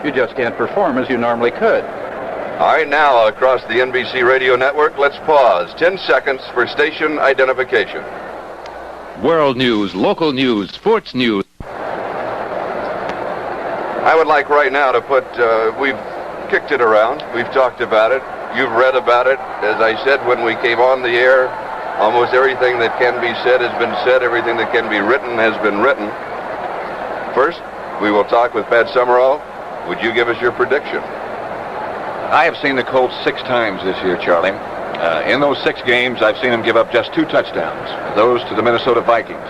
you just can't perform as you normally could. All right, now across the NBC Radio network, let's pause 10 seconds for station identification. World news, local news, sports news. I would like right now to put, we've kicked it around, we've talked about it, you've read about it. As I said when we came on the air, almost everything that can be said has been said, everything that can be written has been written. First, we will talk with Pat Summerall. Would you give us your prediction? I have seen the Colts 6 times this year, Charlie. In those 6 games, I've seen them give up just 2 touchdowns. Those to the Minnesota Vikings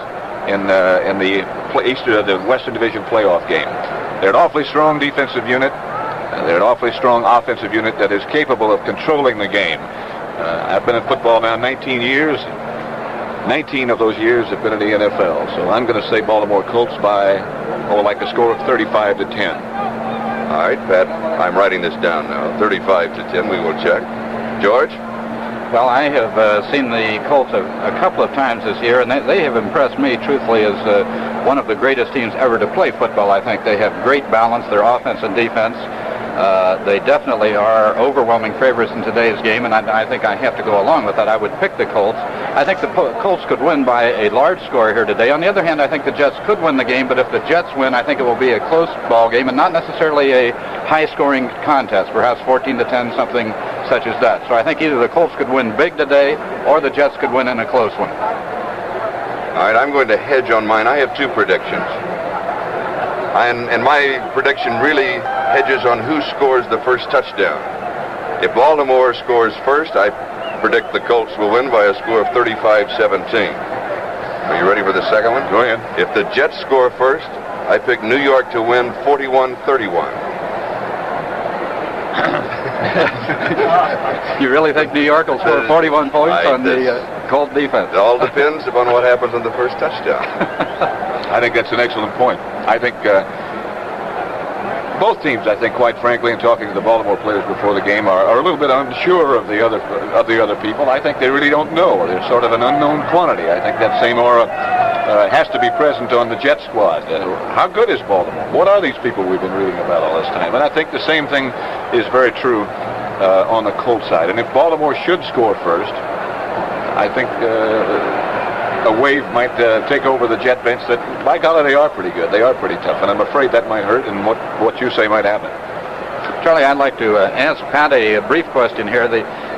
in the Western Division playoff game. They're an awfully strong defensive unit. They're an awfully strong offensive unit that is capable of controlling the game. I've been in football now 19 years. 19 of those years have been in the NFL. So I'm going to say Baltimore Colts by, like a score of 35-10. All right, Pat, I'm writing this down now. 35-10, we will check. George? Well, I have seen the Colts a couple of times this year, and they have impressed me, truthfully, as one of the greatest teams ever to play football. I think they have great balance, their offense and defense. They definitely are overwhelming favorites in today's game, and I think I have to go along with that. I would pick the Colts. I think the Colts could win by a large score here today. On the other hand, I think the Jets could win the game, but if the Jets win, I think it will be a close ball game and not necessarily a high-scoring contest, perhaps 14-10, something such as that. So I think either the Colts could win big today or the Jets could win in a close one. All right, I'm going to hedge on mine. I have 2 predictions. And my prediction really hedges on who scores the first touchdown. If Baltimore scores first, I predict the Colts will win by a score of 35-17. Are you ready for the second one? Go ahead. If the Jets score first, I pick New York to win 41-31. You really think New York will score 41 points on the Colt defense? It all depends upon what happens on the first touchdown. I think that's an excellent point. I think both teams, I think, quite frankly, in talking to the Baltimore players before the game, are a little bit unsure of the other people. I think they really don't know. They're sort of an unknown quantity. I think that same aura has to be present on the Jet squad. How good is Baltimore? What are these people we've been reading about all this time? And I think the same thing is very true on the Colts side. And if Baltimore should score first, I think a wave might take over the Jet bench that, by golly, they are pretty good. They are pretty tough, and I'm afraid that might hurt, and what you say might happen. Charlie, I'd like to ask Pat a brief question here.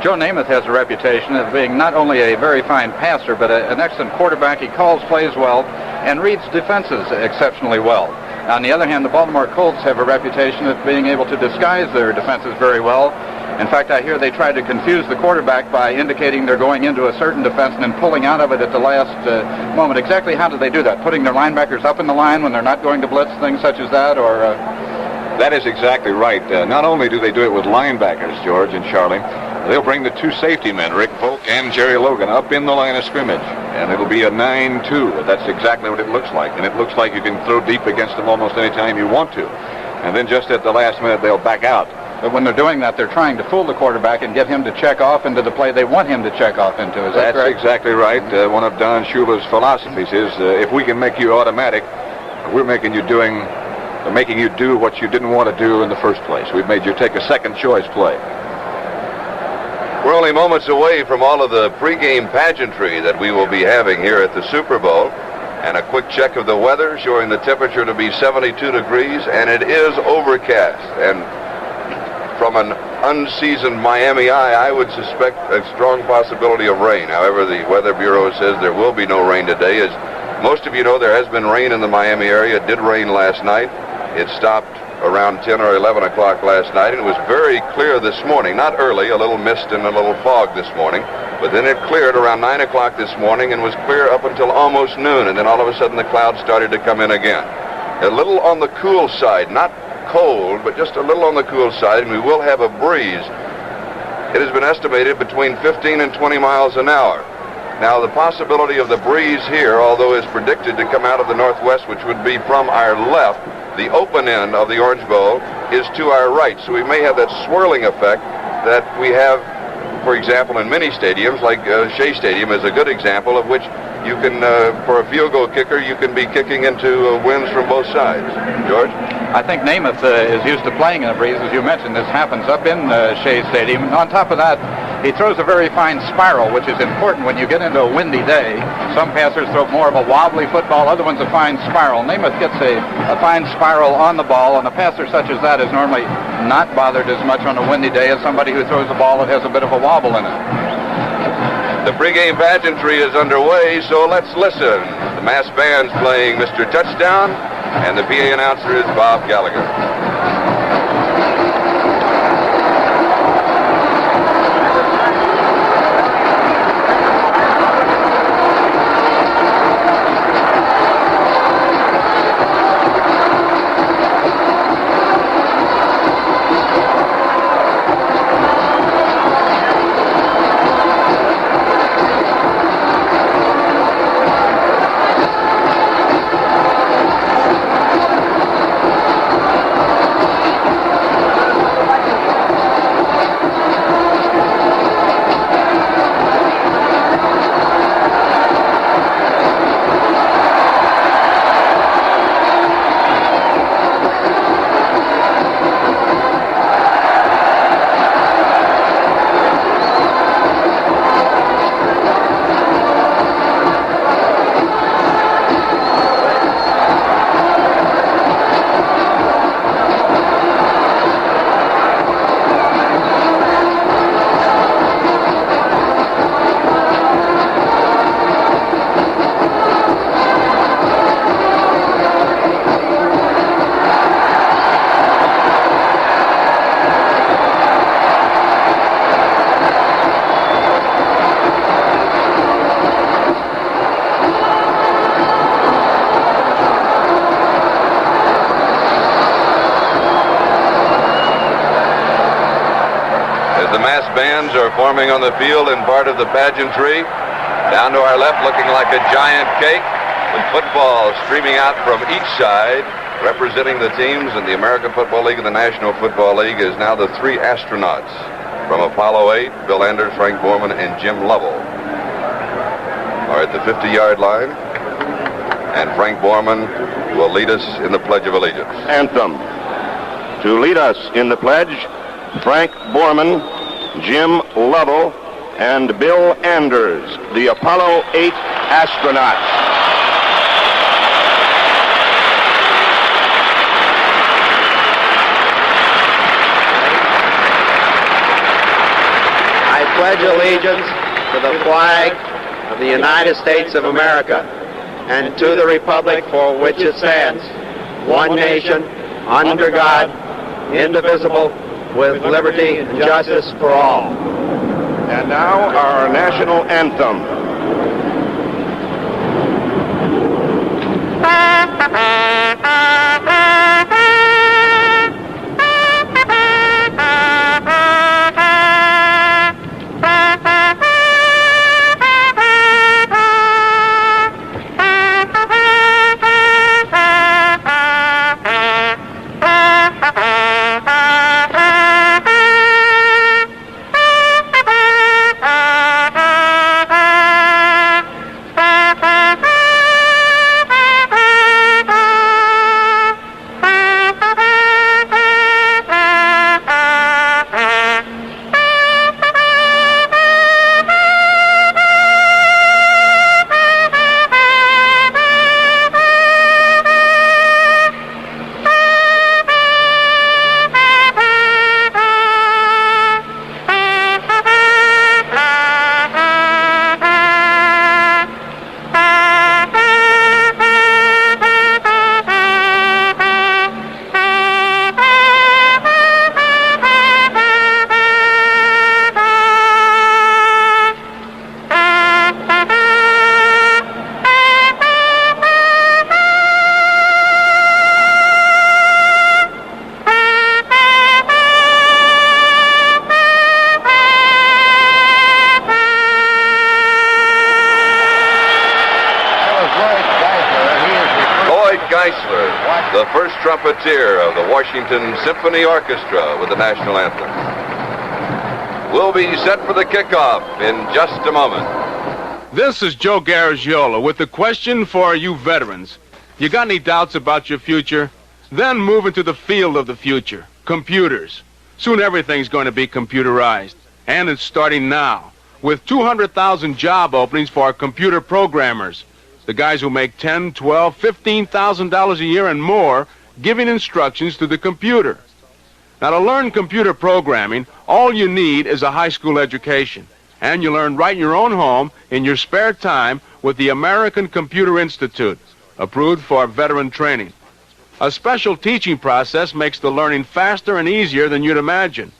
Joe Namath has a reputation of being not only a very fine passer, but an excellent quarterback. He calls plays well and reads defenses exceptionally well. On the other hand, the Baltimore Colts have a reputation of being able to disguise their defenses very well. In fact, I hear they try to confuse the quarterback by indicating they're going into a certain defense and then pulling out of it at the last moment. Exactly how do they do that? Putting their linebackers up in the line when they're not going to blitz, things such as that, or... That is exactly right. Not only do they do it with linebackers, George and Charlie, they'll bring the 2 safety men, Rick Volk and Jerry Logan, up in the line of scrimmage, and it'll be a 9-2. That's exactly what it looks like, and it looks like you can throw deep against them almost any time you want to. And then just at the last minute, they'll back out. But when they're doing that, they're trying to fool the quarterback and get him to check off into the play they want him to check off into. Is that correct? That's exactly right. One of Don Shula's philosophies is if we can make you automatic, we're making you do what you didn't want to do in the first place. We've made you take a second choice play. We're only moments away from all of the pregame pageantry that we will be having here at the Super Bowl. And a quick check of the weather showing the temperature to be 72 degrees, and it is overcast. And from an unseasoned Miami eye, I would suspect a strong possibility of rain. However, the Weather Bureau says there will be no rain today. As most of you know, there has been rain in the Miami area. It did rain last night. It stopped around 10 or 11 o'clock last night, and it was very clear this morning. Not early, a little mist and a little fog this morning, but then it cleared around 9 o'clock this morning and was clear up until almost noon, and then all of a sudden the clouds started to come in again. A little on the cool side, not cold, but just a little on the cool side, and we will have a breeze. It has been estimated between 15 and 20 miles an hour. Now, the possibility of the breeze here, although is predicted to come out of the northwest, which would be from our left, the open end of the Orange Bowl is to our right. So we may have that swirling effect that we have, for example, in many stadiums, like Shea Stadium is a good example of which you can, for a field goal kicker, you can be kicking into wins from both sides. George? I think Namath is used to playing in a breeze. As you mentioned, this happens up in Shea Stadium. And on top of that, he throws a very fine spiral, which is important when you get into a windy day. Some passers throw more of a wobbly football, other ones a fine spiral. Namath gets a fine spiral on the ball, and a passer such as that is normally not bothered as much on a windy day as somebody who throws a ball that has a bit of a wobble in it. The pregame pageantry is underway, so let's listen. The mass band's playing Mr. Touchdown, and the PA announcer is Bob Gallagher. Bands are forming on the field in part of the pageantry. Down to our left, looking like a giant cake, with football streaming out from each side. Representing the teams in the American Football League and the National Football League is now the three astronauts from Apollo 8, Bill Anders, Frank Borman, and Jim Lovell are at the 50-yard line. And Frank Borman will lead us in the Pledge of Allegiance. Anthem. To lead us in the pledge, Frank Borman, Jim Lovell, and Bill Anders, the Apollo 8 astronauts. I pledge allegiance to the flag of the United States of America and to the republic for which it stands, one nation, under God, indivisible, with liberty and justice for all. And now our national anthem. The first trumpeter of the Washington Symphony Orchestra with the national anthem. We'll be set for the kickoff in just a moment. This is Joe Garagiola with the question for you veterans. You got any doubts about your future? Then move into the field of the future, computers. Soon everything's going to be computerized, and it's starting now, with 200,000 job openings for computer programmers, the guys who make $10,000, $12,000, $15,000 a year and more, giving instructions to the computer. Now, to learn computer programming, all you need is a high school education, and you learn right in your own home in your spare time with the American Computer Institute, approved for veteran training. A special teaching process makes the learning faster and easier than you'd imagine.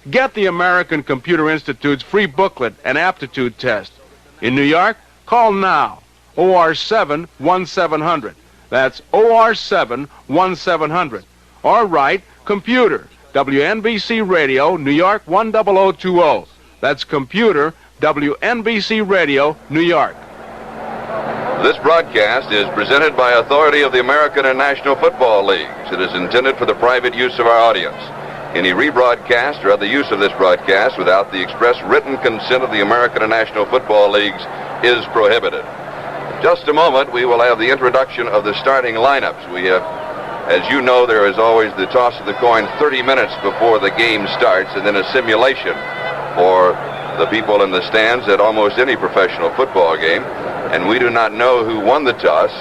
Get the American Computer Institute's free booklet and aptitude test. In New York, call now, OR7-1700. That's OR7-1700. Or write computer, WNBC Radio, New York 10020. That's computer, WNBC Radio, New York. This broadcast is presented by authority of the American and National Football Leagues. It is intended for the private use of our audience. Any rebroadcast or other use of this broadcast without the express written consent of the American and National Football Leagues is prohibited. In just a moment, we will have the introduction of the starting lineups. We have, as you know, there is always the toss of the coin 30 minutes before the game starts, and then a simulation for the people in the stands at almost any professional football game. And we do not know who won the toss.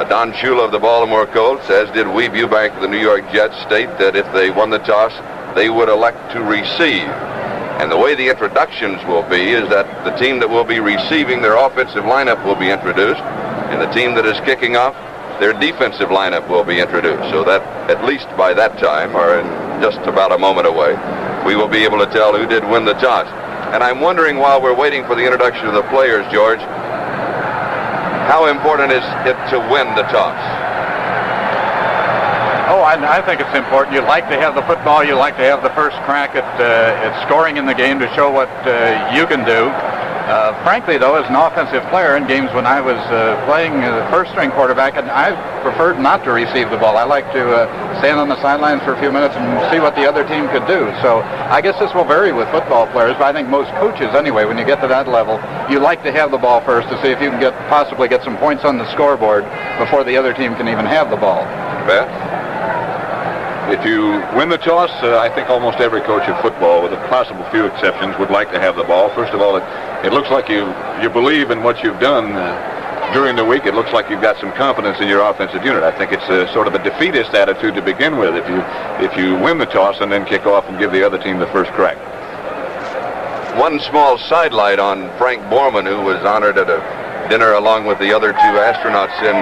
Don Shula of the Baltimore Colts, as did Weeb Eubank of the New York Jets, state that if they won the toss, they would elect to receive. And the way the introductions will be is that the team that will be receiving, their offensive lineup will be introduced, and the team that is kicking off, their defensive lineup will be introduced. So that at least by that time, or in just about a moment away, we will be able to tell who did win the toss. And I'm wondering, while we're waiting for the introduction of the players, George, how important is it to win the toss? Oh, I think it's important. You like to have the football. You like to have the first crack at scoring in the game to show what you can do. Frankly, though, as an offensive player in games when I was playing first-string quarterback, and I preferred not to receive the ball. I like to stand on the sidelines for a few minutes and see what the other team could do. So I guess this will vary with football players, but I think most coaches, anyway, when you get to that level, you like to have the ball first to see if you can possibly get some points on the scoreboard before the other team can even have the ball. Beth? If you win the toss, I think almost every coach in football, with a possible few exceptions, would like to have the ball. First of all, it looks like you believe in what you've done during the week. It looks like you've got some confidence in your offensive unit. I think it's sort of a defeatist attitude to begin with if you win the toss and then kick off and give the other team the first crack. One small sidelight on Frank Borman, who was honored at a dinner along with the other two astronauts in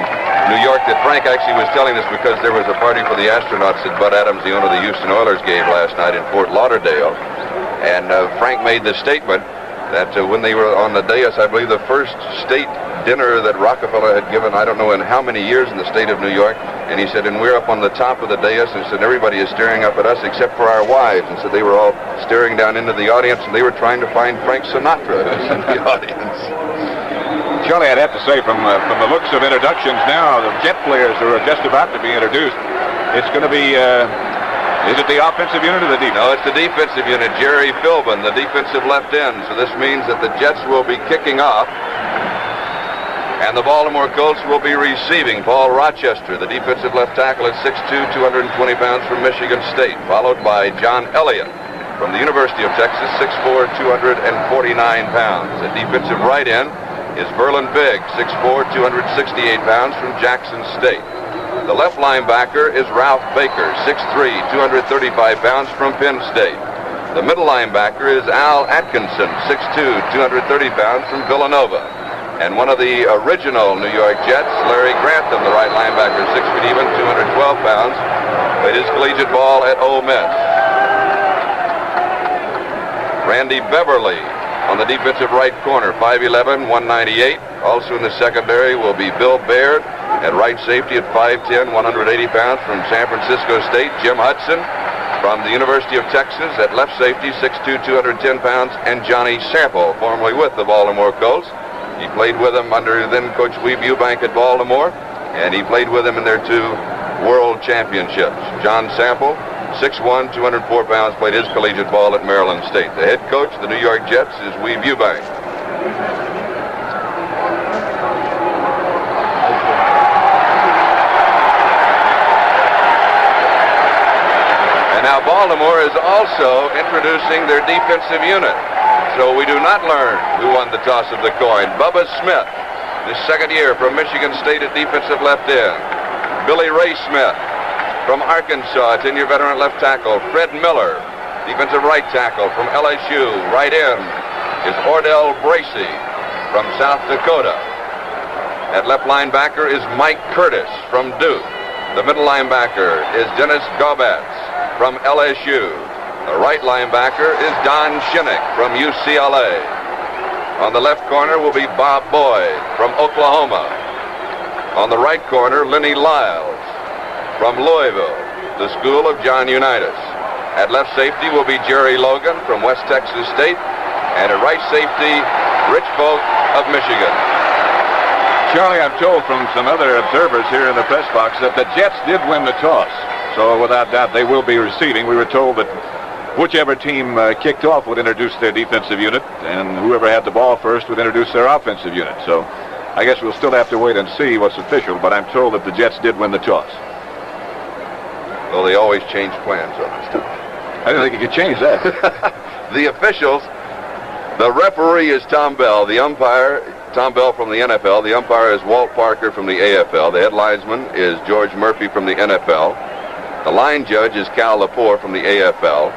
New York, that Frank actually was telling us because there was a party for the astronauts that Bud Adams, the owner of the Houston Oilers, gave last night in Fort Lauderdale. And Frank made the statement that when they were on the dais, I believe the first state dinner that Rockefeller had given, I don't know in how many years in the state of New York, and he said, and we're up on the top of the dais, and said everybody is staring up at us except for our wives, and so they were all staring down into the audience, and they were trying to find Frank Sinatra in the audience. Charlie, I'd have to say, from the looks of introductions now, the Jet players who are just about to be introduced, it's going to be, is it the offensive unit or the defense? No, it's the defensive unit. Jerry Philbin, the defensive left end. So this means that the Jets will be kicking off, and the Baltimore Colts will be receiving. Paul Rochester, the defensive left tackle at 6'2", 220 pounds from Michigan State, followed by John Elliott from the University of Texas, 6'4", 249 pounds. The defensive right end is Verlin Biggs, 6'4", 268 pounds from Jackson State. The left linebacker is Ralph Baker, 6'3", 235 pounds from Penn State. The middle linebacker is Al Atkinson, 6'2", 230 pounds from Villanova. And one of the original New York Jets, Larry Grantham, the right linebacker, 6 feet even, 212 pounds, played his collegiate ball at Ole Miss. Randy Beverly on the defensive right corner, 5'11", 198. Also in the secondary will be Bill Baird at right safety at 5'10", 180 pounds from San Francisco State. Jim Hudson from the University of Texas at left safety, 6'2", 210 pounds. And Johnny Sample, formerly with the Baltimore Colts. He played with them under then-coach Weeb Eubank at Baltimore, and he played with them in their 2 world championships. John Sample, 6'1", 204 pounds, played his collegiate ball at Maryland State. The head coach of the New York Jets is Weeb Eubank. Now, Baltimore is also introducing their defensive unit. So we do not learn who won the toss of the coin. Bubba Smith, his second year from Michigan State at defensive left end. Billy Ray Smith from Arkansas, 10-year veteran left tackle. Fred Miller, defensive right tackle from LSU. Right end is Ordell Bracey from South Dakota. At left linebacker is Mike Curtis from Duke. The middle linebacker is Dennis Gaubetz from LSU. The right linebacker is Don Shinnick from UCLA. On the left corner will be Bob Boyd from Oklahoma. On the right corner, Lenny Lyles from Louisville, the school of John Unitas. At left safety will be Jerry Logan from West Texas State. And at right safety, Rich Vogt of Michigan. Charlie, I'm told from some other observers here in the press box that the Jets did win the toss. So without doubt, they will be receiving. We were told that whichever team kicked off would introduce their defensive unit, and whoever had the ball first would introduce their offensive unit. So I guess we'll still have to wait and see what's official, but I'm told that the Jets did win the toss. Well, they always change plans on this stuff. I didn't think you could change that. The officials, the referee is Tom Bell. The umpire, Tom Bell from the NFL. The umpire is Walt Parker from the AFL. The head linesman is George Murphy from the NFL. The line judge is Cal Lepore from the AFL.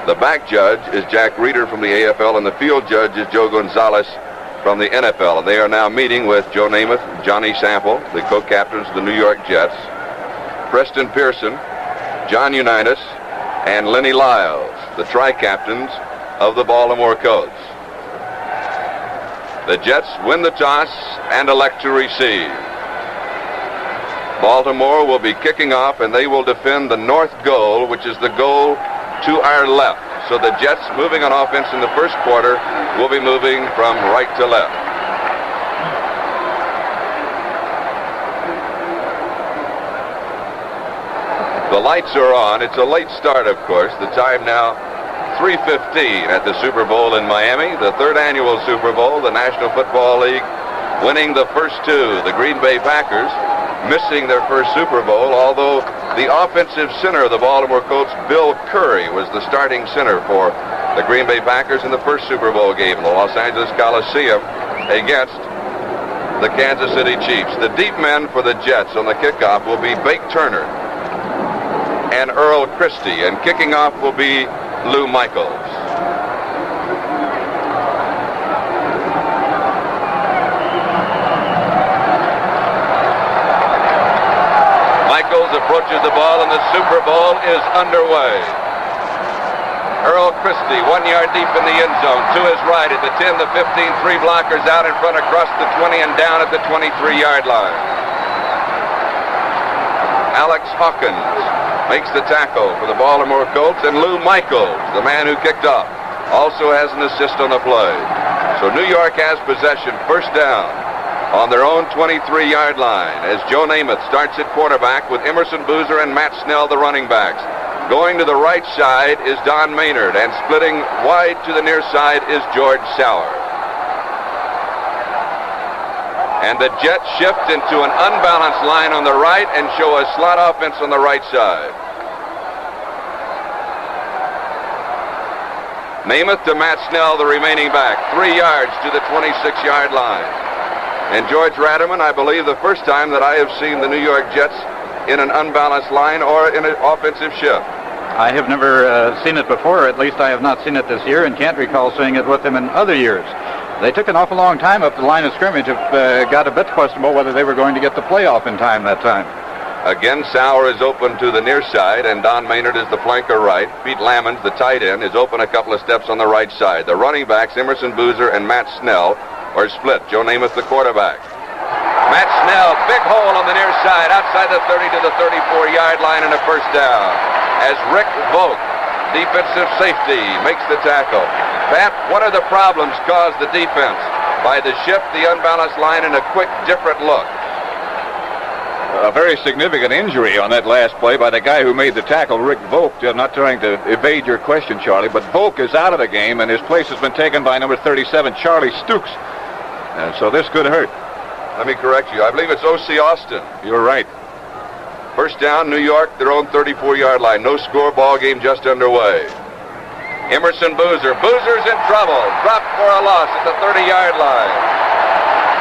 The back judge is Jack Reeder from the AFL, and the field judge is Joe Gonzalez from the NFL. And they are now meeting with Joe Namath, Johnny Sample, the co-captains of the New York Jets, Preston Pearson, John Unitas, and Lenny Lyles, the tri-captains of the Baltimore Colts. The Jets win the toss and elect to receive. Baltimore will be kicking off, and they will defend the north goal, which is the goal to our left. So the Jets, moving on offense in the first quarter, will be moving from right to left. The lights are on. It's a late start, of course. The time now, 3:15 at the Super Bowl in Miami, the third annual Super Bowl, the National Football League winning the first two. The Green Bay Packers missing their first Super Bowl, although the offensive center of the Baltimore Colts, Bill Curry, was the starting center for the Green Bay Packers in the first Super Bowl game in the Los Angeles Coliseum against the Kansas City Chiefs. The deep men for the Jets on the kickoff will be Bake Turner and Earl Christie, and kicking off will be Lou Michaels. Michaels approaches the ball, and the Super Bowl is underway. Earl Christie, 1 yard deep in the end zone, to his right at the 10, the 15, three blockers out in front across the 20 and down at the 23-yard line. Alex Hawkins makes the tackle for the Baltimore Colts, and Lou Michaels, the man who kicked off, also has an assist on the play. So New York has possession, first down, on their own 23-yard line, as Joe Namath starts at quarterback with Emerson Boozer and Matt Snell, the running backs. Going to the right side is Don Maynard, and splitting wide to the near side is George Sauer. And the Jets shift into an unbalanced line on the right and show a slot offense on the right side. Namath to Matt Snell, the remaining back, 3 yards to the 26-yard line. And George Ratterman, I believe the first time that I have seen the New York Jets in an unbalanced line or in an offensive shift. I have never seen it before, or at least I have not seen it this year, and can't recall seeing it with them in other years. They took an awful long time up the line of scrimmage. It got a bit questionable whether they were going to get the playoff in time that time. Again, Sauer is open to the near side, and Don Maynard is the flanker right. Pete Lammons, the tight end, is open a couple of steps on the right side. The running backs, Emerson Boozer and Matt Snell, are split. Joe Namath, the quarterback. Matt Snell, big hole on the near side, outside the 30 to the 34-yard line, and a first down. As Rick Vogt, defensive safety, makes the tackle. Pat, what are the problems caused the defense by the shift, the unbalanced line, and a quick, different look? A very significant injury on that last play by the guy who made the tackle, Rick Vogt. I'm not trying to evade your question, Charlie, but Vogt is out of the game, and his place has been taken by number 37, Charlie Stukes. And so this could hurt. Let me correct you. I believe it's O.C. Austin. You're right. First down, New York, their own 34-yard line. No score, ball game just underway. Emerson Boozer. Boozer's in trouble. Dropped for a loss at the 30-yard line.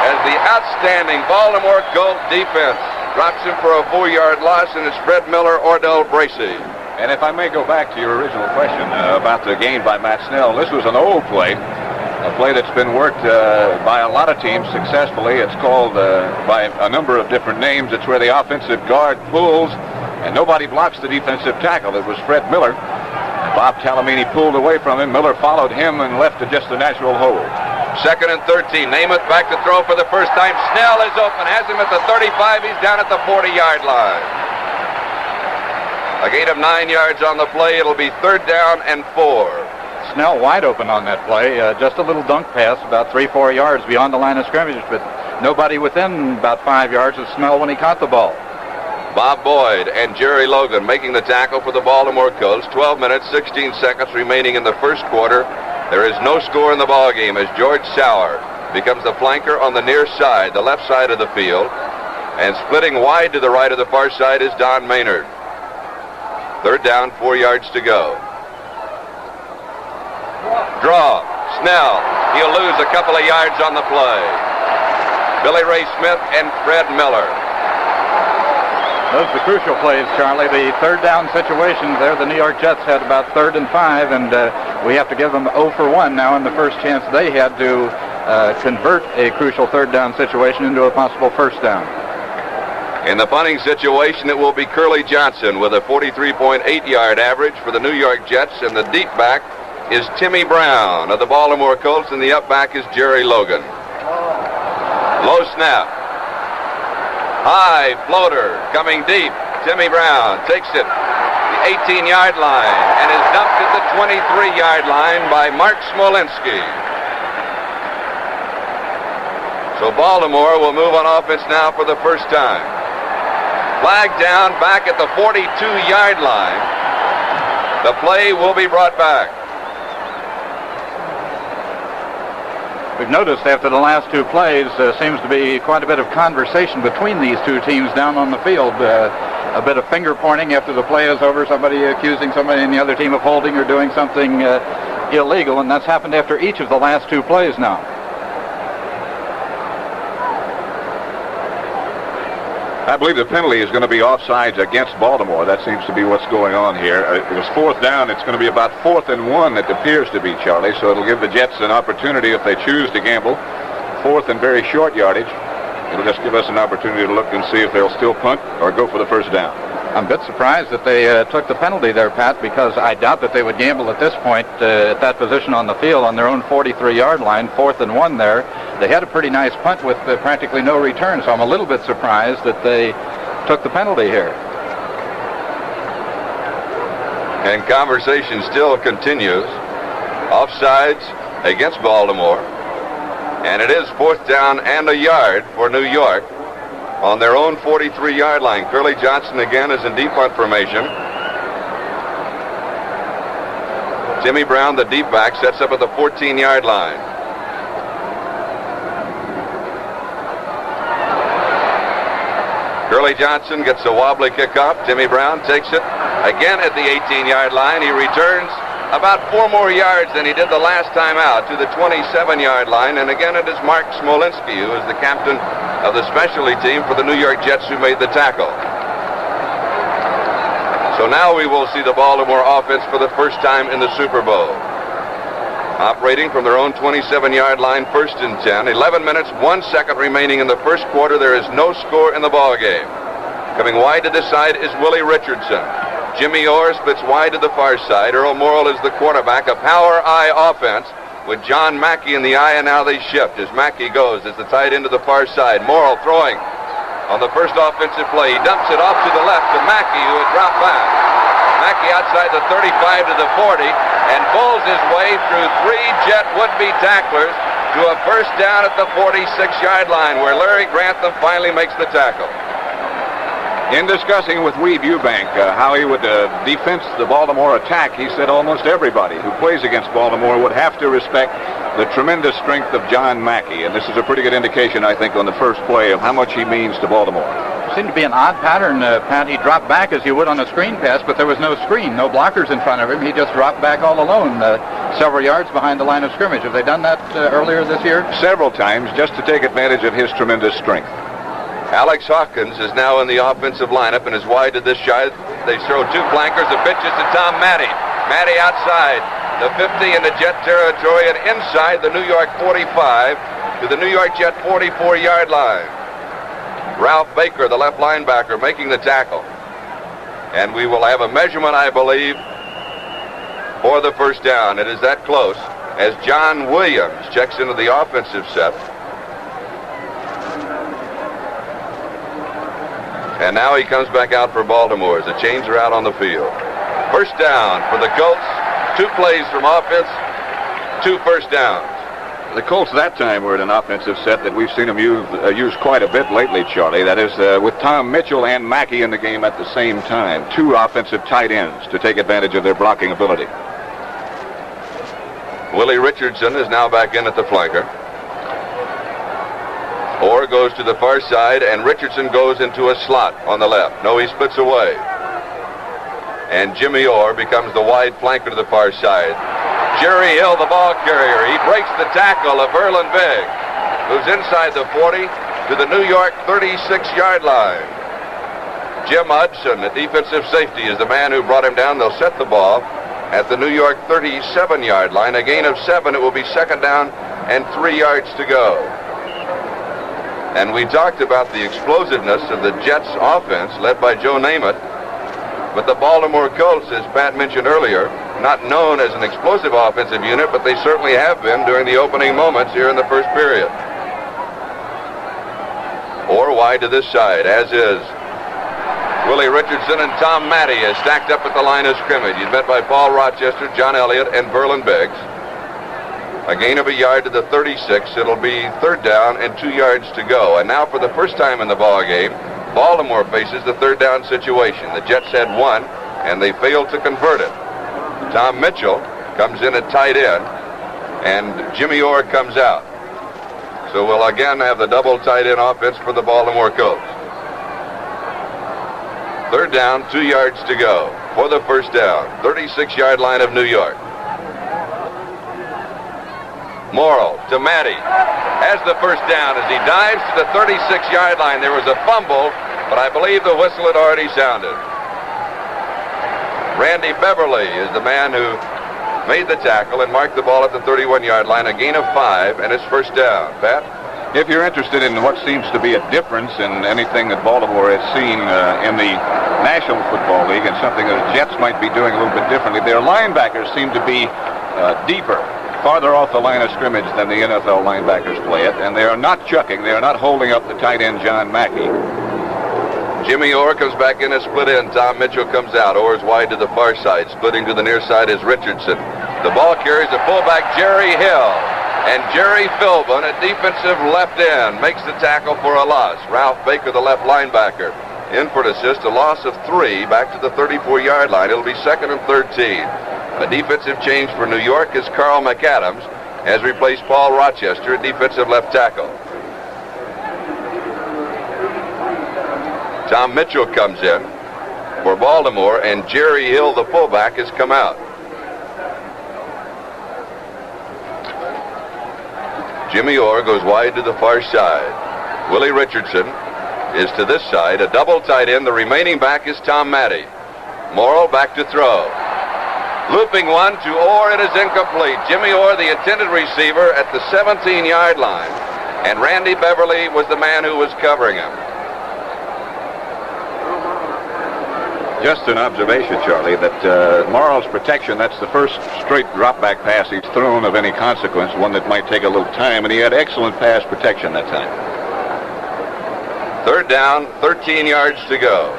As the outstanding Baltimore Colt defense drops him for a 4-yard loss, and it's Fred Miller, Ordell Bracey. And if I may go back to your original question about the gain by Matt Snell, this was an old play, a play that's been worked by a lot of teams successfully. It's called by a number of different names. It's where the offensive guard pulls, and nobody blocks the defensive tackle. It was Fred Miller. Bob Talamini pulled away from him. Miller followed him and left to just a natural hold. 2nd and 13. Namath back to throw for the first time. Snell is open. Has him at the 35. He's down at the 40-yard line. A gain of 9 yards on the play. It'll be 3rd down and 4. Snell wide open on that play. Just a little dunk pass about 3-4 yards beyond the line of scrimmage, but nobody within about 5 yards of Snell when he caught the ball. Bob Boyd and Jerry Logan making the tackle for the Baltimore Colts. 12 minutes, 16 seconds remaining in the first quarter. There is no score in the ball game as George Sauer becomes the flanker on the near side, the left side of the field. And splitting wide to the right of the far side is Don Maynard. 3rd down, 4 yards to go. Draw. Snell. He'll lose a couple of yards on the play. Billy Ray Smith and Fred Miller. Those are the crucial plays, Charlie. The 3rd down situations there, the New York Jets had about 3rd and 5, and we have to give them 0 for 1 now in the first chance they had to convert a crucial 3rd down situation into a possible 1st down. In the punting situation, it will be Curly Johnson with a 43.8-yard average for the New York Jets, and the deep back is Timmy Brown of the Baltimore Colts, and the up back is Jerry Logan. Low snap. High floater coming deep. Timmy Brown takes it the 18-yard line and is dumped at the 23-yard line by Mark Smolinski. So Baltimore will move on offense now for the first time. Flag down back at the 42-yard line. The play will be brought back. We've noticed after the last 2 plays, seems to be quite a bit of conversation between these 2 teams down on the field. A bit of finger pointing after the play is over, somebody accusing somebody in the other team of holding or doing something illegal, and that's happened after each of the last 2 plays now. I believe the penalty is going to be offsides against Baltimore. That seems to be what's going on here. It was 4th down. It's going to be about 4th and 1, it appears to be, Charlie. So it'll give the Jets an opportunity, if they choose to gamble, 4th and very short yardage. It'll just give us an opportunity to look and see if they'll still punt or go for the 1st down. I'm a bit surprised that they took the penalty there, Pat, because I doubt that they would gamble at this point at that position on the field on their own 43-yard line, 4th and 1 there. They had a pretty nice punt with practically no return, so I'm a little bit surprised that they took the penalty here. And conversation still continues. Offsides against Baltimore. And it is 4th down and a yard for New York on their own 43-yard line. Curly Johnson again is in deep punt formation. Timmy Brown, the deep back, sets up at the 14-yard line. Curly Johnson gets a wobbly kickoff. Timmy Brown takes it again at the 18-yard line. He returns about 4 more yards than he did the last time out to the 27-yard line. And again, it is Mark Smolinski, who is the captain of the specialty team for the New York Jets, who made the tackle. So now we will see the Baltimore offense for the first time in the Super Bowl. Operating from their own 27-yard line, 1st and 10. 11 minutes, 1 second remaining in the first quarter. There is no score in the ball game. Coming wide to this side is Willie Richardson. Jimmy Orr splits wide to the far side. Earl Morrill is the quarterback. A power I offense with John Mackey in the eye, and now they shift as Mackey goes as the tight end to the far side. Morrill throwing on the first offensive play. He dumps it off to the left to Mackey, who had dropped back. Mackey outside the 35 to the 40 and pulls his way through 3 Jet would-be tacklers to a 1st down at the 46-yard line, where Larry Grantham finally makes the tackle. In discussing with Weeb Eubank how he would defense the Baltimore attack, he said almost everybody who plays against Baltimore would have to respect the tremendous strength of John Mackey. And this is a pretty good indication, I think, on the first play of how much he means to Baltimore. seemed to be an odd pattern, Pat. He dropped back as you would on a screen pass, but there was no screen, no blockers in front of him. He just dropped back all alone, several yards behind the line of scrimmage. Have they done that earlier this year? Several times, just to take advantage of his tremendous strength. Alex Hawkins is now in the offensive lineup and is wide to this side. They throw two flankers, the pitches to Tom Matty. Matty outside the 50 in the Jet territory and inside the New York 45 to the New York Jet 44-yard line. Ralph Baker, the left linebacker, making the tackle. And we will have a measurement, I believe, for the first down. It is that close as John Williams checks into the offensive set. And now he comes back out for Baltimore as the chains are out on the field. First down for the Colts. 2 plays from offense, 2 first downs. The Colts that time were in an offensive set that we've seen them use quite a bit lately, Charlie. That is with Tom Mitchell and Mackey in the game at the same time. 2 offensive tight ends to take advantage of their blocking ability. Willie Richardson is now back in at the flanker. Orr goes to the far side, and Richardson goes into a slot on the left. No, he splits away. And Jimmy Orr becomes the wide flanker to the far side. Jerry Hill, the ball carrier. He breaks the tackle of Verlin Big. Moves inside the 40 to the New York 36-yard line. Jim Hudson, the defensive safety, is the man who brought him down. They'll set the ball at the New York 37-yard line. A gain of 7. It will be second down and 3 yards to go. And we talked about the explosiveness of the Jets' offense led by Joe Namath. But the Baltimore Colts, as Pat mentioned earlier, not known as an explosive offensive unit, but they certainly have been during the opening moments here in the first period. Or wide to this side, as is Willie Richardson, and Tom Matty is stacked up at the line of scrimmage. He's met by Paul Rochester, John Elliott, and Verlin Biggs. A gain of a yard to the 36. It'll be third down and 2 yards to go. And now for the first time in the ball game, Baltimore faces the third down situation. The Jets had 1, and they failed to convert it. Tom Mitchell comes in at tight end, and Jimmy Orr comes out. So we'll again have the double tight end offense for the Baltimore Colts. Third down, 2 yards to go for the first down. 36-yard line of New York. Morrill to Matty. Has the first down as he dives to the 36-yard line. There was a fumble, but I believe the whistle had already sounded. Randy Beverly is the man who made the tackle and marked the ball at the 31-yard line. A gain of 5, and it's first down. Pat? If you're interested in what seems to be a difference in anything that Baltimore has seen in the National Football League and something that the Jets might be doing a little bit differently, their linebackers seem to be deeper, farther off the line of scrimmage than the NFL linebackers play it, and they are not chucking. They are not holding up the tight end John Mackey. Jimmy Orr comes back in and split in. Tom Mitchell comes out. Orr's wide to the far side. Splitting to the near side is Richardson. The ball carries the fullback Jerry Hill. And Jerry Philbin at defensive left end makes the tackle for a loss. Ralph Baker, the left linebacker, in for an assist. A loss of 3 back to the 34-yard line. It'll be second and 13. A defensive change for New York is Carl McAdams has replaced Paul Rochester at defensive left tackle. Tom Mitchell comes in for Baltimore, and Jerry Hill, the fullback, has come out. Jimmy Orr goes wide to the far side. Willie Richardson is to this side. A double tight end. The remaining back is Tom Matty. Morrill back to throw. Looping one to Orr. It is incomplete. Jimmy Orr, the intended receiver, at the 17-yard line. And Randy Beverly was the man who was covering him. Just an observation, Charlie, that Morrill's protection, that's the first straight drop-back pass he's thrown of any consequence, one that might take a little time, and he had excellent pass protection that time. Third down, 13 yards to go.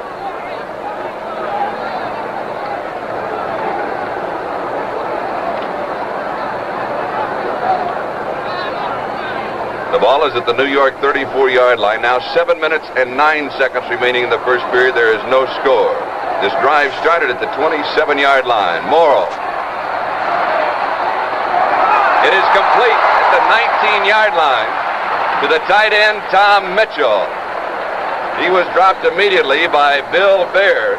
The ball is at the New York 34-yard line. Now 7 minutes and 9 seconds remaining in the first period. There is no score. This drive started at the 27-yard line. Morrill. It is complete at the 19-yard line to the tight end, Tom Mitchell. He was dropped immediately by Bill Baird,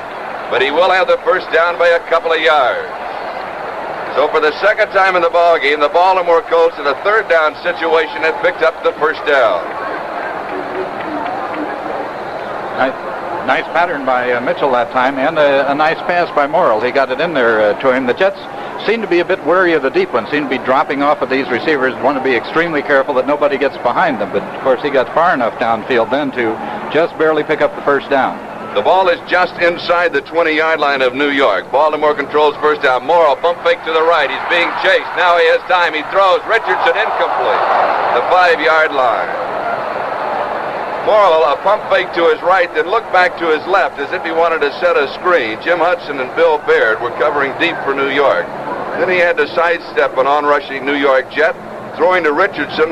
but he will have the first down by a couple of yards. So for the second time in the ballgame, the Baltimore Colts in a third down situation have picked up the first down. Nice pattern by Mitchell that time, and a nice pass by Morrill. He got it in there to him. The Jets seem to be a bit wary of the deep ones, seem to be dropping off of these receivers, want to be extremely careful that nobody gets behind them. But, of course, he got far enough downfield then to just barely pick up the first down. The ball is just inside the 20-yard line of New York. Baltimore controls first down. Morrill, pump fake to the right. He's being chased. Now he has time. He throws. Richardson incomplete. The 5-yard line. Morrill, a pump fake to his right, then looked back to his left as if he wanted to set a screen. Jim Hudson and Bill Baird were covering deep for New York. Then he had to sidestep an on-rushing New York Jet, throwing to Richardson,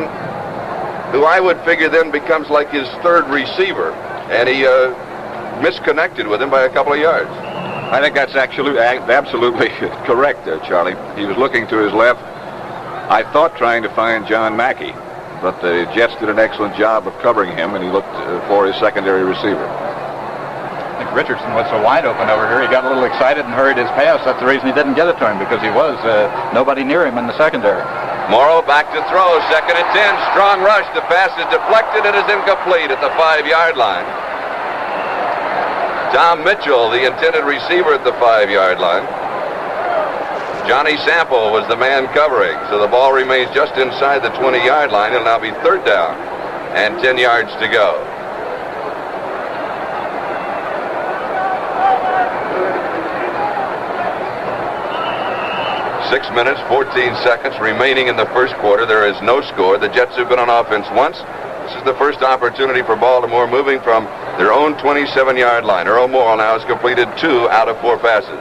who I would figure then becomes like his third receiver. And he misconnected with him by a couple of yards. I think that's absolutely correct there, Charlie. He was looking to his left. I thought trying to find John Mackey, but the Jets did an excellent job of covering him, and he looked for his secondary receiver. I think Richardson was so wide open over here, he got a little excited and hurried his pass. That's the reason he didn't get it to him, because he was nobody near him in the secondary. Morrill back to throw, 2nd and 10, strong rush. The pass is deflected and is incomplete at the 5-yard line. Tom Mitchell, the intended receiver at the 5-yard line. Johnny Sample was the man covering, so the ball remains just inside the 20-yard line. It'll now be 3rd down and 10 yards to go. Six minutes, 14 seconds remaining in the first quarter. There is no score. The Jets have been on offense once. This is the first opportunity for Baltimore, moving from their own 27-yard line. Earl Morrill now has completed 2 out of 4 passes.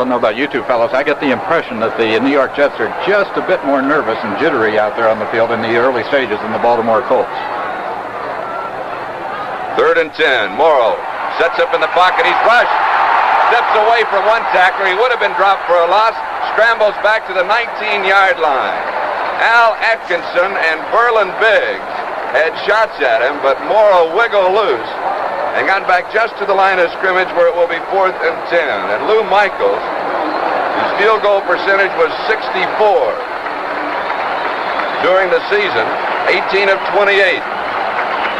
Don't know about you two fellows. I get the impression that the New York Jets are just a bit more nervous and jittery out there on the field in the early stages than the Baltimore Colts. 3rd and 10. Morrill sets up in the pocket. He's rushed. Steps away from one tackler. He would have been dropped for a loss. Scrambles back to the 19-yard line. Al Atkinson and Berlin Biggs had shots at him, but Morrill wiggled loose and got back just to the line of scrimmage where it will be 4th and 10. And Lou Michaels, whose field goal percentage was 64 during the season, 18 of 28,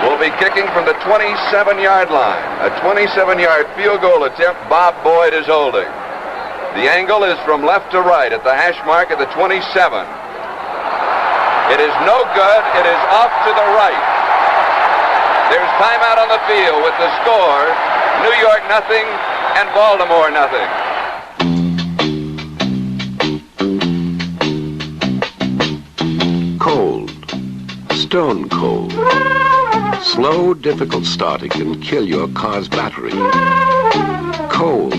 will be kicking from the 27-yard line. A 27-yard field goal attempt Bob Boyd is holding. The angle is from left to right at the hash mark at the 27. It is no good. It is off to the right. There's timeout on the field with the score, New York nothing and Baltimore nothing. Cold. Stone cold. Slow, difficult starting can kill your car's battery. Cold.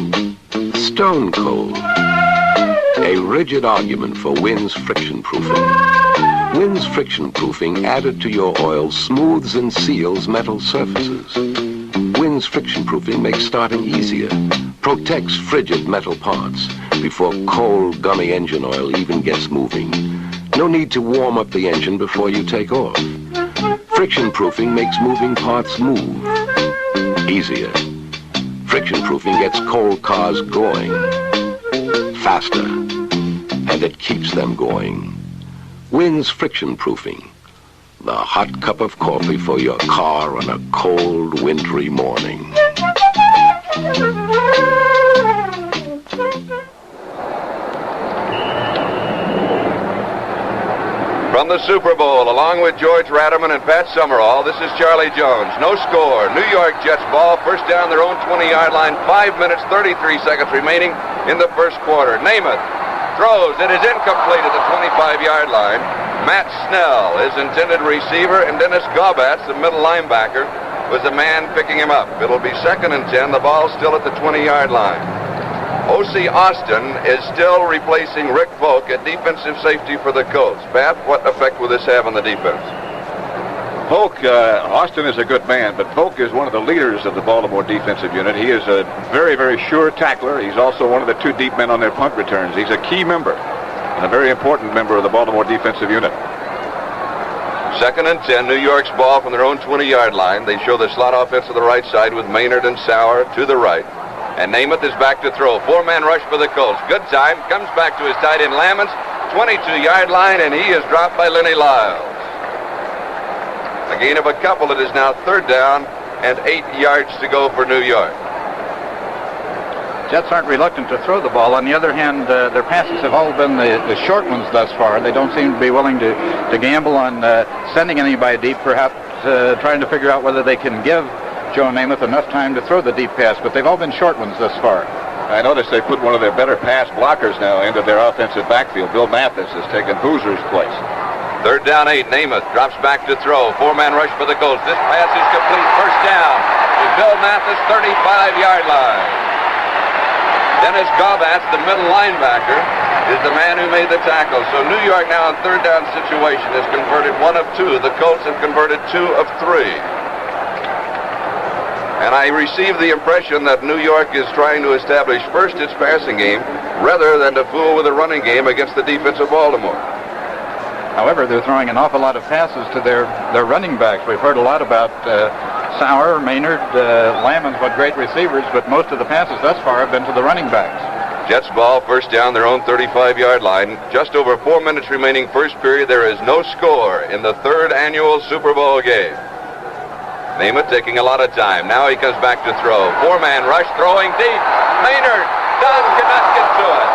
Stone cold. A rigid argument for Wynn's friction proofing. Wynn's friction proofing added to your oil smooths and seals metal surfaces. Wynn's friction proofing makes starting easier, protects frigid metal parts before cold, gummy engine oil even gets moving. No need to warm up the engine before you take off. Friction proofing makes moving parts move easier. Friction proofing gets cold cars going faster, and it keeps them going. Wynn's friction proofing, the hot cup of coffee for your car on a cold, wintry morning. From the Super Bowl, along with George Ratterman and Pat Summerall, this is Charlie Jones. No score. New York Jets ball, first down their own 20-yard line, 5 minutes, 33 seconds remaining in the first quarter. Namath throws. It is incomplete at the 25-yard line. Matt Snell, his intended receiver, and Dennis Gaubatz, the middle linebacker, was the man picking him up. It'll be 2nd and 10. The ball's still at the 20-yard line. O.C. Austin is still replacing Rick Volk at defensive safety for the Colts. Pat, what effect will this have on the defense? Volk, Austin is a good man, but Volk is one of the leaders of the Baltimore defensive unit. He is a very, very sure tackler. He's also one of the 2 deep men on their punt returns. He's a key member and a very important member of the Baltimore defensive unit. 2nd and 10, New York's ball from their own 20-yard line. They show the slot offense to the right side with Maynard and Sauer to the right. And Namath is back to throw. 4-man rush for the Colts. Good time. Comes back to his tight end Lamons. 22-yard line, and he is dropped by Lenny Lyles. A gain of a couple. It is now 3rd down and 8 yards to go for New York. Jets aren't reluctant to throw the ball. On the other hand, their passes have all been the short ones thus far. They don't seem to be willing to gamble on sending anybody deep, perhaps trying to figure out whether they can give Joe Namath enough time to throw the deep pass, but they've all been short ones thus far. I noticed they put one of their better pass blockers now into their offensive backfield. Bill Mathis has taken Hoosier's place. 3rd down 8. Namath drops back to throw. 4-man rush for the Colts. This pass is complete. 1st down to Bill Mathis, 35-yard line. Dennis Gaubatz, the middle linebacker, is the man who made the tackle. So New York now in 3rd down situation has converted 1 of 2. The Colts have converted 2 of 3. And I received the impression that New York is trying to establish first its passing game rather than to fool with a running game against the defense of Baltimore. However, they're throwing an awful lot of passes to their running backs. We've heard a lot about Sauer, Maynard, Lamons, what great receivers, but most of the passes thus far have been to the running backs. Jets ball, 1st down, their own 35-yard line. Just over 4 minutes remaining first period. There is no score in the 3rd annual Super Bowl game. Namath taking a lot of time. Now he comes back to throw. 4-man rush, throwing deep. Maynard, Dunn cannot get to it.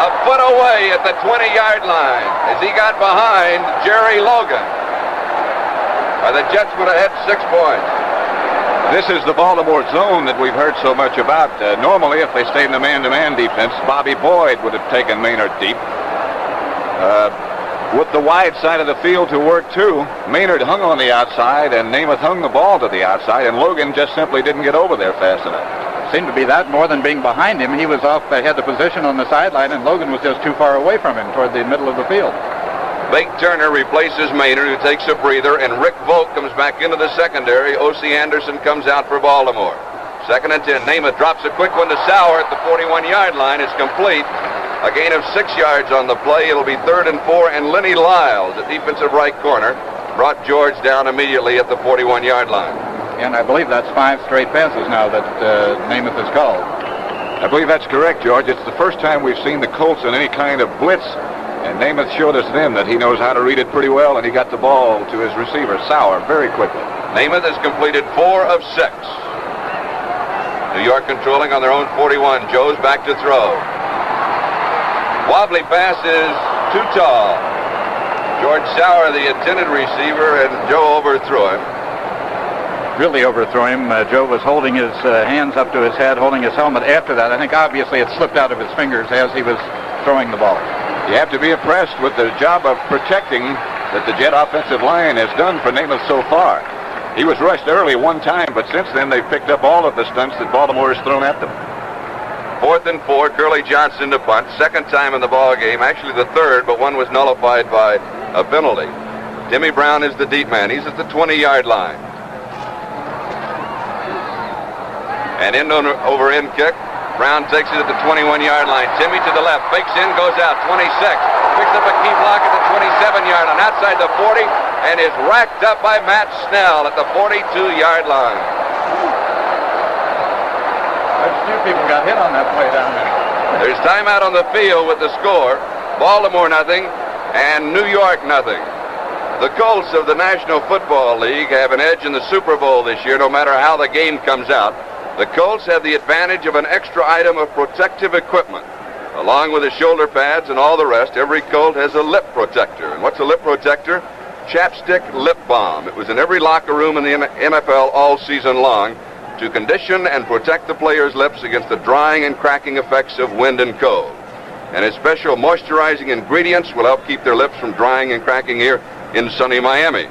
A foot away at the 20-yard line as he got behind Jerry Logan. The Jets would have had 6 points. This is the Baltimore zone that we've heard so much about. Normally, if they stayed in the man-to-man defense, Bobby Boyd would have taken Maynard deep. With the wide side of the field to work, too, Maynard hung on the outside, and Namath hung the ball to the outside, and Logan just simply didn't get over there fast enough. Seemed to be that more than being behind him. He was off, had the position on the sideline, and Logan was just too far away from him toward the middle of the field. Big Turner replaces Maynard, who takes a breather, and Rick Volk comes back into the secondary. O.C. Anderson comes out for Baltimore. 2nd and 10. Namath drops a quick one to Sauer at the 41-yard line. It's complete. A gain of 6 yards on the play. It'll be 3rd and 4, and Lenny Lyles, the defensive right corner, brought George down immediately at the 41-yard line. And I believe that's 5 straight passes now that Namath has called. I believe that's correct, George. It's the first time we've seen the Colts in any kind of blitz, and Namath showed us then that he knows how to read it pretty well, and he got the ball to his receiver, Sauer, very quickly. Namath has completed 4 of 6. New York controlling on their own 41. Joe's back to throw. Wobbly pass is too tall. George Sauer, the intended receiver, and Joe overthrew him. Really overthrew him. Joe was holding his hands up to his head, holding his helmet. After that, I think obviously it slipped out of his fingers as he was throwing the ball. You have to be impressed with the job of protecting that the Jet offensive line has done for Namath so far. He was rushed early one time, but since then they've picked up all of the stunts that Baltimore has thrown at them. 4th and 4, Curly Johnson to punt. 2nd time in the ball game, actually the 3rd, but one was nullified by a penalty. Timmy Brown is the deep man. He's at the 20-yard line. And over in kick. Brown takes it at the 21-yard line. Timmy to the left, fakes in, goes out, 26. Picks up a key block at the 27-yard line, outside the 40, and is racked up by Matt Snell at the 42-yard line. A few people got hit on that play down there. There's timeout on the field with the score. Baltimore nothing, and New York nothing. The Colts of the National Football League have an edge in the Super Bowl this year, no matter how the game comes out. The Colts have the advantage of an extra item of protective equipment. Along with the shoulder pads and all the rest, every Colt has a lip protector. And what's a lip protector? Chapstick lip balm. It was in every locker room in the NFL all season long to condition and protect the players' lips against the drying and cracking effects of wind and cold. And its special moisturizing ingredients will help keep their lips from drying and cracking here in sunny Miami.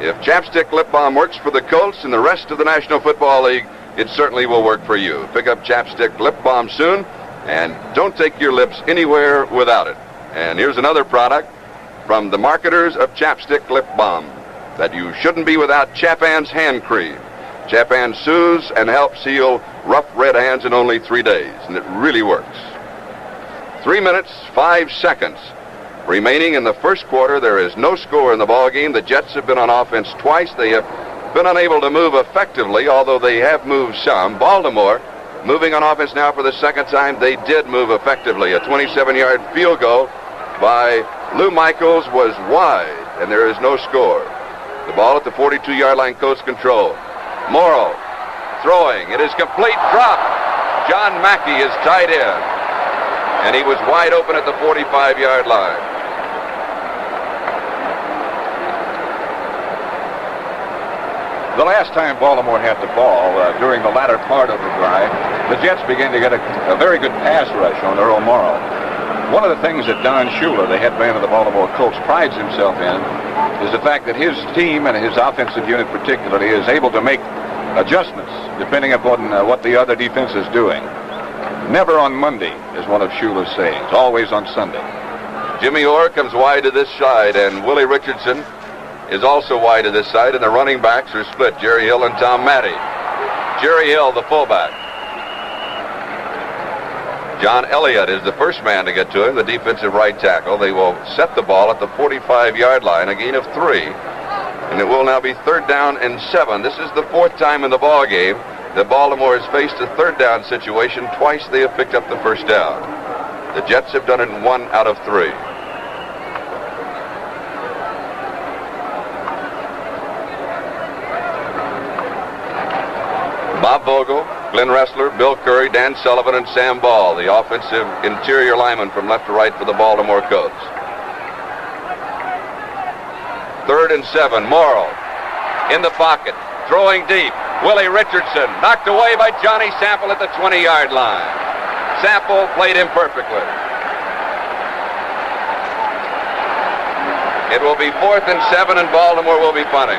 If Chapstick lip balm works for the Colts and the rest of the National Football League, it certainly will work for you. Pick up Chapstick lip balm soon, and don't take your lips anywhere without it. And here's another product from the marketers of Chapstick lip balm that you shouldn't be without: Chapan's hand cream. Chapan soothes and helps heal rough red hands in only 3 days, and it really works. 3 minutes, 5 seconds remaining in the first quarter. There is no score in the ball game. The Jets have been on offense twice. They have been unable to move effectively, although they have moved some. Baltimore moving on offense now for the second time. They did move effectively. A 27-yard field goal by Lou Michaels was wide, and there is no score. The ball at the 42-yard line, Colts control. Morrow throwing. It is complete. Drop. John Mackey is tied in, and he was wide open at the 45-yard line. The last time Baltimore had the ball during the latter part of the drive, the Jets began to get a very good pass rush on Earl Morrow. One of the things that Don Shula, the head man of the Baltimore Colts, prides himself in is the fact that his team and his offensive unit particularly is able to make adjustments depending upon what the other defense is doing. Never on Monday is one of Shula's sayings, always on Sunday. Jimmy Orr comes wide to this side, and Willie Richardson is also wide to this side, and the running backs are split, Jerry Hill and Tom Matty. Jerry Hill, the fullback. John Elliott is the first man to get to him, the defensive right tackle. They will set the ball at the 45-yard line, a gain of 3. And it will now be 3rd down and 7. This is the 4th time in the ball game that Baltimore has faced a 3rd down situation. Twice they have picked up the first down. The Jets have done it in 1 out of 3. Bob Vogel, Glenn Ressler, Bill Curry, Dan Sullivan, and Sam Ball, the offensive interior lineman from left to right for the Baltimore Colts. 3rd and 7. Morrow in the pocket, throwing deep. Willie Richardson knocked away by Johnny Sample at the 20-yard line. Sample played him perfectly. It will be 4th and 7, and Baltimore will be punting.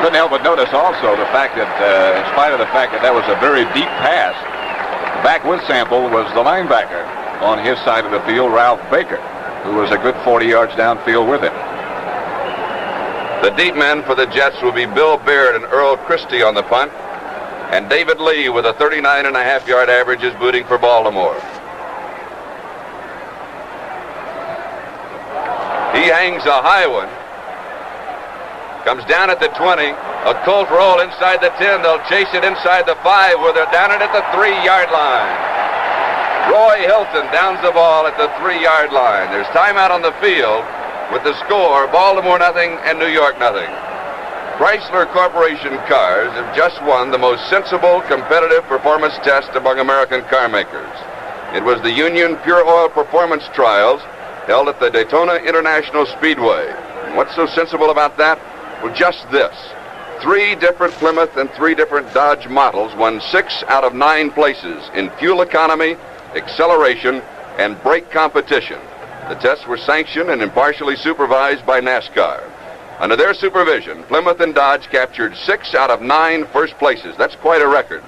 Couldn't help but notice also the fact that, in spite of the fact that was a very deep pass, back with Sample was the linebacker on his side of the field, Ralph Baker, who was a good 40 yards downfield with him. The deep men for the Jets will be Bill Baird and Earl Christie on the punt, and David Lee with a 39.5-yard average is booting for Baltimore. He hangs a high one. Comes down at the 20. A Colt roll inside the 10. They'll chase it inside the 5 where they're down it at the 3-yard line. Roy Hilton downs the ball at the 3-yard line. There's timeout on the field with the score, Baltimore nothing and New York nothing. Chrysler Corporation cars have just won the most sensible competitive performance test among American car makers. It was the Union Pure Oil Performance Trials held at the Daytona International Speedway. And what's so sensible about that? Well, just this. 3 different Plymouth and 3 different Dodge models won 6 out of 9 places in fuel economy, acceleration, and brake competition. The tests were sanctioned and impartially supervised by NASCAR. Under their supervision, Plymouth and Dodge captured 6 out of 9 first places. That's quite a record.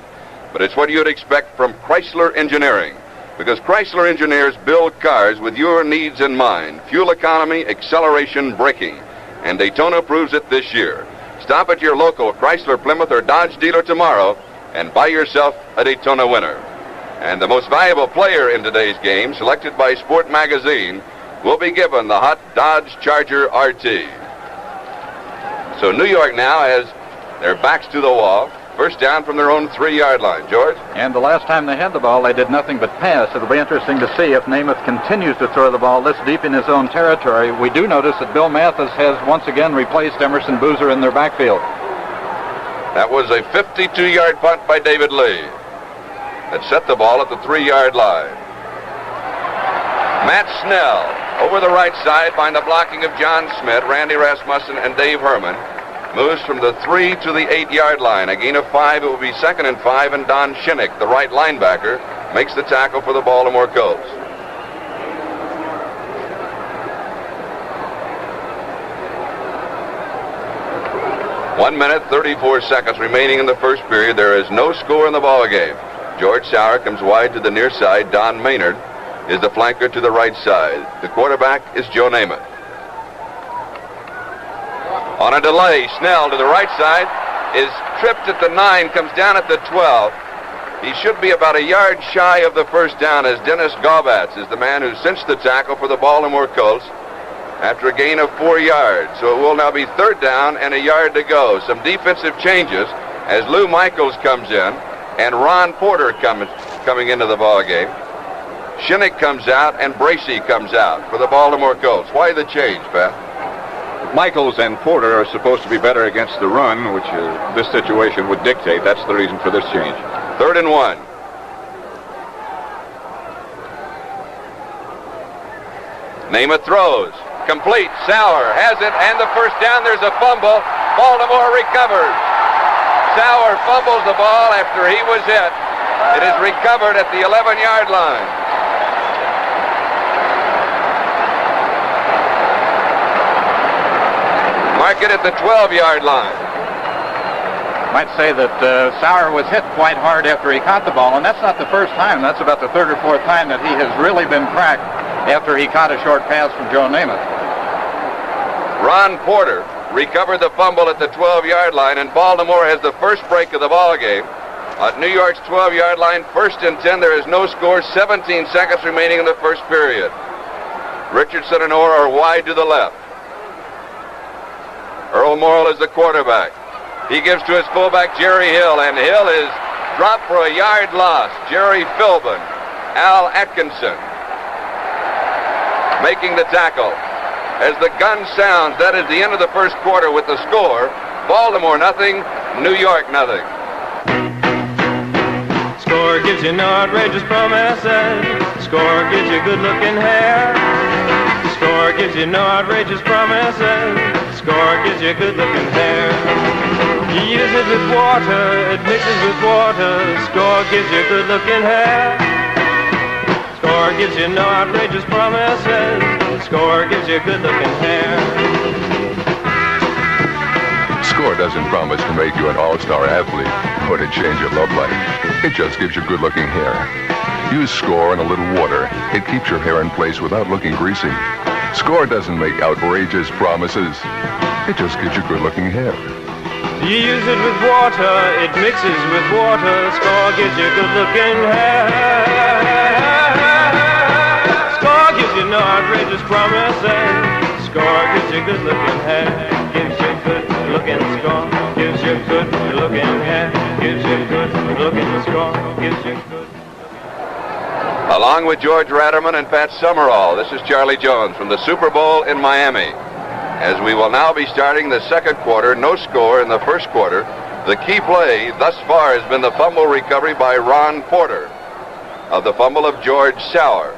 But it's what you'd expect from Chrysler Engineering, because Chrysler engineers build cars with your needs in mind. Fuel economy, acceleration, braking. And Daytona proves it this year. Stop at your local Chrysler, Plymouth, or Dodge dealer tomorrow and buy yourself a Daytona winner. And the most valuable player in today's game, selected by Sport Magazine, will be given the hot Dodge Charger RT. So New York now has their backs to the wall. First down from their own 3-yard line. George? And the last time they had the ball, they did nothing but pass. It'll be interesting to see if Namath continues to throw the ball this deep in his own territory. We do notice that Bill Mathis has once again replaced Emerson Boozer in their backfield. That was a 52-yard punt by David Lee that set the ball at the 3-yard line. Matt Snell over the right side behind the blocking of John Smith, Randy Rasmussen, and Dave Herman. Moves from the 3 to the 8-yard line. A gain of 5. It will be 2nd and 5, and Don Shinnick, the right linebacker, makes the tackle for the Baltimore Colts. One minute, 34 seconds remaining in the first period. There is no score in the ball game. George Sauer comes wide to the near side. Don Maynard is the flanker to the right side. The quarterback is Joe Namath. On a delay, Snell to the right side is tripped at the 9, comes down at the 12. He should be about a yard shy of the first down, as Dennis Gaubatz is the man who cinched the tackle for the Baltimore Colts after a gain of 4 yards. So it will now be third down and a yard to go. Some defensive changes as Lou Michaels comes in and Ron Porter coming into the ball game. Shinnick comes out and Bracey comes out for the Baltimore Colts. Why the change, Pat? Michaels and Porter are supposed to be better against the run, which this situation would dictate. That's the reason for this change. 3rd and 1. Namath throws. Complete. Sauer has it, and the first down. There's a fumble. Baltimore recovers. Sauer fumbles the ball after he was hit. It is recovered at the 11-yard line. Mark it at the 12-yard line. Might say that Sauer was hit quite hard after he caught the ball, and that's not the first time. That's about the 3rd or 4th time that he has really been cracked after he caught a short pass from Joe Namath. Ron Porter recovered the fumble at the 12-yard line, and Baltimore has the first break of the ball game. At New York's 12-yard line, 1st and 10, there is no score, 17 seconds remaining in the first period. Richardson and Orr are wide to the left. Earl Morrill is the quarterback. He gives to his fullback, Jerry Hill, and Hill is dropped for a yard loss. Jerry Philbin, Al Atkinson making the tackle. As the gun sounds, that is the end of the first quarter with the score. Baltimore nothing, New York nothing. Score gives you no outrageous promises. Score gives you good-looking hair. Score gives you no outrageous promises. Score gives you good-looking hair. You use it with water, it mixes with water. Score gives you good-looking hair. Score gives you no outrageous promises. Score gives you good-looking hair. Score doesn't promise to make you an all-star athlete or to change your love life. It just gives you good-looking hair. Use Score and a little water. It keeps your hair in place without looking greasy. Score doesn't make outrageous promises. It just gives you good-looking hair. You use it with water, it mixes with water. Score gives you good-looking hair. Score gives you no outrageous promises. Score gives you good-looking hair. Gives you good-looking score. Gives you good-looking hair. Gives you good-looking score. Gives you good. Along with George Ratterman and Pat Summerall, this is Charlie Jones from the Super Bowl in Miami. As we will now be starting the second quarter, no score in the first quarter. The key play thus far has been the fumble recovery by Ron Porter of the fumble of George Sauer.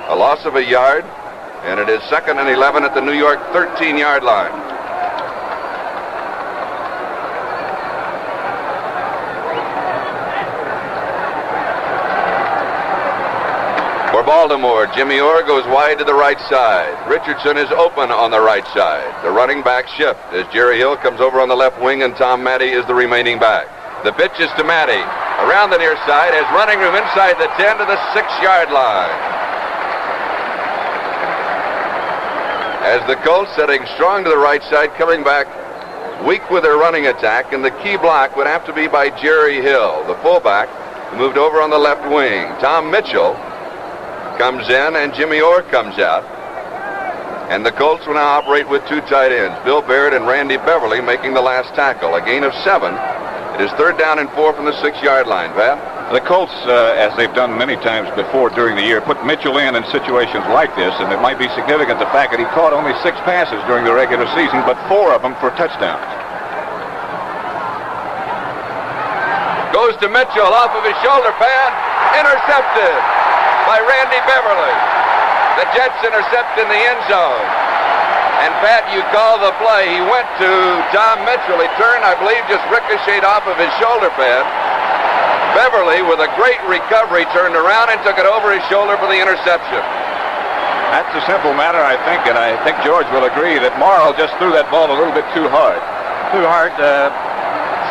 A loss of a yard, and it is 2nd and 11 at the New York 13-yard line. For Baltimore, Jimmy Orr goes wide to the right side. Richardson is open on the right side. The running back shift as Jerry Hill comes over on the left wing and Tom Matty is the remaining back. The pitch is to Matty. Around the near side, has running room inside the 10 to the 6-yard line. As the Colts setting strong to the right side, coming back weak with their running attack, and the key block would have to be by Jerry Hill, the fullback, who moved over on the left wing. Tom Mitchell comes in and Jimmy Orr comes out. And the Colts will now operate with 2 tight ends, Bill Baird and Randy Beverly making the last tackle. A gain of 7. It is 3rd down and 4 from the 6-yard line. Pat? The Colts, as they've done many times before during the year, put Mitchell in situations like this, and it might be significant the fact that he caught only 6 passes during the regular season, but 4 of them for touchdowns. Goes to Mitchell off of his shoulder pad, intercepted by Randy Beverly. The Jets intercept in the end zone. And Pat, you call the play. He went to Tom Mitchell. He turned, I believe, just ricocheted off of his shoulder pad. Beverly, with a great recovery, turned around and took it over his shoulder for the interception. That's a simple matter, I think, and I think George will agree that Morrill just threw that ball a little bit too hard. Too hard.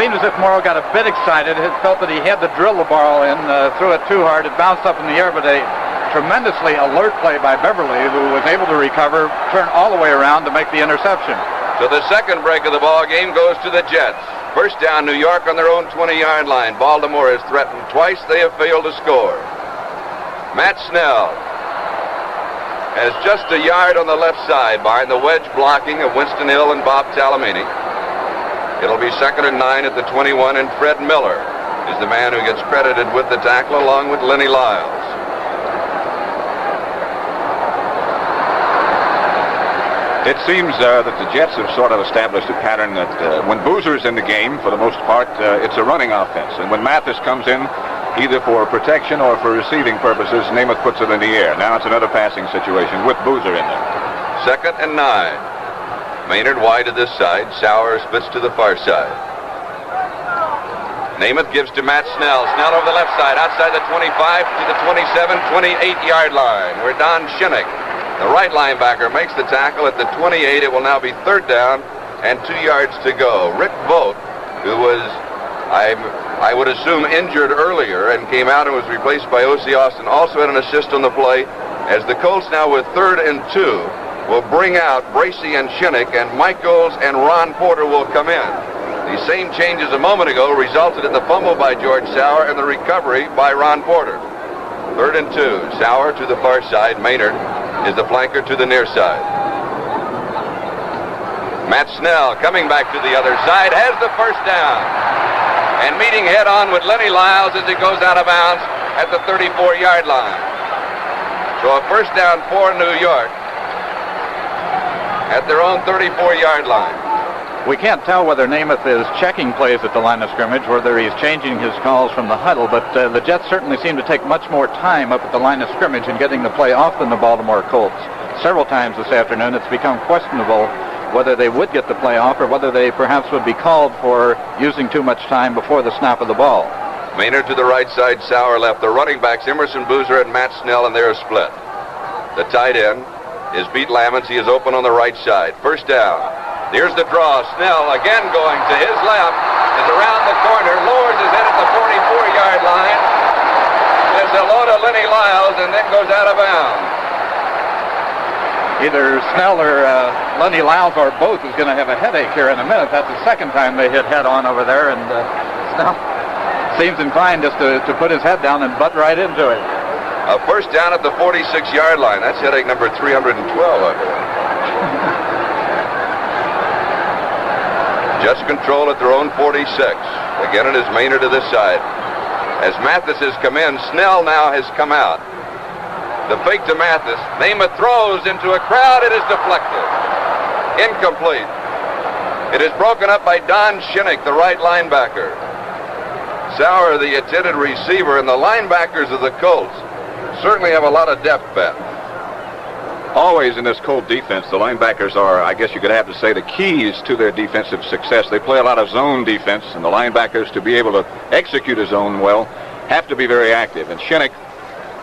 Seemed as if Morrill got a bit excited. He felt that he had to drill the ball in, threw it too hard. It bounced up in the air, but a tremendously alert play by Beverly, who was able to recover, turn all the way around to make the interception. So the second break of the ball game goes to the Jets. First down, New York on their own 20-yard line. Baltimore has threatened twice. They have failed to score. Matt Snell has just a yard on the left side behind the wedge blocking of Winston Hill and Bob Talamini. It'll be 2nd and 9 at the 21, and Fred Miller is the man who gets credited with the tackle along with Lenny Lyles. It seems that the Jets have sort of established a pattern that when Boozer's in the game, for the most part, it's a running offense. And when Mathis comes in, either for protection or for receiving purposes, Namath puts it in the air. Now it's another passing situation with Boozer in there. 2nd and 9. Maynard wide to this side. Sauer splits to the far side. Namath gives to Matt Snell. Snell over the left side, outside the 25 to the 27, 28-yard line, where Don Shinnick, the right linebacker, makes the tackle at the 28. It will now be 3rd down and 2 yards to go. Rick Vogt, who was, I would assume, injured earlier and came out and was replaced by O.C. Austin, also had an assist on the play, as the Colts now with 3rd and 2 will bring out Bracey and Shinnick, and Michaels and Ron Porter will come in. The same changes a moment ago resulted in the fumble by George Sauer and the recovery by Ron Porter. 3rd and 2. Sauer to the far side. Maynard is the flanker to the near side. Matt Snell coming back to the other side has the first down and meeting head on with Lenny Lyles as it goes out of bounds at the 34-yard line. So a first down for New York at their own 34-yard line. We can't tell whether Namath is checking plays at the line of scrimmage, whether he's changing his calls from the huddle, but the Jets certainly seem to take much more time up at the line of scrimmage in getting the play off than the Baltimore Colts. Several times this afternoon it's become questionable whether they would get the play off or whether they perhaps would be called for using too much time before the snap of the ball. Maynard to the right side, Sauer left. The running backs, Emerson Boozer and Matt Snell, and they're split. The tight end is Pete Lamons. He is open on the right side. First down. Here's the draw. Snell again going to his left, is around the corner, lowers his head at the 44-yard line, says hello to Lenny Lyles, and then goes out of bounds. Either Snell or Lenny Lyles or both is going to have a headache here in a minute. That's the second time they hit head on over there, and Snell seems inclined just to put his head down and butt right into it. A first down at the 46-yard line. That's headache number 312, I believe. Jets control at their own 46. Again, it is Maynard to this side. As Mathis has come in, Snell now has come out. The fake to Mathis. Namath throws into a crowd. It is deflected. Incomplete. It is broken up by Don Shinnick, the right linebacker. Sauer, the intended receiver, and the linebackers of the Colts certainly have a lot of depth, Ben. Always in this Colt defense, the linebackers are, I guess you could have to say, the keys to their defensive success. They play a lot of zone defense, and the linebackers, to be able to execute a zone well, have to be very active. And Shinnick,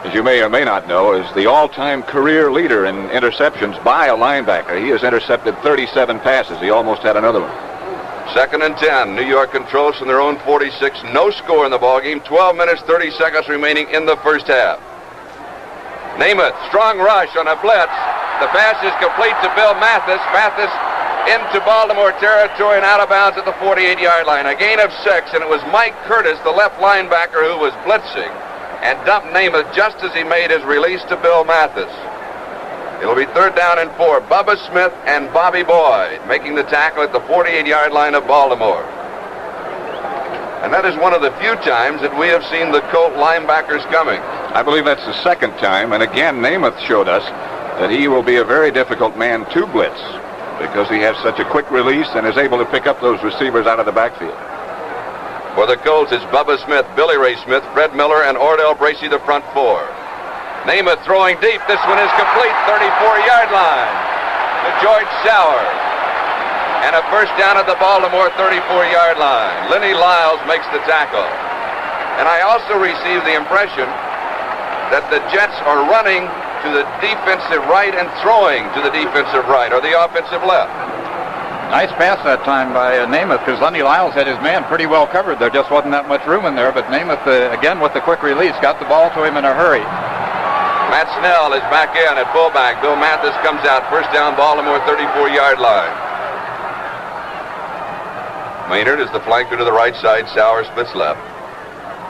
as you may or may not know, is the all-time career leader in interceptions by a linebacker. He has intercepted 37 passes. He almost had another one. 2nd and 10. New York controls from their own 46. No score in the ballgame. 12 minutes, 30 seconds remaining in the first half. Namath, strong rush on a blitz. The pass is complete to Bill Mathis. Mathis into Baltimore territory and out of bounds at the 48-yard line. A gain of 6, and it was Mike Curtis, the left linebacker, who was blitzing and dumped Namath just as he made his release to Bill Mathis. It'll be 3rd down and 4. Bubba Smith and Bobby Boyd making the tackle at the 48-yard line of Baltimore. And that is one of the few times that we have seen the Colt linebackers coming. I believe that's the second time, and again, Namath showed us that he will be a very difficult man to blitz because he has such a quick release and is able to pick up those receivers out of the backfield. For the Colts, it's Bubba Smith, Billy Ray Smith, Fred Miller, and Ordell Bracey, the front four. Namath throwing deep. This one is complete, 34-yard line to George Sauer. And a first down at the Baltimore 34-yard line. Lenny Lyles makes the tackle. And I also received the impression that the Jets are running to the defensive right and throwing to the defensive right or the offensive left. Nice pass that time by Namath, because Lenny Lyles had his man pretty well covered. There just wasn't that much room in there, but Namath, again with the quick release, got the ball to him in a hurry. Matt Snell is back in at fullback. Bill Mathis comes out. First down, Baltimore 34-yard line. Maynard is the flanker to the right side. Sauer splits left.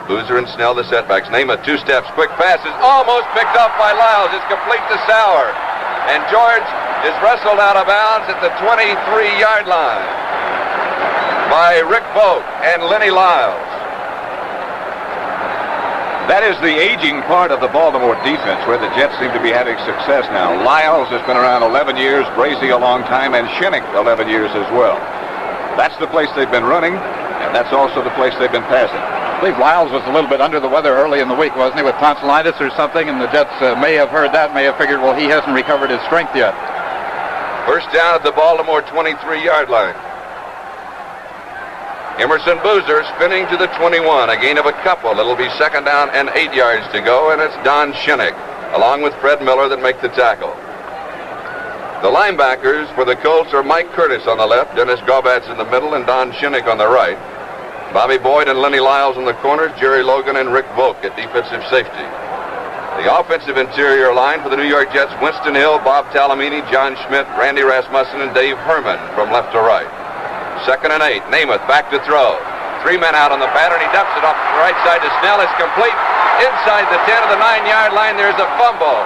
Boozer and Snell the setbacks. Namath 2 steps. Quick pass is almost picked off by Lyles. It's complete to Sauer. And George is wrestled out of bounds at the 23-yard line by Rick Vogt and Lenny Lyles. That is the aging part of the Baltimore defense where the Jets seem to be having success now. Lyles has been around 11 years, Brazy a long time, and Shinnick 11 years as well. That's the place they've been running, and that's also the place they've been passing. I believe Lyles was a little bit under the weather early in the week, wasn't he, with tonsillitis or something, and the Jets may have heard that, may have figured, well, he hasn't recovered his strength yet. First down at the Baltimore 23-yard line. Emerson Boozer spinning to the 21, a gain of a couple. It'll be second down and 8 yards to go, and it's Don Shinnick, along with Fred Miller, that make the tackle. The linebackers for the Colts are Mike Curtis on the left, Dennis Gaubatz in the middle, and Don Shinnick on the right. Bobby Boyd and Lenny Lyles in the corners, Jerry Logan and Rick Vogt at defensive safety. The offensive interior line for the New York Jets, Winston Hill, Bob Talamini, John Schmidt, Randy Rasmussen, and Dave Herman from left to right. Second and 8. Namath back to throw. 3 men out on the pattern. He dumps it off to the right side to Snell. It's complete. Inside the 10 of the 9-yard line, there's a fumble.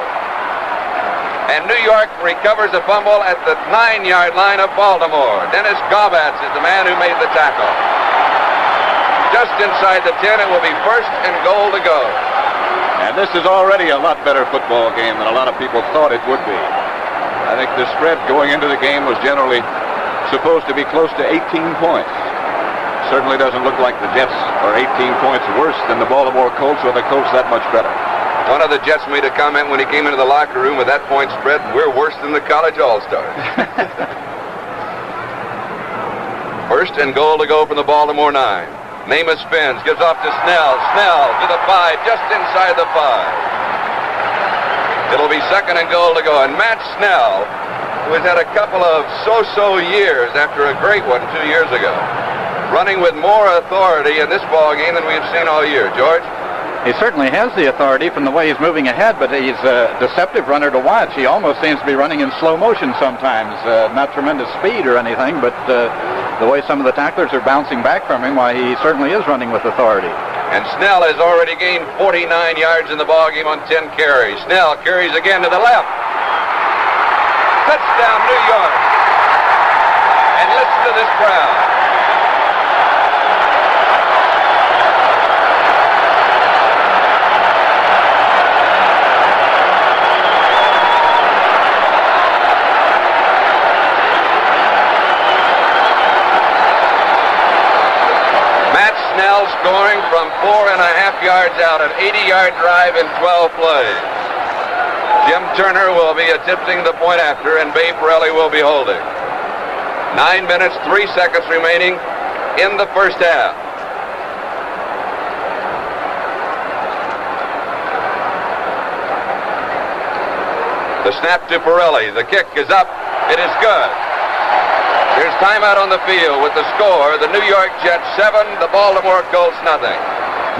And New York recovers a fumble at the 9-yard line of Baltimore. Dennis Gaubatz is the man who made the tackle. Just inside the 10, it will be first and goal to go. And this is already a lot better football game than a lot of people thought it would be. I think the spread going into the game was generally supposed to be close to 18 points. Certainly doesn't look like the Jets are 18 points worse than the Baltimore Colts, or the Colts that much better. One of the Jets made a comment when he came into the locker room with that point spread, we're worse than the college all-stars. First and goal to go from the Baltimore 9. Namath spins, gives off to Snell. Snell to the 5, just inside the 5. It'll be second and goal to go. And Matt Snell, who has had a couple of so-so years after a great one 2 years ago, running with more authority in this ball game than we've seen all year. George? He certainly has the authority from the way he's moving ahead, but he's a deceptive runner to watch. He almost seems to be running in slow motion sometimes. Not tremendous speed or anything, but the way some of the tacklers are bouncing back from him, why, he certainly is running with authority. And Snell has already gained 49 yards in the ballgame on 10 carries. Snell carries again to the left. Touchdown, New York. And listen to this crowd. Snell scoring from 4.5 yards out, an 80-yard drive in 12 plays. Jim Turner will be attempting the point after, and Babe Pirelli will be holding. 9 minutes, 3 seconds remaining in the first half. The snap to Pirelli. The kick is up. It is good. There's timeout on the field with the score, the New York Jets 7, the Baltimore Colts nothing.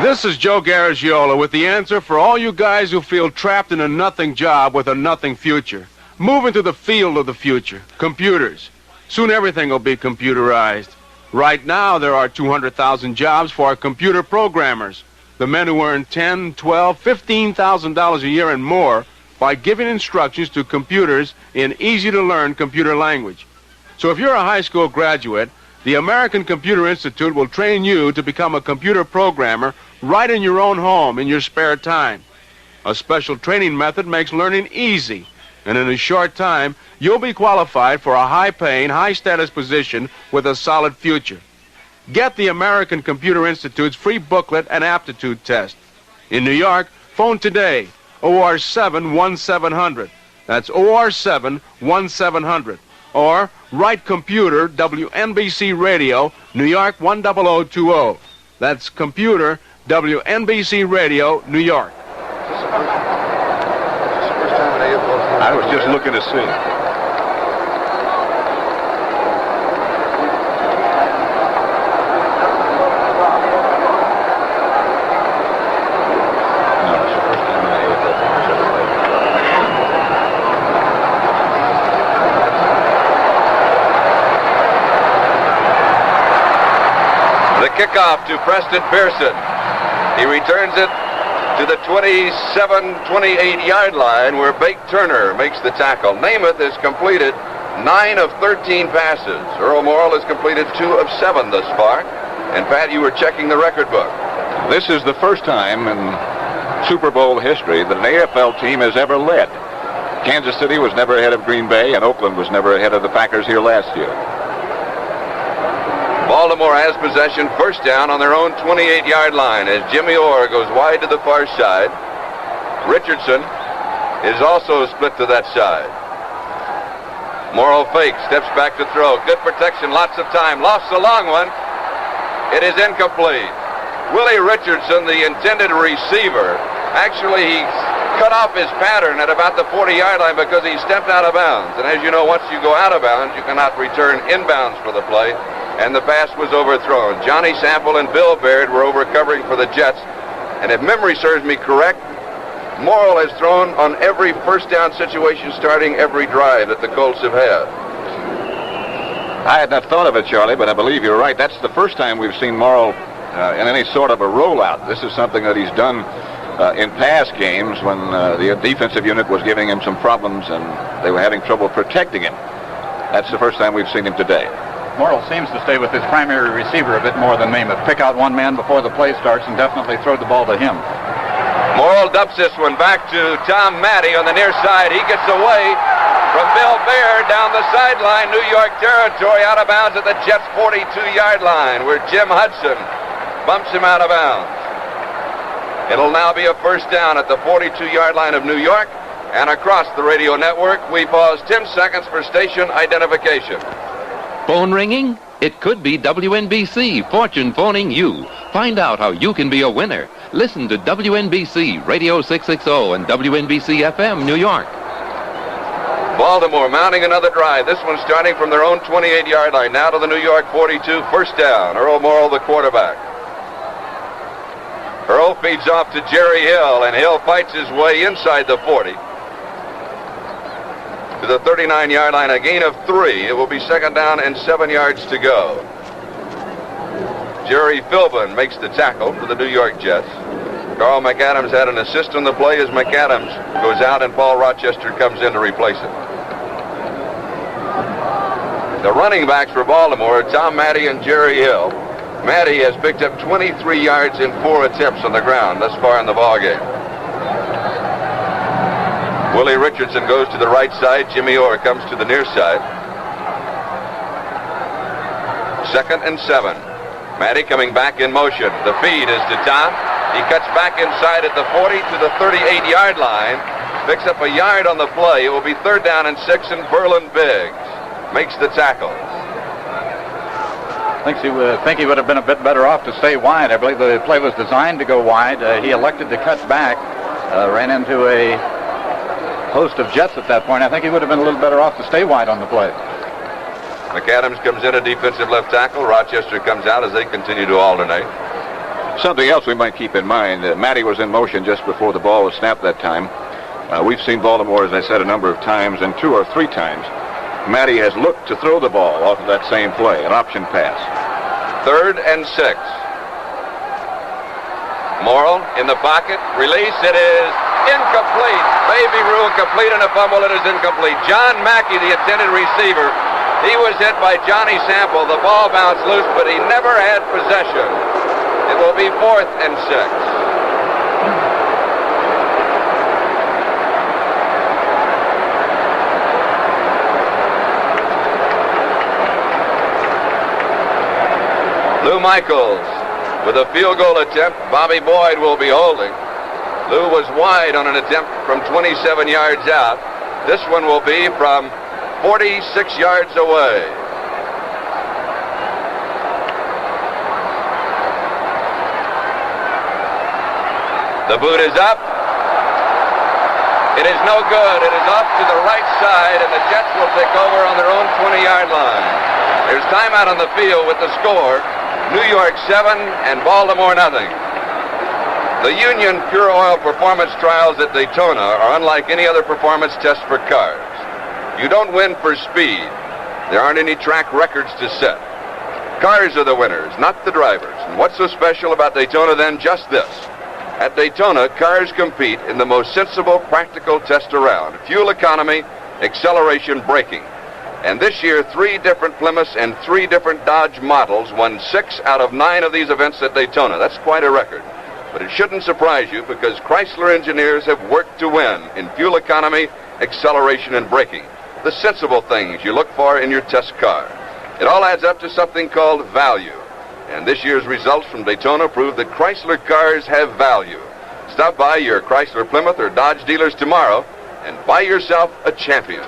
This is Joe Garagiola with the answer for all you guys who feel trapped in a nothing job with a nothing future. Move into the field of the future. Computers. Soon everything will be computerized. Right now, there are 200,000 jobs for our computer programmers, the men who earn $10,000, $12,000, $15,000 a year and more by giving instructions to computers in easy-to-learn computer language. So if you're a high school graduate, the American Computer Institute will train you to become a computer programmer right in your own home in your spare time. A special training method makes learning easy, and in a short time, you'll be qualified for a high-paying, high-status position with a solid future. Get the American Computer Institute's free booklet and aptitude test. In New York, phone today, OR 7-1700. That's OR 7-1700. Or write computer, WNBC Radio, New York 10020. That's computer, WNBC Radio, New York. I was just looking to see. kickoff to Preston Pearson. He returns it to the 27-28 yard line, where Bake Turner makes the tackle. Namath has completed 9 of 13 passes. Earl Morrall has completed 2 of 7 thus far. And Pat, you were checking the record book. This is the first time in Super Bowl history that an AFL team has ever led. Kansas City was never ahead of Green Bay, and Oakland was never ahead of the Packers here last year. Baltimore has possession, first down on their own 28-yard line as Jimmy Orr goes wide to the far side. Richardson is also split to that side. Morrall fakes, steps back to throw. Good protection, lots of time. Lost a long one. It is incomplete. Willie Richardson, the intended receiver, actually he cut off his pattern at about the 40-yard line because he stepped out of bounds. And as you know, once you go out of bounds, you cannot return inbounds for the play. And the pass was overthrown. Johnny Sample and Bill Baird were over covering for the Jets. And if memory serves me correct, Morrall has thrown on every first down situation starting every drive that the Colts have had. I had not thought of it, Charlie, but I believe you're right. That's the first time we've seen Morrall in any sort of a rollout. This is something that he's done in past games when the defensive unit was giving him some problems and they were having trouble protecting him. That's the first time we've seen him today. Morrall seems to stay with his primary receiver a bit more than Namath. Pick out one man before the play starts and definitely throw the ball to him. Morrall dumps this one back to Tom Matty on the near side. He gets away from Bill Baird down the sideline, New York territory, out of bounds at the Jets' 42-yard line, where Jim Hudson bumps him out of bounds. It'll now be a first down at the 42-yard line of New York, and across the radio network, we pause 10 seconds for station identification. Phone ringing? It could be WNBC, Fortune phoning you. Find out how you can be a winner. Listen to WNBC Radio 660 and WNBC FM New York. Baltimore mounting another drive. This one starting from their own 28-yard line. Now to the New York 42, first down. Earl Morrall, the quarterback. Earl feeds off to Jerry Hill, and Hill fights his way inside the 40. To the 39-yard line, a gain of 3. It will be second down and 7 yards to go. Jerry Philbin makes the tackle for the New York Jets. Carl McAdams had an assist on the play as McAdams goes out and Paul Rochester comes in to replace him. The running backs for Baltimore are Tom Matty and Jerry Hill. Matty has picked up 23 yards in 4 attempts on the ground thus far in the ballgame. Willie Richardson goes to the right side. Jimmy Orr comes to the near side. 2nd and 7. Matty coming back in motion. The feed is to Tom. He cuts back inside at the 40 to the 38-yard line. Picks up a yard on the play. It will be third down and 6, and Berlin Biggs makes the tackle. I think he would have been a bit better off to stay wide. I believe the play was designed to go wide. He elected to cut back. Ran into a host of Jets at that point. I think he would have been a little better off to stay wide on the play. McAdams comes in a defensive left tackle. Rochester comes out as they continue to alternate. Something else we might keep in mind, Matty was in motion just before the ball was snapped that time. We've seen Baltimore, as I said, a number of times, and 2 or 3 times, Matty has looked to throw the ball off of that same play, an option pass. 3rd and 6. Morrall in the pocket. Release. It is incomplete. Baby rule complete and a fumble. It is incomplete. John Mackey, the intended receiver, he was hit by Johnny Sample. The ball bounced loose, but he never had possession. It will be 4th and 6. Lou Michaels with a field goal attempt. Bobby Boyd will be holding. Lou was wide on an attempt from 27 yards out. This one will be from 46 yards away. The boot is up. It is no good. It is off to the right side, and the Jets will take over on their own 20-yard line. There's timeout on the field with the score. New York 7 and Baltimore nothing. The Union Pure Oil Performance Trials at Daytona are unlike any other performance test for cars. You don't win for speed. There aren't any track records to set. Cars are the winners, not the drivers. And what's so special about Daytona then? Just this. At Daytona, cars compete in the most sensible, practical test around. Fuel economy, acceleration, braking. And this year, 3 different Plymouths and 3 different Dodge models won 6 out of 9 of these events at Daytona. That's quite a record. But it shouldn't surprise you because Chrysler engineers have worked to win in fuel economy, acceleration, and braking. The sensible things you look for in your test car. It all adds up to something called value. And this year's results from Daytona prove that Chrysler cars have value. Stop by your Chrysler, Plymouth, or Dodge dealers tomorrow and buy yourself a champion.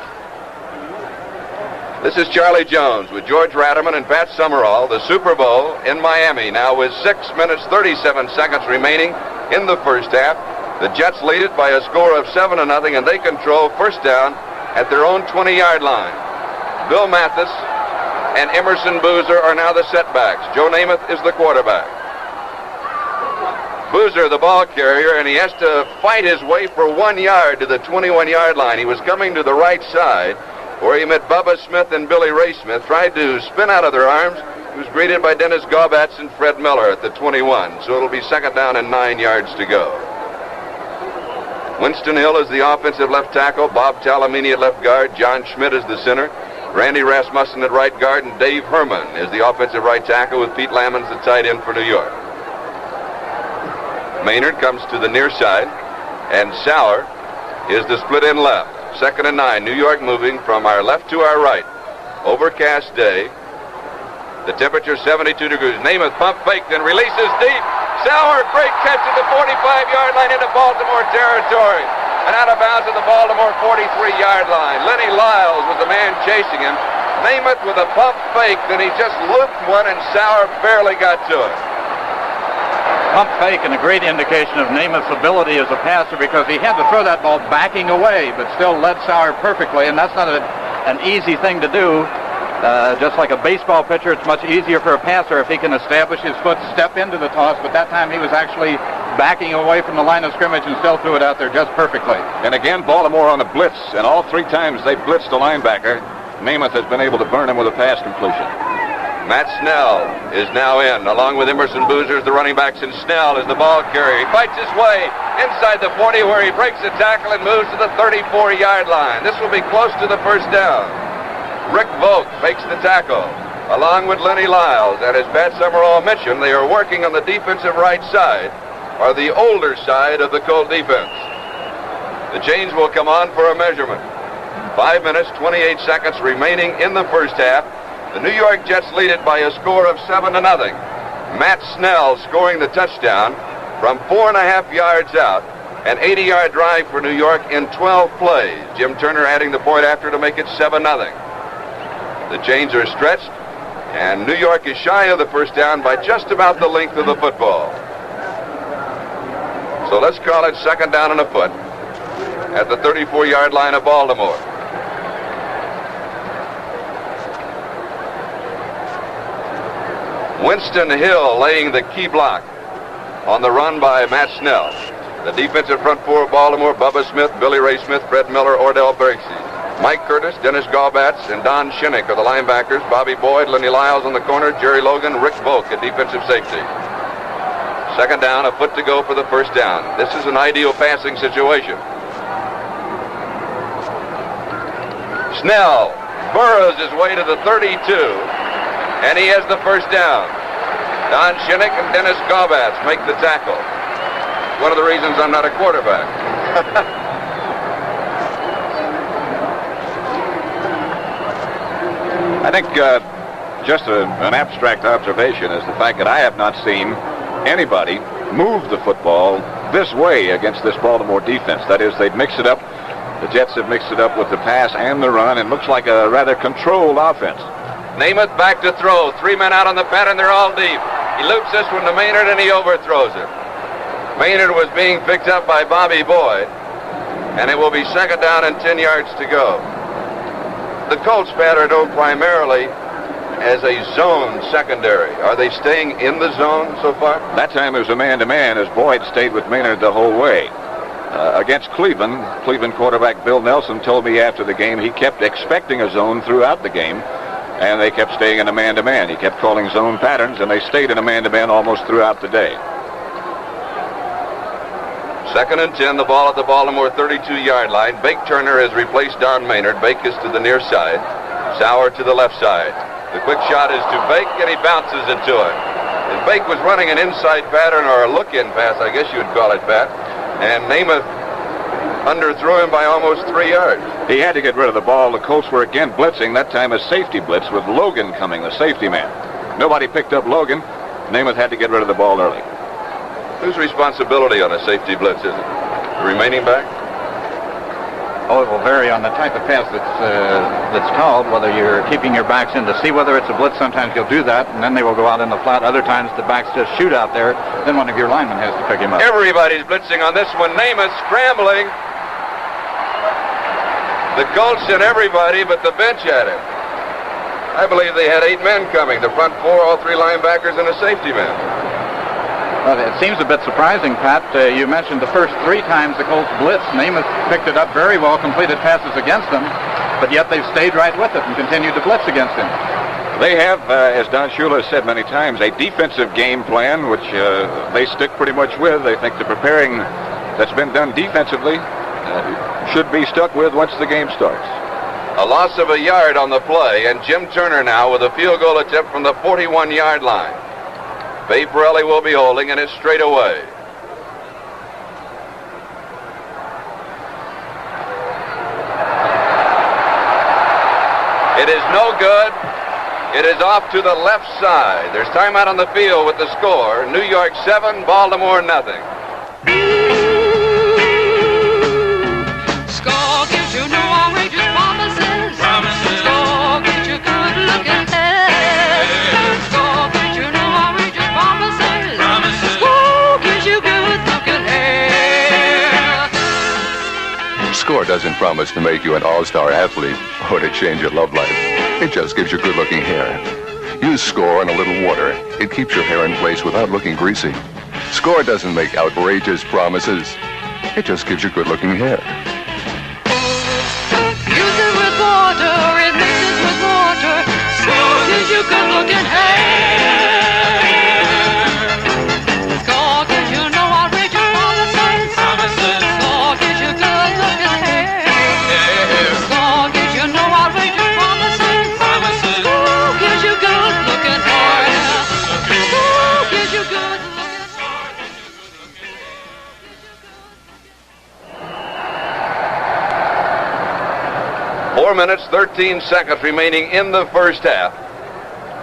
This is Charlie Jones with George Ratterman and Pat Summerall. The Super Bowl in Miami now with 6 minutes 37 seconds remaining in the first half. The Jets lead it by a score of 7-0, and they control first down at their own 20-yard line. Bill Mathis and Emerson Boozer are now the setbacks. Joe Namath is the quarterback. Boozer, the ball carrier, and he has to fight his way for 1 yard to the 21-yard line. He was coming to the right side, where he met Bubba Smith and Billy Ray Smith, tried to spin out of their arms. He was greeted by Dennis Gaubatz and Fred Miller at the 21. So it'll be second down and 9 yards to go. Winston Hill is the offensive left tackle, Bob Talamini at left guard, John Schmidt is the center, Randy Rasmussen at right guard, and Dave Herman is the offensive right tackle with Pete Lammons the tight end for New York. Maynard comes to the near side, and Sauer is the split end left. Second and 9, New York moving from our left to our right. Overcast day. The temperature 72 degrees. Namath pump faked and releases deep. Sauer, great catch at the 45-yard line into Baltimore territory. And out of bounds at the Baltimore 43-yard line. Lenny Lyles was the man chasing him. Namath with a pump fake, then he just looped one and Sauer barely got to it. Pump fake, and a great indication of Namath's ability as a passer because he had to throw that ball backing away, but still led Sauer perfectly, and that's not an easy thing to do. Just like a baseball pitcher, it's much easier for a passer if he can establish his foot, step into the toss, but that time he was actually backing away from the line of scrimmage and still threw it out there just perfectly. And again, Baltimore on a blitz, and all 3 times they blitzed a linebacker, Namath has been able to burn him with a pass completion. Matt Snell is now in, along with Emerson Boozer as the running backs, and Snell is the ball carrier. He fights his way inside the 40 where he breaks the tackle and moves to the 34-yard line. This will be close to the first down. Rick Volk makes the tackle, along with Lenny Lyles. And as Pat Summerall mentioned, they are working on the defensive right side, or the older side of the Colt defense. The chains will come on for a measurement. 5 minutes, 28 seconds remaining in the first half. The New York Jets lead it by a score of 7-0. Matt Snell scoring the touchdown from 4.5 yards out. An 80-yard drive for New York in 12 plays. Jim Turner adding the point after to make it 7-0. The chains are stretched, and New York is shy of the first down by just about the length of the football. So let's call it second down and a foot at the 34-yard line of Baltimore. Winston Hill laying the key block on the run by Matt Snell. The defensive front four of Baltimore, Bubba Smith, Billy Ray Smith, Fred Miller, Ordell Bracey. Mike Curtis, Dennis Gaubatz, and Don Shinnick are the linebackers. Bobby Boyd, Lenny Lyles on the corner, Jerry Logan, Rick Volk at defensive safety. Second down, a foot to go for the first down. This is an ideal passing situation. Snell burrows his way to the 32, and he has the first down. Don Shinnick and Dennis Gaubatz make the tackle. One of the reasons I'm not a quarterback. I think just an abstract observation is the fact that I have not seen anybody move the football this way against this Baltimore defense. That is, they've mixed it up. The Jets have mixed it up with the pass and the run, and looks like a rather controlled offense. Namath back to throw. 3 men out on the pad, and they're all deep. He loops this one to Maynard, and he overthrows it. Maynard was being picked up by Bobby Boyd, and it will be second down and 10 yards to go. The Colts, Pat, are known primarily as a zone secondary. Are they staying in the zone so far? That time it was a man-to-man as Boyd stayed with Maynard the whole way. Against Cleveland quarterback Bill Nelson told me after the game he kept expecting a zone throughout the game. and they kept staying in a man-to-man. He kept calling zone patterns, and they stayed in a man-to-man almost throughout the day. 2nd and 10, the ball at the Baltimore 32-yard line. Bake Turner has replaced Don Maynard. Bake is to the near side. Sauer to the left side. The quick shot is to Bake, and he bounces it to him. As Bake was running an inside pattern, or a look-in pass, I guess you would call it, Pat, and Namath underthrew him by almost 3 yards. He had to get rid of the ball. The Colts were again blitzing, that time a safety blitz with Logan coming, the safety man. Nobody picked up Logan. Namath had to get rid of the ball early. Whose responsibility on a safety blitz is it? The remaining back? Oh, it will vary on the type of pass that's called, whether you're keeping your backs in to see whether it's a blitz. Sometimes you'll do that, and then they will go out in the flat. Other times the backs just shoot out there. Then one of your linemen has to pick him up. Everybody's blitzing on this one. Namath scrambling. The Colts and everybody but the bench had him. I believe they had 8 men coming. The front 4, all 3 linebackers, and a safety man. Well, it seems a bit surprising, Pat. You mentioned the first 3 times the Colts blitzed. Namath picked it up very well, completed passes against them, but yet they've stayed right with it and continued to blitz against him. They have, as Don Shula has said many times, a defensive game plan, which they stick pretty much with. They think the preparing that's been done defensively should be stuck with once the game starts. A loss of a yard on the play, and Jim Turner now with a field goal attempt from the 41-yard line. Babe Borelli will be holding, and it's straight away. It is no good. It is off to the left side. There's timeout on the field with the score. New York 7, Baltimore nothing. Score gives you no outrageous promises. Score gives you good looking hair. Score gives you no outrageous promises. Score gives you good looking hair. Score doesn't promise to make you an all-star athlete or to change your love life. It just gives you good-looking hair. Use Score and a little water. It keeps your hair in place without looking greasy. Score doesn't make outrageous promises. It just gives you good-looking hair. Use it with water, it mixes with water. Score gives you good looking hair. Score gives you no outrageous promises. Score gives you good looking hair. Score gives you no outrageous promises. Score gives you good looking hair. Score gives you good looking hair. 4 minutes, 13 seconds remaining in the first half.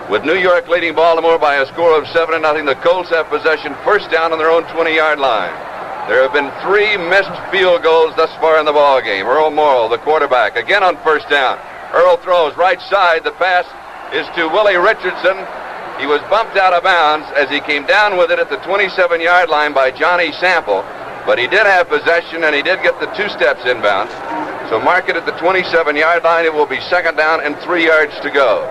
With New York leading Baltimore by a score of 7-0, the Colts have possession first down on their own 20-yard line. There have been 3 missed field goals thus far in the ball game. Earl Morrill, the quarterback, again on first down. Earl throws right side. The pass is to Willie Richardson. He was bumped out of bounds as he came down with it at the 27-yard line by Johnny Sample. But he did have possession, and he did get the 2 steps inbound. So mark it at the 27-yard line. It will be 2nd down and 3 yards to go.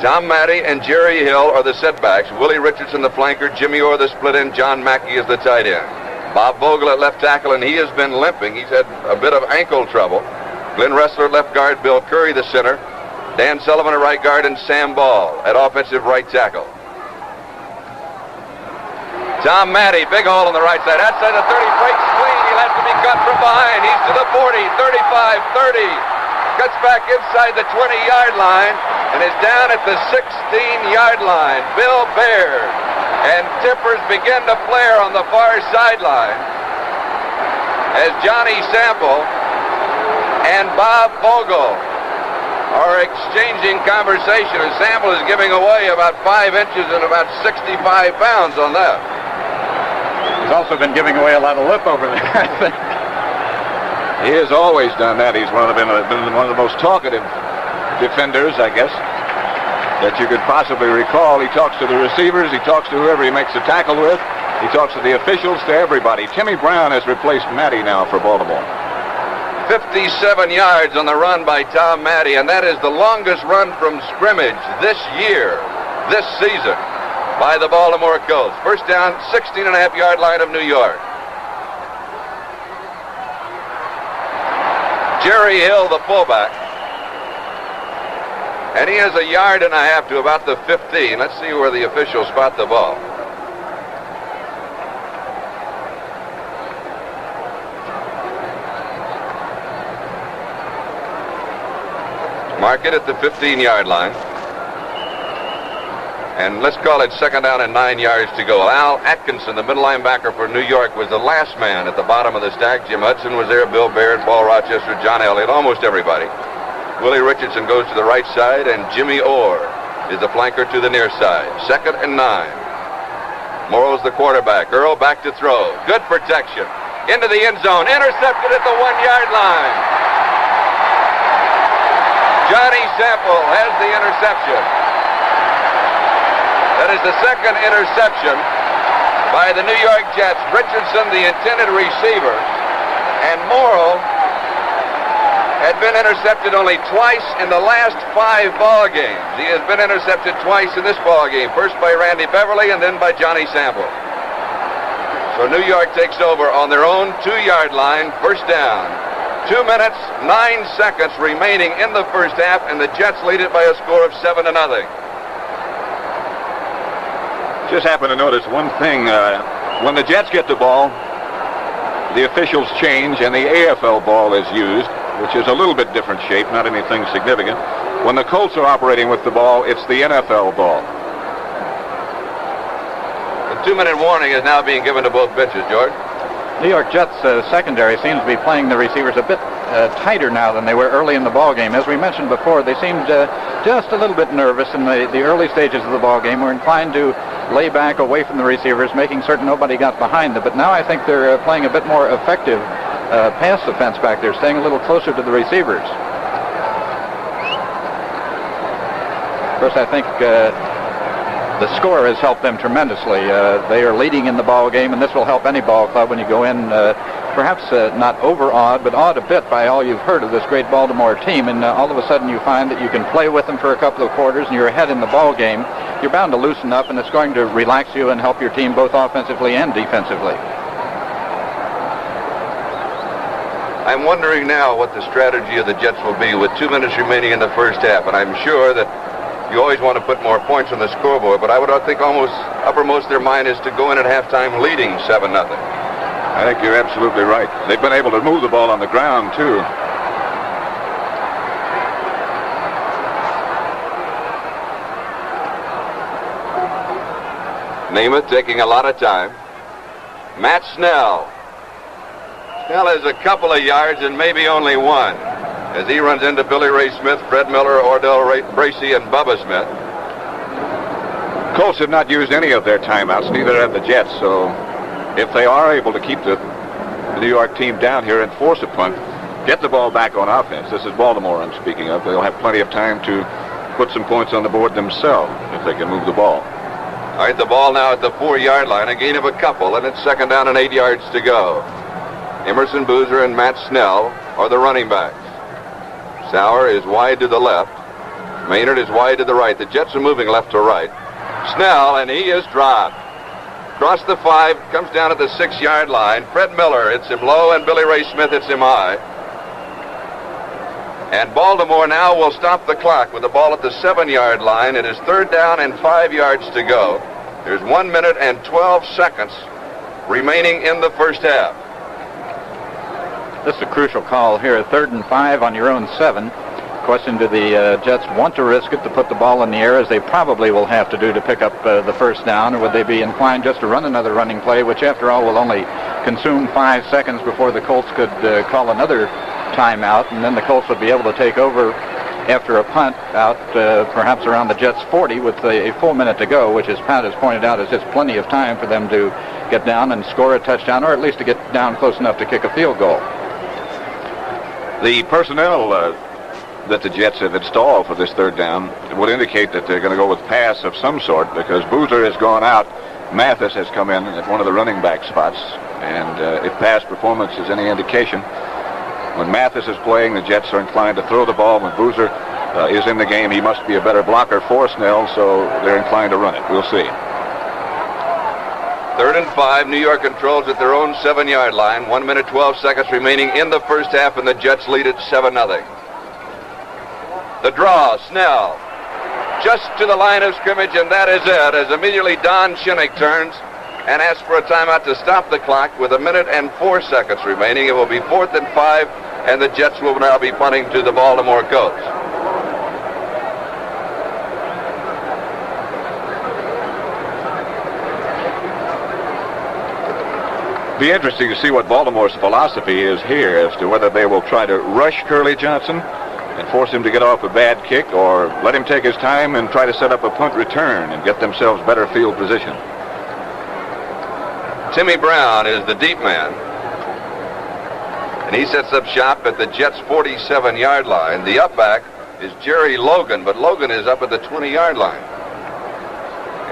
Tom Matty and Jerry Hill are the setbacks. Willie Richardson the flanker, Jimmy Orr the split end, John Mackey is the tight end. Bob Vogel at left tackle, and he has been limping. He's had a bit of ankle trouble. Glenn Ressler at left guard, Bill Curry the center, Dan Sullivan at right guard, and Sam Ball at offensive right tackle. Tom Matty, big hole on the right side. Outside the 30, breaks clean. He'll have to be cut from behind. He's to the 40, 35, 30. Cuts back inside the 20-yard line and is down at the 16-yard line. Bill Baird and tippers begin to flare on the far sideline as Johnny Sample and Bob Vogel are exchanging conversation, and Sample is giving away about 5 inches and about 65 pounds on that. He's also been giving away a lot of lip over there, I think. He has always done that. He's been one of the most talkative defenders, I guess, that you could possibly recall. He talks to the receivers. He talks to whoever he makes a tackle with. He talks to the officials, to everybody. Timmy Brown has replaced Matty now for Baltimore. 57 yards on the run by Tom Matty, and that is the longest run from scrimmage this year, this season, by the Baltimore Colts. First down, 16.5-yard line of New York. Jerry Hill, the fullback, And he has a yard and a half to about the 15. Let's see where the officials spot the ball. Mark it at the 15-yard line. And let's call it second down and 9 yards to go. Al Atkinson, the middle linebacker for New York, was the last man at the bottom of the stack. Jim Hudson was there, Bill Baird, Paul Rochester, John Elliott, almost everybody. Willie Richardson goes to the right side, and Jimmy Orr is the flanker to the near side. Second and 9. Morrow's the quarterback. Earl back to throw. Good protection. Into the end zone. Intercepted at the 1-yard line. Johnny Sample has the interception. That is the second interception by the New York Jets. Richardson, the intended receiver, and Morrow had been intercepted only twice in the last 5 ball games. He has been intercepted twice in this ball game, first by Randy Beverly and then by Johnny Sample. So New York takes over on their own 2-yard line, first down. 2 minutes, 9 seconds remaining in the first half, and the Jets lead it by a score of 7-0. Just happened to notice one thing. When the Jets get the ball, the officials change and the AFL ball is used, which is a little bit different shape, not anything significant. When the Colts are operating with the ball, it's the NFL ball. The 2-minute warning is now being given to both benches, George. New York Jets secondary seems to be playing the receivers a bit tighter now than they were early in the ball game. As we mentioned before, they seemed just a little bit nervous in the early stages of the ball game. Were inclined to lay back away from the receivers, making certain nobody got behind them. But now I think they're playing a bit more effective pass defense back there, staying a little closer to the receivers. Of course, I think the score has helped them tremendously. They are leading in the ball game, and this will help any ball club when you go in, perhaps not overawed, but awed a bit by all you've heard of this great Baltimore team, and all of a sudden you find that you can play with them for a couple of quarters and you're ahead in the ball game. You're bound to loosen up, and it's going to relax you and help your team both offensively and defensively. I'm wondering now what the strategy of the Jets will be with 2 minutes remaining in the first half, and I'm sure that you always want to put more points on the scoreboard, but I would think almost uppermost their mind is to go in at halftime leading 7-0. I think you're absolutely right. They've been able to move the ball on the ground, too. Namath taking a lot of time. Matt Snell. Snell has a couple of yards and maybe only one, as he runs into Billy Ray Smith, Fred Miller, Ordell Bracey, and Bubba Smith. Colts have not used any of their timeouts, neither have the Jets, so if they are able to keep the New York team down here and force a punt, get the ball back on offense. This is Baltimore I'm speaking of. They'll have plenty of time to put some points on the board themselves if they can move the ball. All right, the ball now at the 4-yard line, a gain of a couple, and it's second down and 8 yards to go. Emerson Boozer and Matt Snell are the running backs. Sauer is wide to the left. Maynard is wide to the right. The Jets are moving left to right. Snell, and he is dropped. Across the 5, comes down at the 6-yard line. Fred Miller hits him low, and Billy Ray Smith hits him high. And Baltimore now will stop the clock with the ball at the 7-yard line. It is third down and 5 yards to go. There's 1 minute and 12 seconds remaining in the first half. This is a crucial call here. 3rd and 5 on your own 7. Question, do the Jets want to risk it to put the ball in the air, as they probably will have to do to pick up the first down, or would they be inclined just to run another running play, which after all will only consume 5 seconds before the Colts could call another timeout, and then the Colts would be able to take over after a punt out perhaps around the Jets' 40 with a full minute to go, which, as Pat has pointed out, is just plenty of time for them to get down and score a touchdown, or at least to get down close enough to kick a field goal. The personnel that the Jets have installed for this third down would indicate that they're going to go with pass of some sort, because Boozer has gone out. Mathis has come in at one of the running back spots, and if past performance is any indication, when Mathis is playing, the Jets are inclined to throw the ball. When Boozer is in the game, he must be a better blocker for Snell, so they're inclined to run it. We'll see. 3rd and 5, New York controls at their own 7-yard line. 1 minute, 12 seconds remaining in the first half, and the Jets lead it 7-0. The draw, Snell, just to the line of scrimmage, and that is it, as immediately Don Shinnick turns and asks for a timeout to stop the clock with 1 minute and 4 seconds remaining. It will be 4th and 5, and the Jets will now be punting to the Baltimore Colts. Be interesting to see what Baltimore's philosophy is here as to whether they will try to rush Curly Johnson and force him to get off a bad kick, or let him take his time and try to set up a punt return and get themselves better field position. Timmy Brown is the deep man, and he sets up shop at the Jets' 47-yard line. The up back is Jerry Logan, but Logan is up at the 20-yard line.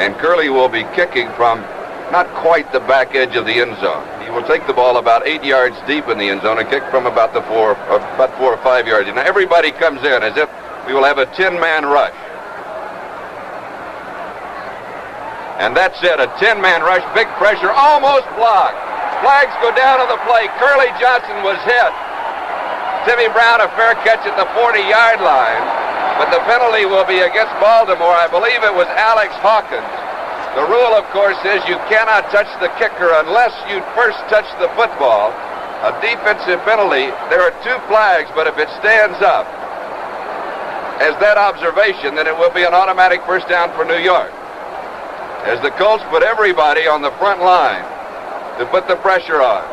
And Curly will be kicking from not quite the back edge of the end zone. He will take the ball about 8 yards deep in the end zone and kick from about 4 or 5 yards. Now everybody comes in as if we will have a 10-man rush. And that's it, a 10-man rush, big pressure, almost blocked. Flags go down on the play. Curly Johnson was hit. Timmy Brown a fair catch at the 40-yard line, but the penalty will be against Baltimore. I believe it was Alex Hawkins. The rule, of course, is you cannot touch the kicker unless you first touch the football. A defensive penalty, there are 2 flags, but if it stands up as that observation, then it will be an automatic first down for New York, as the Colts put everybody on the front line to put the pressure on.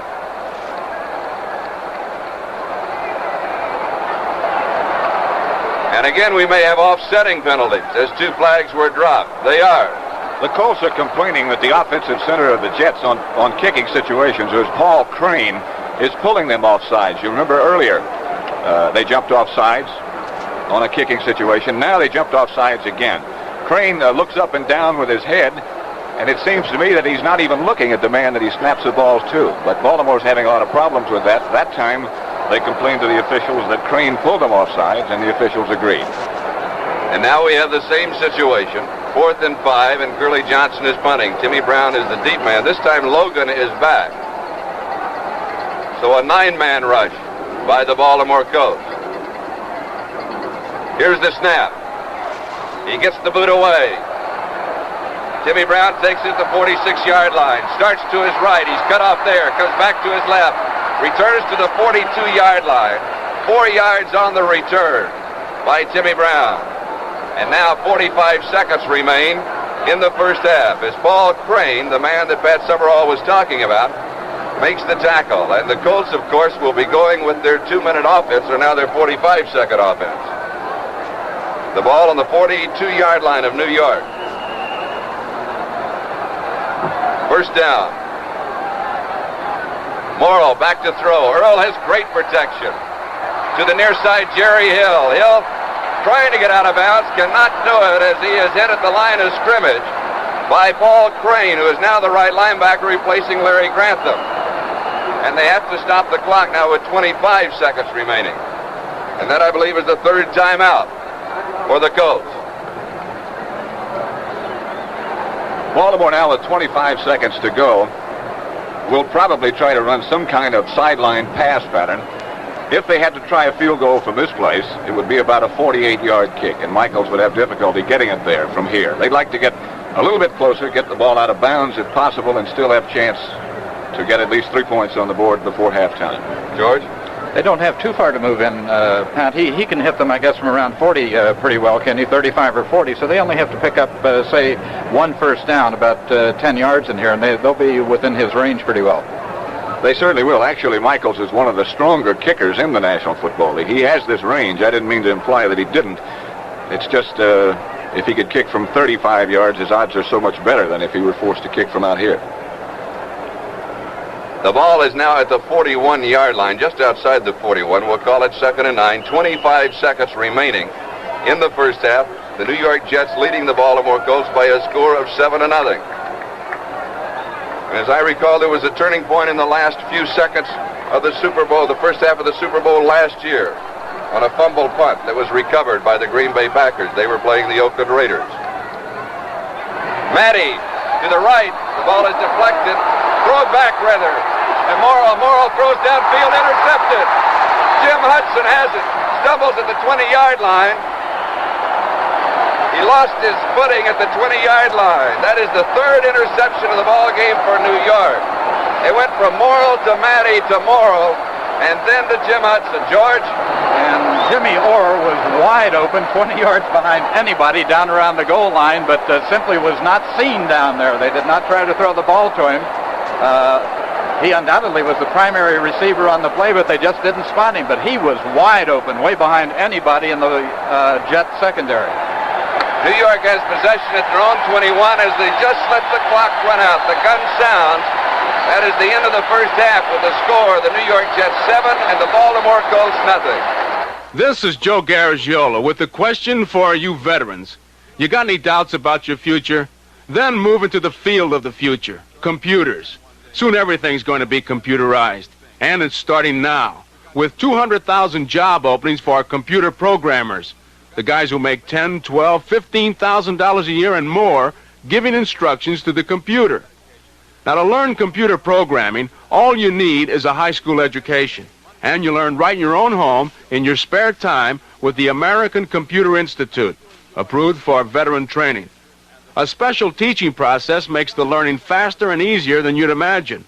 And again, we may have offsetting penalties as 2 flags were dropped. They are. The Colts are complaining that the offensive center of the Jets on kicking situations, who is Paul Crane, is pulling them off sides. You remember earlier, they jumped off sides on a kicking situation. Now they jumped off sides again. Crane looks up and down with his head, and it seems to me that he's not even looking at the man that he snaps the balls to. But Baltimore's having a lot of problems with that. That time, they complained to the officials that Crane pulled them off sides, and the officials agreed. And now we have the same situation. 4th and 5, and Curly Johnson is punting. Timmy Brown is the deep man. This time Logan is back. So a 9-man rush by the Baltimore Colts. Here's the snap. He gets the boot away. Timmy Brown takes it to the 46-yard line. Starts to his right. He's cut off there. Comes back to his left. Returns to the 42-yard line. 4 yards on the return by Timmy Brown. And now 45 seconds remain in the first half as Paul Crane, the man that Pat Summerall was talking about, makes the tackle. And the Colts, of course, will be going with their 2-minute offense, or now their 45-second offense. The ball on the 42-yard line of New York. First down. Morrill back to throw. Earl has great protection. To the near side, Jerry Hill. Hill trying to get out of bounds, cannot do it as he is hit at the line of scrimmage by Paul Crane, who is now the right linebacker replacing Larry Grantham. And they have to stop the clock now with 25 seconds remaining. And that, I believe, is the 3rd timeout for the Colts. Baltimore now with 25 seconds to go will probably try to run some kind of sideline pass pattern. If they had to try a field goal from this place, it would be about a 48-yard kick, and Michaels would have difficulty getting it there from here. They'd like to get a little bit closer, get the ball out of bounds if possible, and still have chance to get at least 3 points on the board before halftime. George? They don't have too far to move in, Pat. He can hit them, I guess, from around 40 pretty well, can he? 35 or 40. So they only have to pick up, say, 1 first down, about 10 yards in here, and they'll be within his range pretty well. They certainly will. Actually, Michaels is one of the stronger kickers in the National Football League. He has this range. I didn't mean to imply that he didn't. It's just if he could kick from 35 yards, his odds are so much better than if he were forced to kick from out here. The ball is now at the 41-yard line, just outside the 41. We'll call it 2nd and 9. 25 seconds remaining in the first half. The New York Jets leading the Baltimore Colts by a score of 7-0. As I recall, there was a turning point in the last few seconds of the Super Bowl, the first half of the Super Bowl last year, on a fumble punt that was recovered by the Green Bay Packers. They were playing the Oakland Raiders. Matty to the right. The ball is deflected. Throw it back, rather. And Morrill throws downfield, intercepted. Jim Hudson has it. Stumbles at the 20-yard line. He He lost his footing at the 20-yard line. That is the third interception of the ball game for New York. They went from Morrill to Matty to Morrill, and then to Jim Hudson. George? And Jimmy Orr was wide open, 20 yards behind anybody down around the goal line, but simply was not seen down there. They did not try to throw the ball to him. He undoubtedly was the primary receiver on the play, but they just didn't spot him. But he was wide open, way behind anybody in the Jet secondary. New York has possession at their own 21 as they just let the clock run out. The gun sounds. That is the end of the first half with the score, the New York Jets 7 and the Baltimore Colts nothing. This is Joe Garagiola with the question for you veterans. You got any doubts about your future? Then move into the field of the future, computers. Soon everything's going to be computerized, and it's starting now, with 200,000 job openings for computer programmers, the guys who make $10,000, $12,000, $15,000 a year and more, giving instructions to the computer. Now, to learn computer programming, all you need is a high school education, and you learn right in your own home, in your spare time, with the American Computer Institute, approved for veteran training. A special teaching process makes the learning faster and easier than you'd imagine.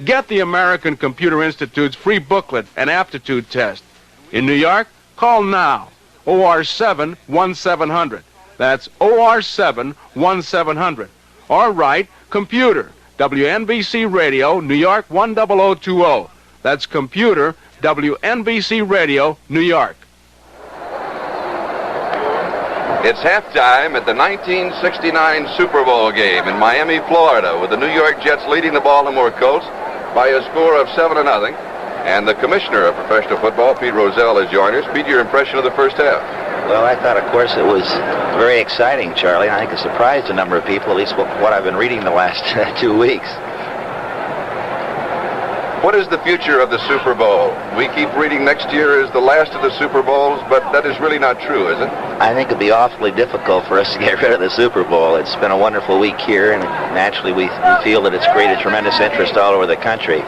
Get the American Computer Institute's free booklet and aptitude test. In New York, call now. OR7 1700. That's OR7 1700. Or write computer, WNBC Radio, New York 10020. That's computer, WNBC Radio, New York. It's halftime at the 1969 Super Bowl game in Miami, Florida, with the New York Jets leading the Baltimore Colts by a score of 7-0. And the commissioner of professional football, Pete Rozelle, has joined us. Pete, your impression of the first half? Well, I thought, of course, it was very exciting, Charlie. I think it surprised a number of people, at least what I've been reading the last 2 weeks. What is the future of the Super Bowl? We keep reading next year is the last of the Super Bowls, but that is really not true, is it? I think it'd be awfully difficult for us to get rid of the Super Bowl. It's been a wonderful week here, and naturally we feel that it's created tremendous interest all over the country.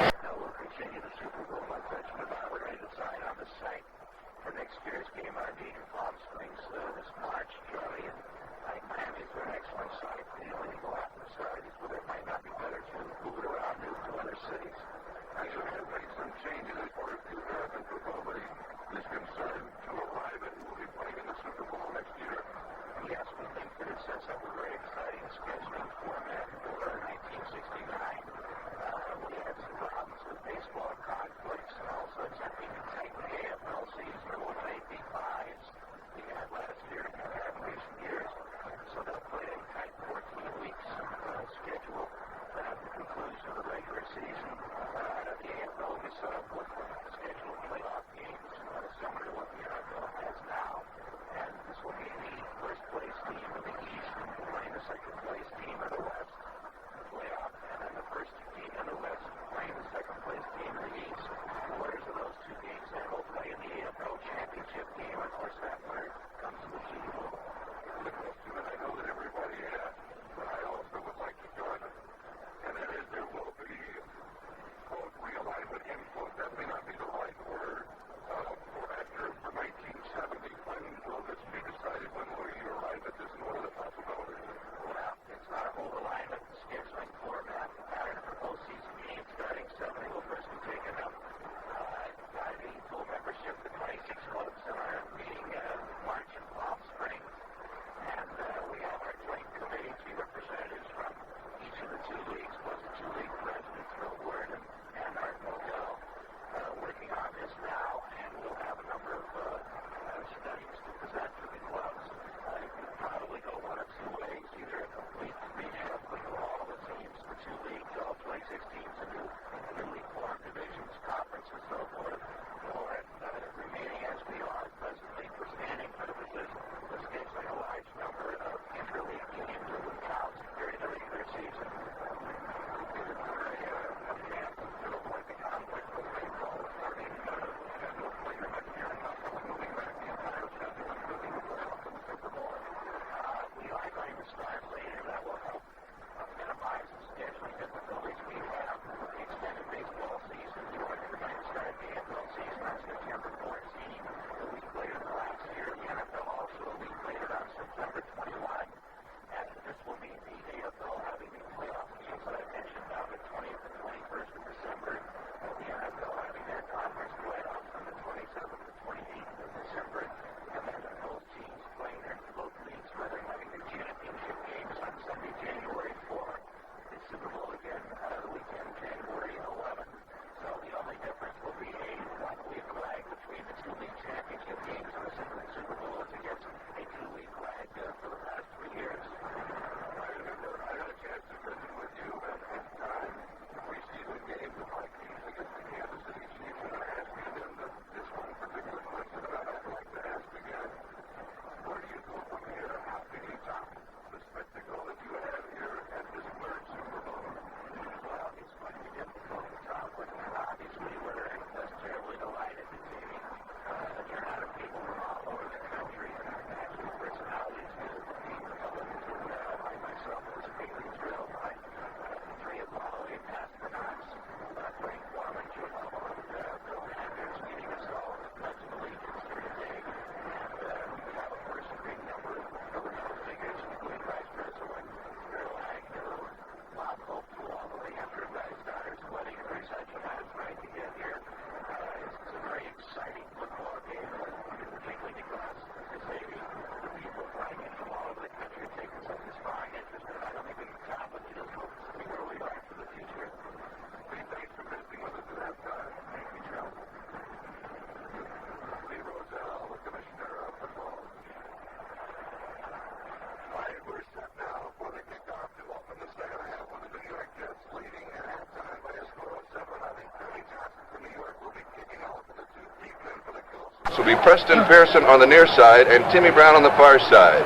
This will be Preston Pearson on the near side and Timmy Brown on the far side.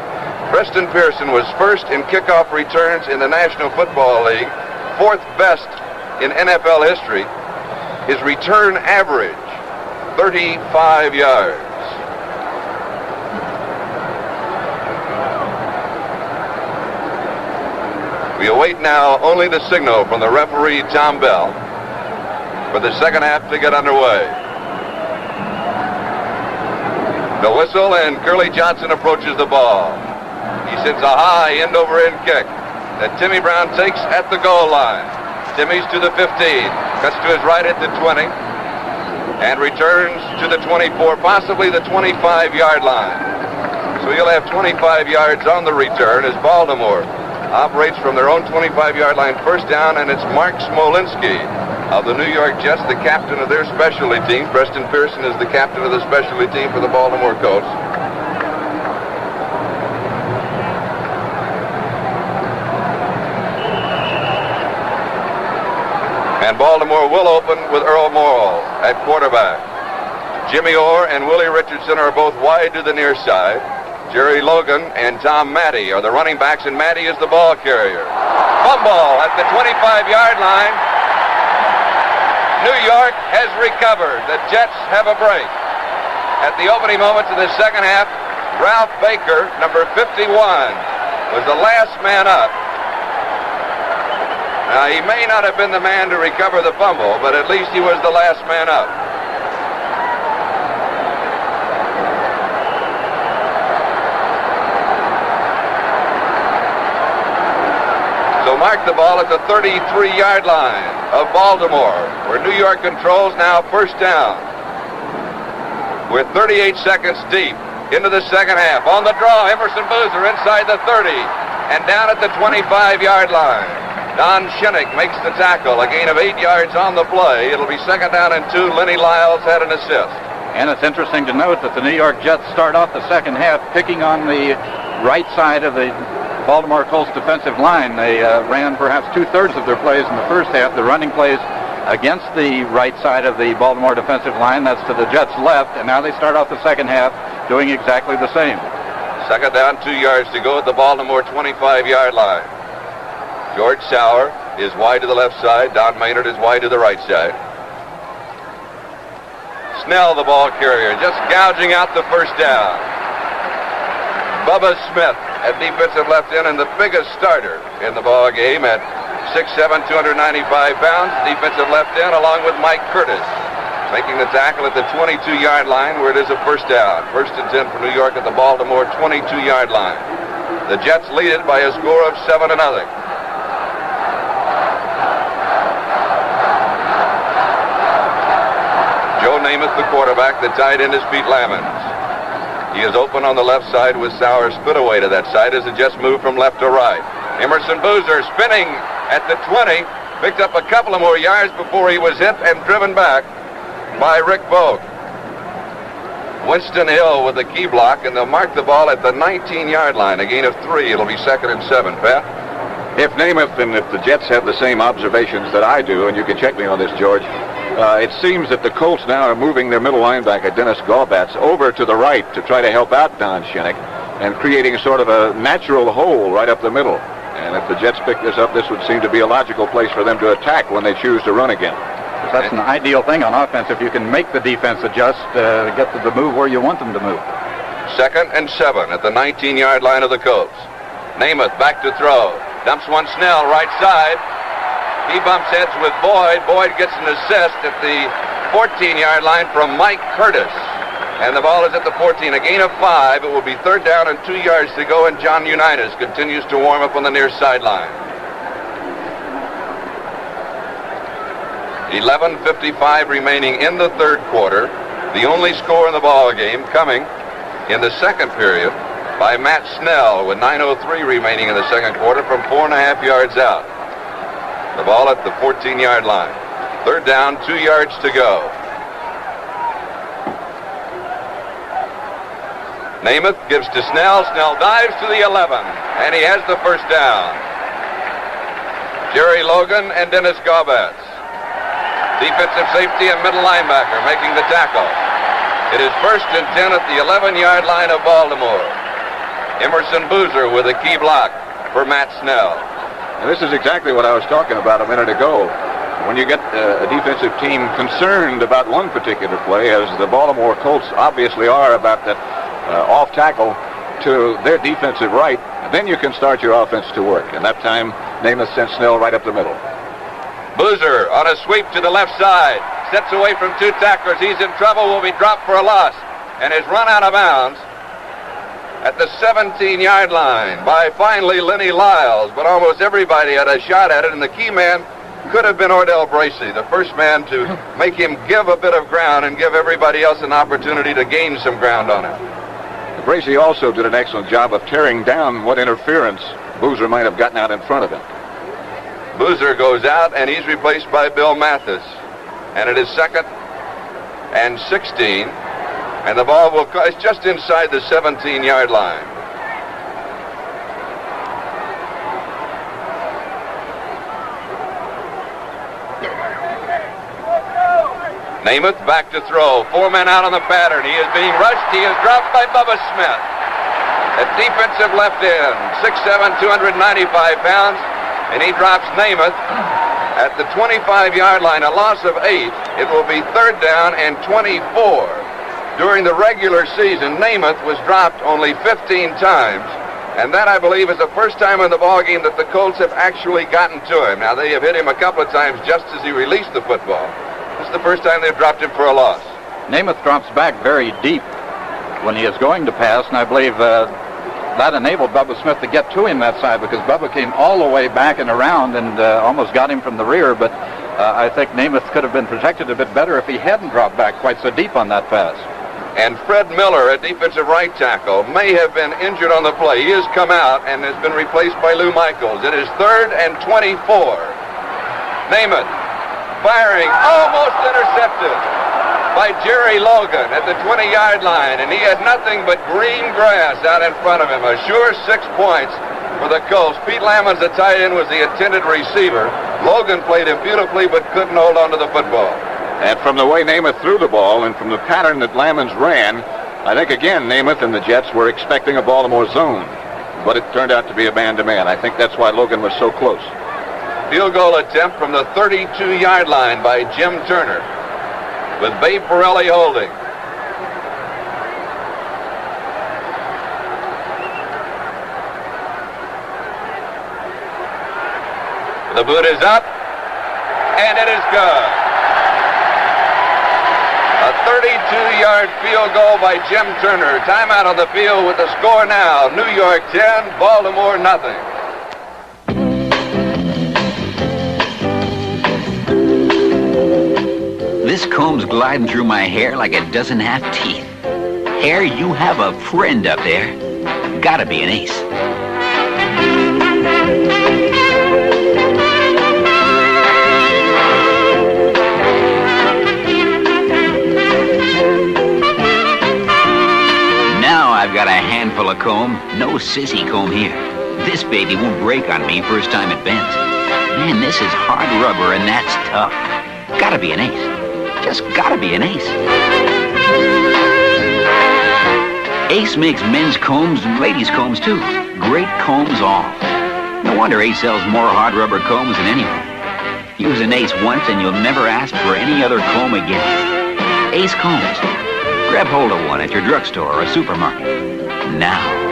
Preston Pearson was first in kickoff returns in the National Football League, fourth best in NFL history. His return average, 35 yards. We await now only the signal from the referee, Tom Bell, for the second half to get underway. The whistle, and Curly Johnson approaches the ball. He sends a high end-over-end kick that Timmy Brown takes at the goal line. Timmy's to the 15, cuts to his right at the 20, and returns to the 24, possibly the 25-yard line. So he'll have 25 yards on the return as Baltimore operates from their own 25-yard line first down, and it's Mark Smolinski of the New York Jets, the captain of their specialty team. Preston Pearson is the captain of the specialty team for the Baltimore Colts. And Baltimore will open with Earl Morrall at quarterback. Jimmy Orr and Willie Richardson are both wide to the near side. Jerry Logan and Tom Matty are the running backs, and Matty is the ball carrier. Fumble at the 25-yard line. New York has recovered. The Jets have a break. At the opening moments of the second half, Ralph Baker, number 51, was the last man up. Now, he may not have been the man to recover the fumble, but at least he was the last man up. So mark the ball at the 33-yard line of Baltimore, where New York controls now first down. We're 38 seconds deep into the second half. On the draw, Emerson Boozer inside the 30 and down at the 25-yard line. Don Shinnick makes the tackle, a gain of 8 yards on the play. It'll be second down and 2. Lenny Lyles had an assist. And it's interesting to note that the New York Jets start off the second half picking on the right side of the Baltimore Colts defensive line. They ran perhaps two-thirds of their plays in the first half. The running plays against the right side of the Baltimore defensive line. That's to the Jets' left, and now they start off the second half doing exactly the same. Second down, 2 yards to go at the Baltimore 25-yard line. George Sauer is wide to the left side. Don Maynard is wide to the right side. Snell, the ball carrier, just gouging out the first down. Bubba Smith at defensive left end, and the biggest starter in the ball game at 6'7", 295 pounds, defensive left end, along with Mike Curtis, making the tackle at the 22-yard line, where it is a first down. First and 10 for New York at the Baltimore 22-yard line. The Jets lead it by a score of 7-0. Joe Namath, the quarterback. The tight end is Pete Lammons. He is open on the left side with Sauer split away to that side as the Jets move from left to right. Emerson Boozer spinning at the 20, picked up a couple of more yards before he was hit and driven back by Rick Vogt. Winston Hill with the key block, and they'll mark the ball at the 19-yard line, a gain of 3. It'll be second and 7, Pat. If Namath and if the Jets have the same observations that I do, and you can check me on this, George, it seems that the Colts now are moving their middle linebacker, Dennis Gaubatz, over to the right to try to help out Don Shinnick and creating sort of a natural hole right up the middle. And if the Jets pick this up, this would seem to be a logical place for them to attack when they choose to run again. That's an ideal thing on offense if you can make the defense adjust, get to the move where you want them to move. Second and 7 at the 19-yard line of the Colts. Namath back to throw. Dumps one Snell right side. He bumps heads with Boyd. Boyd gets an assist at the 14-yard line from Mike Curtis. And the ball is at the 14. A gain of 5. It will be third down and 2 yards to go, and John Unitas continues to warm up on the near sideline. 11:55 remaining in the third quarter. The only score in the ball game coming in the second period by Matt Snell with 9:03 remaining in the second quarter from 4.5 yards out. The ball at the 14-yard line. Third down, 2 yards to go. Namath gives to Snell. Snell dives to the 11, and he has the first down. Jerry Logan and Dennis Gaubatz. Defensive safety and middle linebacker making the tackle. It is 1st and 10 at the 11-yard line of Baltimore. Emerson Boozer with a key block for Matt Snell. And this is exactly what I was talking about a minute ago. When you get a defensive team concerned about one particular play, as the Baltimore Colts obviously are about that off tackle to their defensive right, then you can start your offense to work. And that time, Namath sent Snell right up the middle. Boozer on a sweep to the left side. Sets away from two tacklers. He's in trouble. Will be dropped for a loss. And is run out of bounds at the 17-yard line by finally Lenny Lyles. But almost everybody had a shot at it. And the key man could have been Ordell Bracey, the first man to make him give a bit of ground and give everybody else an opportunity to gain some ground on him. Bracey also did an excellent job of tearing down what interference Boozer might have gotten out in front of him. Boozer goes out, and he's replaced by Bill Mathis. And it is 2nd and 16. And the ball is just inside the 17-yard line. Namath back to throw. 4 men out on the pattern. He is being rushed. He is dropped by Bubba Smith. At defensive left end. 6'7", 295 pounds. And he drops Namath at the 25-yard line. A loss of 8. It will be 3rd down and 24. During the regular season, Namath was dropped only 15 times. And that, I believe, is the first time in the ballgame that the Colts have actually gotten to him. Now, they have hit him a couple of times just as he released the football. This is the first time they've dropped him for a loss. Namath drops back very deep when he is going to pass, and I believe that enabled Bubba Smith to get to him that side, because Bubba came all the way back and around and almost got him from the rear, but I think Namath could have been protected a bit better if he hadn't dropped back quite so deep on that pass. And Fred Miller, a defensive right tackle, may have been injured on the play. He has come out and has been replaced by Lou Michaels. It is 3rd and 24. Namath firing, almost intercepted by Jerry Logan at the 20-yard line, and he had nothing but green grass out in front of him. A sure 6 points for the Colts. Pete Lammons, the tight end, was the intended receiver. Logan played him beautifully but couldn't hold on to the football. And from the way Namath threw the ball and from the pattern that Lammons ran, I think, again, Namath and the Jets were expecting a Baltimore zone. But it turned out to be a man-to-man. I think that's why Logan was so close. Field goal attempt from the 32-yard line by Jim Turner, with Babe Pirelli holding. The boot is up, and it is good. A 32-yard field goal by Jim Turner. Timeout on the field with the score now. New York 10, Baltimore nothing. This comb's gliding through my hair like it doesn't have teeth. Hair, you have a friend up there. Gotta be an ace. Now I've got a handful of comb. No sissy comb here. This baby won't break on me first time it bends. Man, this is hard rubber and that's tough. Gotta be an ace. Just gotta be an ace. Ace makes men's combs and ladies' combs too. Great combs all. No wonder Ace sells more hard rubber combs than anyone. Use an Ace once and you'll never ask for any other comb again. Ace combs. Grab hold of one at your drugstore or a supermarket. Now.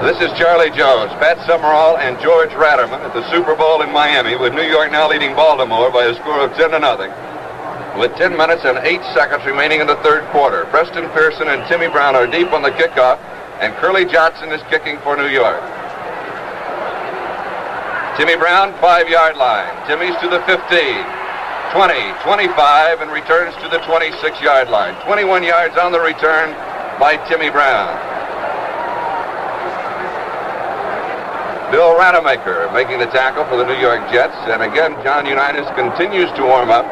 This is Charlie Jones, Pat Summerall, and George Ratterman at the Super Bowl in Miami, with New York now leading Baltimore by a score of 10-0, with 10 minutes and 8 seconds remaining in the third quarter. Preston Pearson and Timmy Brown are deep on the kickoff, and Curly Johnson is kicking for New York. Timmy Brown, 5-yard line. Timmy's to the 15, 20, 25, and returns to the 26-yard line. 21 yards on the return by Timmy Brown. Bill Rademacher making the tackle for the New York Jets. And again, John Unitas continues to warm up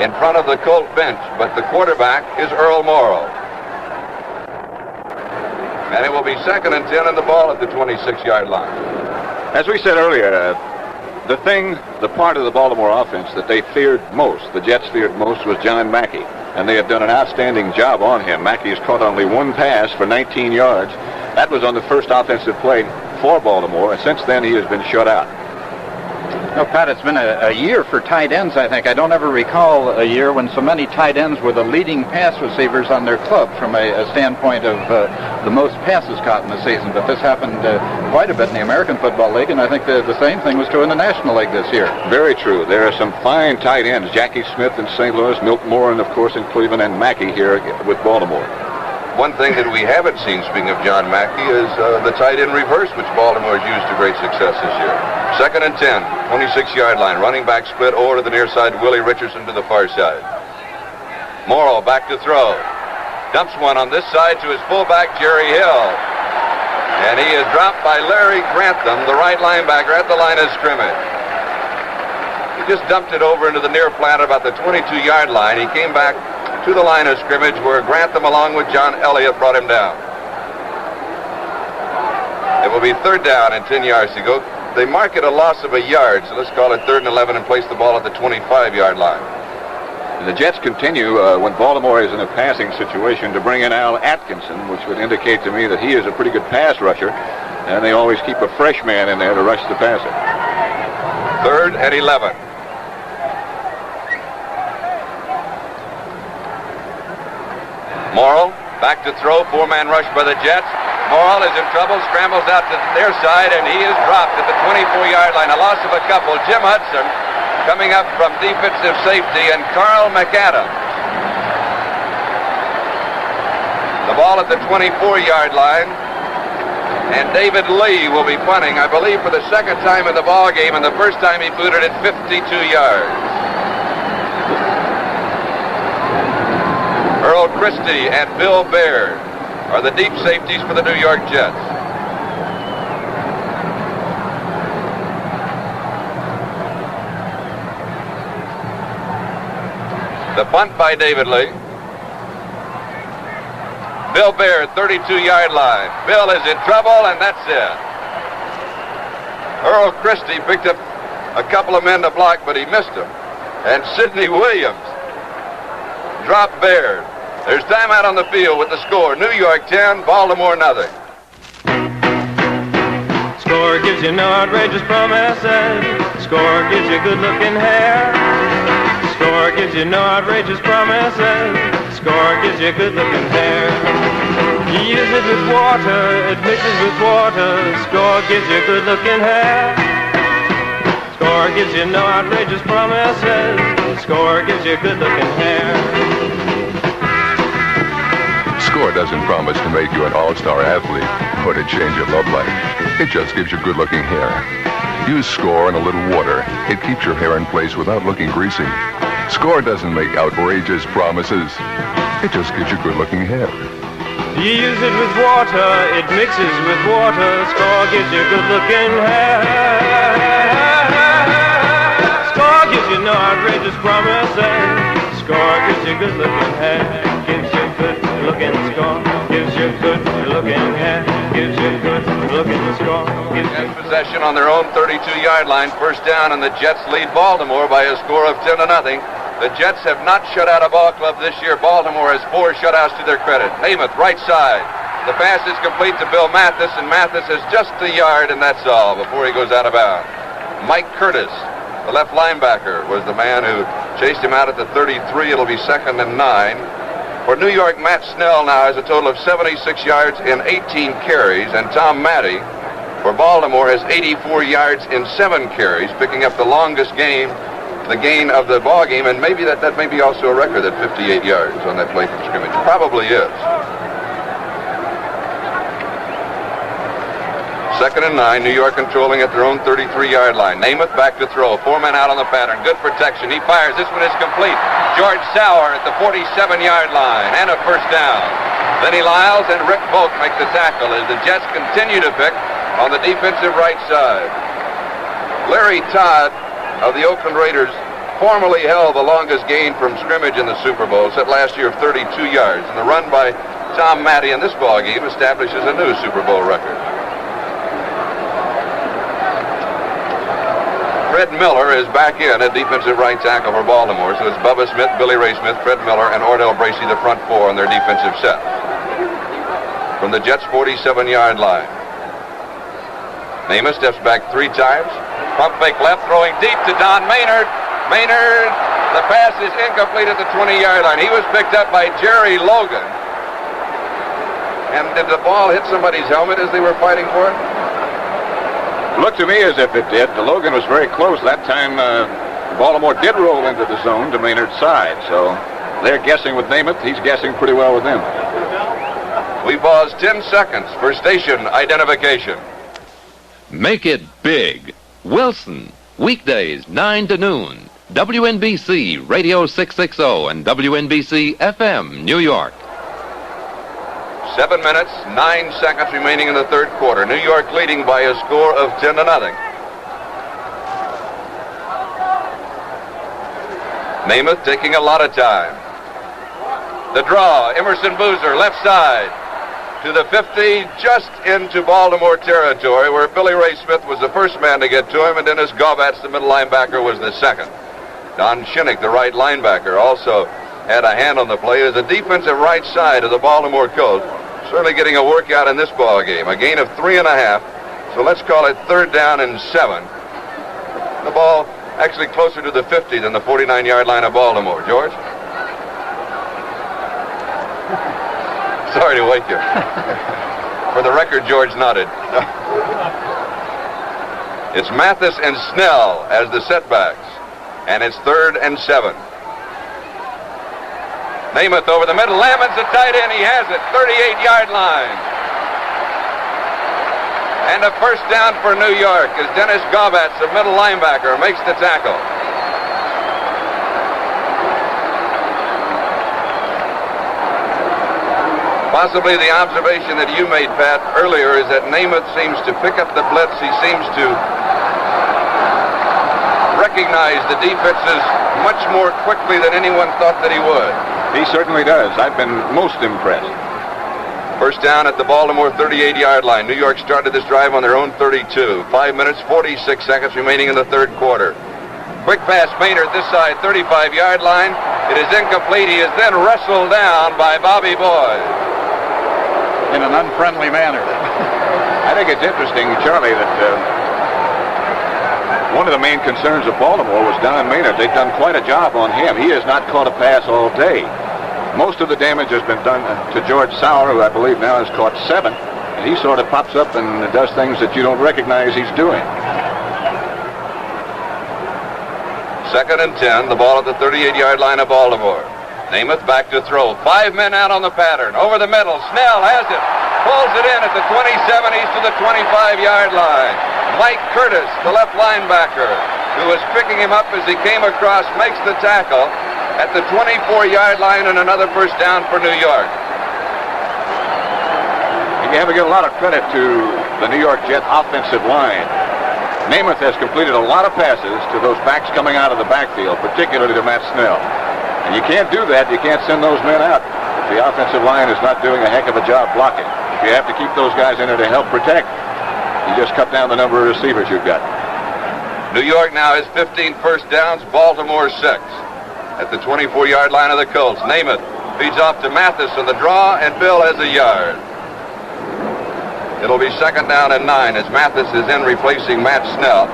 in front of the Colt bench, but the quarterback is Earl Morrow. And it will be 2nd and 10 and the ball at the 26-yard line. As we said earlier, The part of the Baltimore offense that they feared most, the Jets feared most, was John Mackey. And they have done an outstanding job on him. Mackey has caught only one pass for 19 yards. That was on the first offensive play for Baltimore, and since then he has been shut out. No, Pat, it's been a year for tight ends, I think. I don't ever recall a year when so many tight ends were the leading pass receivers on their club from a standpoint of the most passes caught in the season. But this happened quite a bit in the American Football League, and I think the same thing was true in the National League this year. Very true. There are some fine tight ends. Jackie Smith in St. Louis, Milt Morin, of course, in Cleveland, and Mackey here with Baltimore. One thing that we haven't seen, speaking of John Mackey, is the tight end reverse, which Baltimore has used to great success this year. 2nd and 10, 26-yard line. Running back split over to the near side, Willie Richardson to the far side. Morrow back to throw. Dumps one on this side to his fullback, Jerry Hill. And he is dropped by Larry Grantham, the right linebacker, at the line of scrimmage. He just dumped it over into the near flat about the 22-yard line. He came back to the line of scrimmage where Grantham, along with John Elliott, brought him down. It will be 3rd down and 10 yards to go. They mark it a loss of a yard, so let's call it 3rd and 11 and place the ball at the 25-yard line. And the Jets continue, when Baltimore is in a passing situation, to bring in Al Atkinson, which would indicate to me that he is a pretty good pass rusher, and they always keep a fresh man in there to rush the passer. 3rd and 11. Morrill back to throw, 4-man rush by the Jets. Morrill is in trouble, scrambles out to their side, and he is dropped at the 24-yard line. A loss of a couple. Jim Hudson coming up from defensive safety, and Carl McAdams. The ball at the 24-yard line, and David Lee will be punting, I believe, for the 2nd time in the ball game, and the first time he booted it 52 yards. Earl Christie and Bill Baird are the deep safeties for the New York Jets. The punt by David Lee. Bill Baird, 32-yard line. Bill is in trouble, and that's it. Earl Christie picked up a couple of men to block, but he missed them. And Sidney Williams dropped Baird. There's time out on the field with the score. New York 10, Baltimore nothing. Score gives you no outrageous promises. Score gives you good-looking hair. Score gives you no outrageous promises. Score gives you good-looking hair. You use it with water, it mixes with water. Score gives you good-looking hair. Score gives you no outrageous promises. Score gives you good-looking hair. Score doesn't promise to make you an all-star athlete or to change your love life. It just gives you good-looking hair. Use Score and a little water. It keeps your hair in place without looking greasy. Score doesn't make outrageous promises. It just gives you good-looking hair. You use it with water, it mixes with water. Score gives you good-looking hair. Score gives you no outrageous promises. Score gives you good-looking hair. Gives you good-looking score. Gives you good-looking hair. Gives you good-looking score. Jets possession on their own 32-yard line. First down, and the Jets lead Baltimore by a score of 10-0. The Jets have not shut out a ball club this year. Baltimore has 4 shutouts to their credit. Namath, right side. The pass is complete to Bill Mathis, and Mathis is just a yard, and that's all before he goes out of bounds. Mike Curtis, the left linebacker, was the man who chased him out at the 33. It'll be 2nd and 9. For New York, Matt Snell now has a total of 76 yards in 18 carries, and Tom Matty for Baltimore has 84 yards in 7 carries, picking up the longest gain of the ball game, and maybe that may be also a record at 58 yards on that play from scrimmage. Probably is. 2nd and 9, New York controlling at their own 33-yard line. Namath back to throw. 4 men out on the pattern. Good protection. He fires. This one is complete. George Sauer at the 47-yard line and a first down. Lenny Lyles and Rick Volk make the tackle as the Jets continue to pick on the defensive right side. Larry Todd of the Oakland Raiders formerly held the longest gain from scrimmage in the Super Bowl, set last year of 32 yards. And the run by Tom Matty in this ball game establishes a new Super Bowl record. Fred Miller is back in at defensive right tackle for Baltimore. So it's Bubba Smith, Billy Ray Smith, Fred Miller, and Ordell Bracey, the front four on their defensive set. From the Jets' 47-yard line. Namath steps back 3 times. Pump fake left, throwing deep to Don Maynard. Maynard, the pass is incomplete at the 20-yard line. He was picked up by Jerry Logan. And did the ball hit somebody's helmet as they were fighting for it? Looked to me as if it did. The Logan was very close. That time, Baltimore did roll into the zone to Maynard's side. So they're guessing with Namath. He's guessing pretty well with them. We pause 10 seconds for station identification. Make it big. Wilson, weekdays 9 to noon. WNBC Radio 660 and WNBC FM, New York. 7 minutes, 9 seconds remaining in the third quarter. New York leading by a score of 10-0. Namath taking a lot of time. The draw, Emerson Boozer, left side to the 50, just into Baltimore territory, where Billy Ray Smith was the first man to get to him, and Dennis Gaubats, the middle linebacker, was the second. Don Shinnick, the right linebacker, also had a hand on the play as the defensive right side of the Baltimore Colts. Certainly getting a workout in this ball game. A gain of 3.5. So let's call it 3rd down and 7. The ball actually closer to the 50 than the 49-yard line of Baltimore. George? Sorry to wake you. For the record, George nodded. It's Mathis and Snell as the setbacks. And it's 3rd and 7. Namath over the middle. Lamon's the tight end. He has it. 38-yard line. And a first down for New York as Dennis Gaubats, the middle linebacker, makes the tackle. Possibly the observation that you made, Pat, earlier is that Namath seems to pick up the blitz. He seems to recognize the defenses much more quickly than anyone thought that he would. He certainly does. I've been most impressed. First down at the Baltimore 38-yard line. New York started this drive on their own 32. 5 minutes, 46 seconds remaining in the third quarter. Quick pass, Maynard this side, 35-yard line. It is incomplete. He is then wrestled down by Bobby Boyd. In an unfriendly manner. I think it's interesting, Charlie, that one of the main concerns of Baltimore was Don Maynard. They've done quite a job on him. He has not caught a pass all day. Most of the damage has been done to George Sauer, who I believe now has caught 7. And he sort of pops up and does things that you don't recognize he's doing. 2nd and 10, the ball at the 38-yard line of Baltimore. Namath back to throw. 5 men out on the pattern. Over the middle. Snell has it. Pulls it in at the 27. He's to the 25-yard line. Mike Curtis, the left linebacker, who was picking him up as he came across, makes the tackle at the 24-yard line, and another first down for New York. You have to give a lot of credit to the New York Jet offensive line. Namath has completed a lot of passes to those backs coming out of the backfield, particularly to Matt Snell. And you can't do that. You can't send those men out if the offensive line is not doing a heck of a job blocking. You have to keep those guys in there to help protect. You just cut down the number of receivers you've got. New York now has 15 first downs, Baltimore 6. At the 24-yard line of the Colts, Namath feeds off to Mathis on the draw, and Bill has a yard. It'll be 2nd down and 9 as Mathis is in replacing Matt Snell.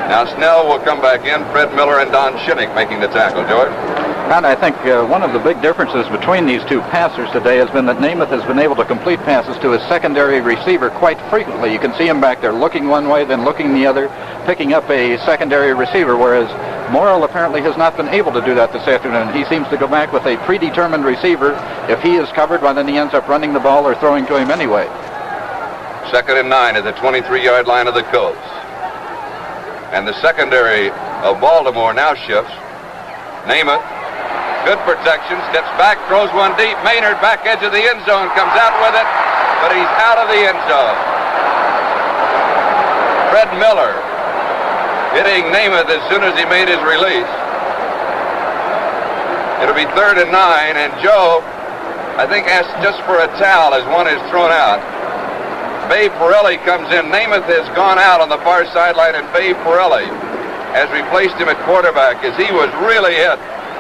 Now Snell will come back in, Fred Miller and Don Shinnick making the tackle. George? And I think one of the big differences between these two passers today has been that Namath has been able to complete passes to his secondary receiver quite frequently. You can see him back there looking one way, then looking the other, picking up a secondary receiver, whereas Morrill apparently has not been able to do that this afternoon. He seems to go back with a predetermined receiver. If he is covered, well, then he ends up running the ball or throwing to him anyway. 2nd and 9 at the 23-yard line of the Colts. And the secondary of Baltimore now shifts. Namath, good protection, steps back, throws one deep. Maynard, back edge of the end zone, comes out with it, but he's out of the end zone. Fred Miller hitting Namath as soon as he made his release. It'll be 3rd and 9, and Joe, I think, asks just for a towel as one is thrown out. Babe Pirelli comes in. Namath has gone out on the far sideline, and Babe Pirelli has replaced him at quarterback as he was really hit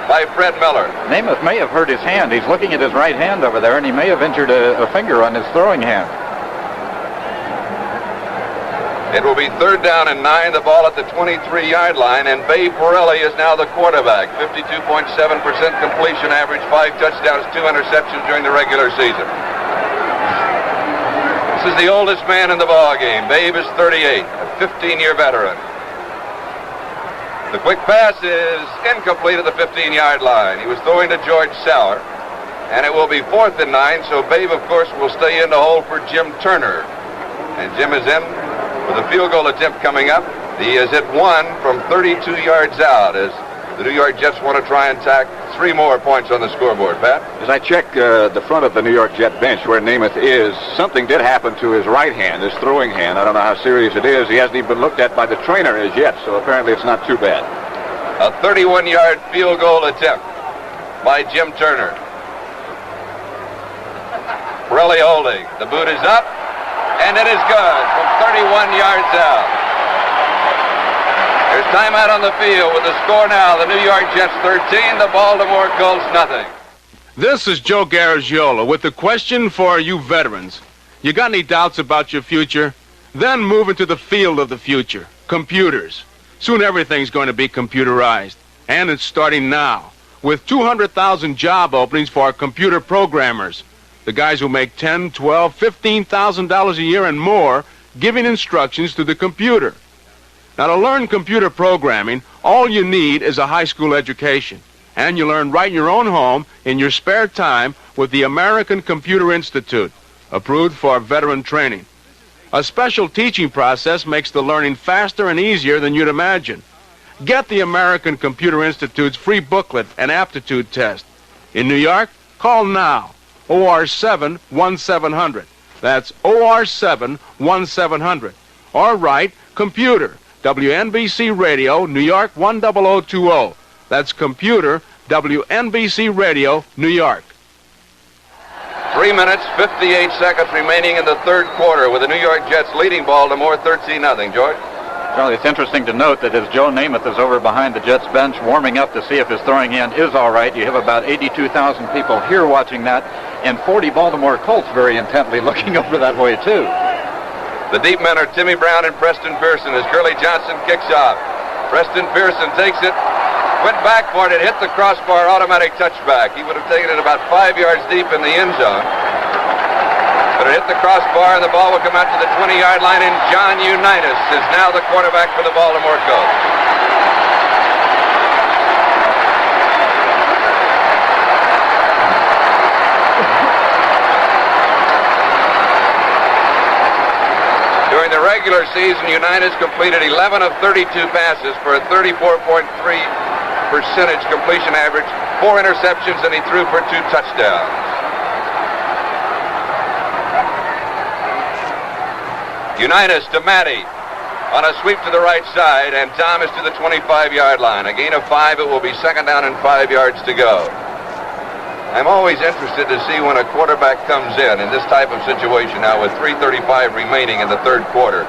by Fred Miller. Namath may have hurt his hand. He's looking at his right hand over there, and he may have injured a finger on his throwing hand. It will be 3rd down and 9, the ball at the 23-yard line, and Babe Pirelli is now the quarterback. 52.7% completion average, 5 touchdowns, 2 interceptions during the regular season. This is the oldest man in the ball game. Babe is 38, a 15-year veteran. The quick pass is incomplete at the 15-yard line. He was throwing to George Sauer, and it will be 4th and 9, so Babe, of course, will stay in the hole for Jim Turner. And Jim is in with a field goal attempt coming up. He is hit 1 from 32 yards out as the New York Jets want to try and tack 3 more points on the scoreboard. Pat? As I check the front of the New York Jet bench where Namath is, something did happen to his right hand, his throwing hand. I don't know how serious it is. He hasn't even been looked at by the trainer as yet, so apparently it's not too bad. A 31-yard field goal attempt by Jim Turner. Pirelli holding. The boot is up, and it is good from 31 yards out. There's timeout on the field with the score now. The New York Jets 13, the Baltimore Colts nothing. This is Joe Garagiola with the question for you veterans. You got any doubts about your future? Then move into the field of the future, computers. Soon everything's going to be computerized, and it's starting now with 200,000 job openings for computer programmers, the guys who make $10,000, $12,000, $15,000 a year and more, giving instructions to the computer. Now, to learn computer programming, all you need is a high school education, and you learn right in your own home in your spare time with the American Computer Institute, approved for veteran training. A special teaching process makes the learning faster and easier than you'd imagine. Get the American Computer Institute's free booklet and aptitude test. In New York, call now. OR7-1700. That's OR7-1700. Or write computer, WNBC Radio, New York 10020. That's computer, WNBC Radio, New York. 3 minutes, 58 seconds remaining in the third quarter with the New York Jets leading Baltimore 13-0. George? Charlie, it's interesting to note that as Joe Namath is over behind the Jets bench warming up to see if his throwing hand is all right, you have about 82,000 people here watching that, and 40 Baltimore Colts very intently looking over that way, too. The deep men are Timmy Brown and Preston Pearson as Curly Johnson kicks off. Preston Pearson takes it, went back for it, hit the crossbar, automatic touchback. He would have taken it about 5 yards deep in the end zone. But it hit the crossbar, and the ball will come out to the 20-yard line, and John Unitas is now the quarterback for the Baltimore Colts. During the regular season, Unitas completed 11 of 32 passes for a 34.3% completion average, 4 interceptions, and he threw for 2 touchdowns. Unitas to Matty on a sweep to the right side, and Thomas to the 25-yard line. A gain of 5, it will be 2nd down and 5 yards to go. I'm always interested to see when a quarterback comes in this type of situation now with 3:35 remaining in the third quarter,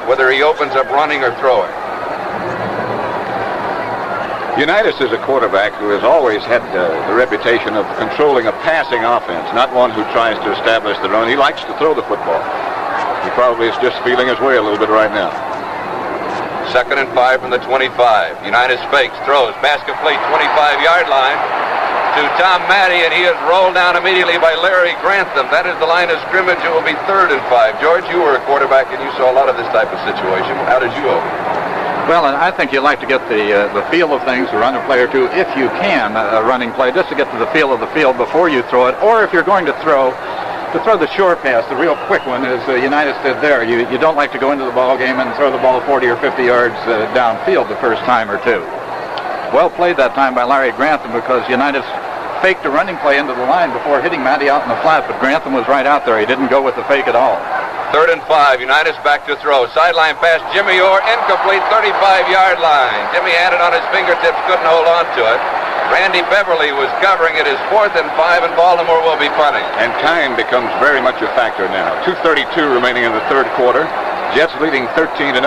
whether he opens up running or throwing. Unitas is a quarterback who has always had the reputation of controlling a passing offense, not one who tries to establish the run. He likes to throw the football. He probably is just feeling his way a little bit right now. 2nd and 5 from the 25. Unitas fakes, throws, pass complete, 25-yard line to Tom Matty, and he is rolled down immediately by Larry Grantham. That is the line of scrimmage. It will be 3rd and 5. George, you were a quarterback, and you saw a lot of this type of situation. How did you open? Well, and I think you like to get the feel of things, to run a play or two, if you can, a running play, just to get to the feel of the field before you throw it. Or if you're going to throw the short pass, the real quick one, as Unitas did there. You don't like to go into the ball game and throw the ball 40 or 50 yards downfield the first time or two. Well played that time by Larry Grantham, because Unitas faked a running play into the line before hitting Matty out in the flat, but Grantham was right out there. He didn't go with the fake at all. 3rd and 5. Unitas back to throw. Sideline pass, Jimmy Orr, incomplete, 35-yard line. Jimmy had it on his fingertips, couldn't hold on to it. Randy Beverly was covering it. Is 4th and 5, and Baltimore will be punting. And time becomes very much a factor now. 2:32 remaining in the third quarter. Jets leading 13-0.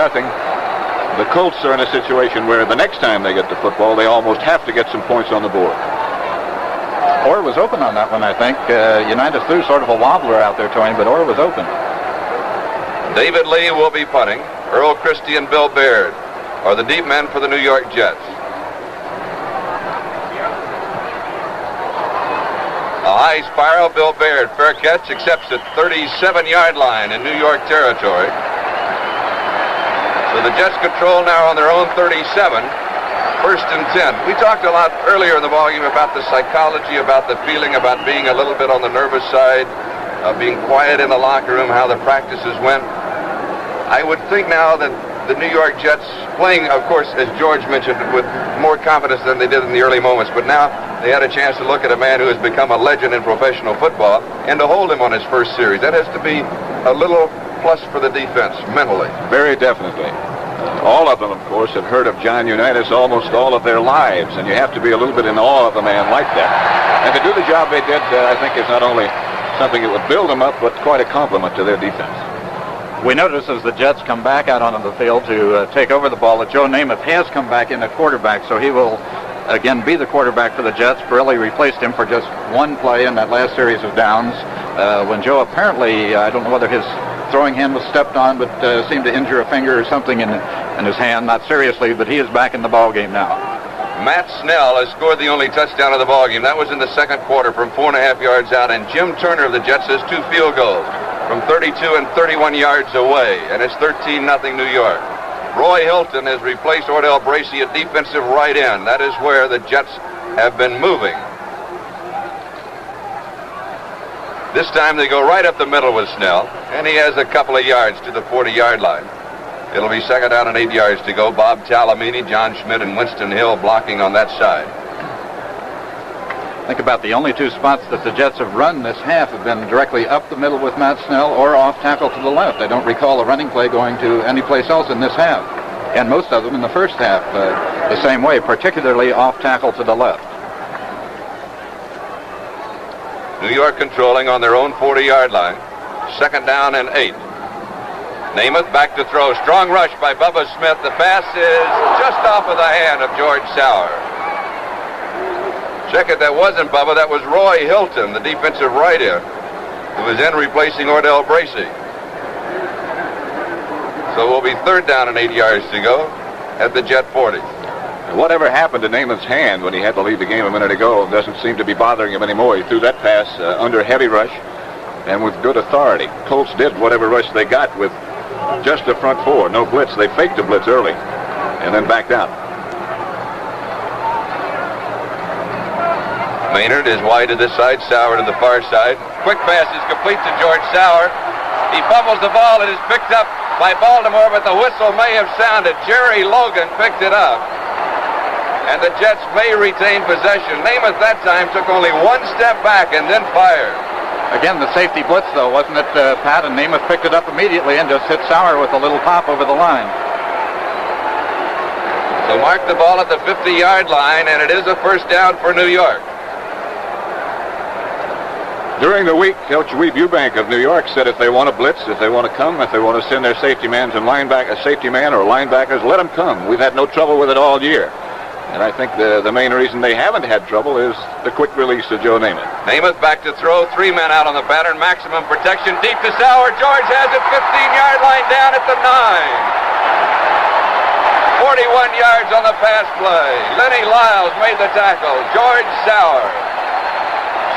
The Colts are in a situation where the next time they get the football, they almost have to get some points on the board. Orr was open on that one, I think. Unitas threw sort of a wobbler out there to him, but Orr was open. David Lee will be punting. Earl Christie and Bill Baird are the deep men for the New York Jets. A high spiral, Bill Baird, fair catch, accepts at 37-yard line in New York territory. So the Jets control now on their own 37, first and 10. We talked a lot earlier in the ballgame about the psychology, about the feeling, about being a little bit on the nervous side, being quiet in the locker room, how the practices went. I would think now that the New York Jets, playing, of course, as George mentioned, with more confidence than they did in the early moments, but now they had a chance to look at a man who has become a legend in professional football and to hold him on his first series. That has to be a little plus for the defense mentally. Very definitely. All of them, of course, have heard of John Unitas almost all of their lives, and you have to be a little bit in awe of a man like that. And to do the job they did, I think, is not only something that would build them up, but quite a compliment to their defense. We notice as the Jets come back out onto the field to take over the ball that Joe Namath has come back in at quarterback, so he will again be the quarterback for the Jets. Pirelli replaced him for just one play in that last series of downs when Joe apparently, I don't know whether his throwing hand was stepped on, but seemed to injure a finger or something in his hand, not seriously, but he is back in the ball game now. Matt Snell has scored the only touchdown of the ballgame. That was in the second quarter from 4.5 yards out, and Jim Turner of the Jets has 2 field goals from 32 and 31 yards away, and it's 13-0 New York. Roy Hilton has replaced Ordell Bracey at defensive right end. That is where the Jets have been moving. This time they go right up the middle with Snell, and he has a couple of yards to the 40-yard line. It'll be second down and 8 yards to go. Bob Talamini, John Schmidt, and Winston Hill blocking on that side. Think about the only 2 spots that the Jets have run this half have been directly up the middle with Matt Snell or off tackle to the left. I don't recall a running play going to any place else in this half. And most of them in the first half the same way, particularly off tackle to the left. New York controlling on their own 40-yard line. Second down and 8. Namath back to throw. Strong rush by Bubba Smith. The pass is just off of the hand of George Sauer. Check it, that wasn't Bubba. That was Roy Hilton, the defensive right end, who was in replacing Ordell Bracey. So it will be third down and 8 yards to go at the Jet 40. Whatever happened to Namath's hand when he had to leave the game a minute ago doesn't seem to be bothering him anymore. He threw that pass under heavy rush and with good authority. Colts did whatever rush they got with just the front 4, no blitz. They faked the blitz early and then backed out. Maynard is wide to this side, Sauer to the far side. Quick pass is complete to George Sauer. He fumbles the ball. It is picked up by Baltimore, but the whistle may have sounded. Jerry Logan picked it up, and the Jets may retain possession. Namath that time took only one step back and then fired. Again, the safety blitz, though, wasn't it, Pat? And Namath picked it up immediately and just hit Sauer with a little pop over the line. So mark the ball at the 50-yard line, and it is a first down for New York. During the week, Coach Weeb Eubank of New York said if they want to blitz, if they want to come, if they want to send their safety man or linebackers, let them come. We've had no trouble with it all year. And I think the main reason they haven't had trouble is the quick release of Joe Namath. Namath back to throw. 3 men out on the pattern. Maximum protection deep to Sauer. George has it. 15-yard line down at the 9. 41 yards on the pass play. Lenny Lyles made the tackle. George Sauer,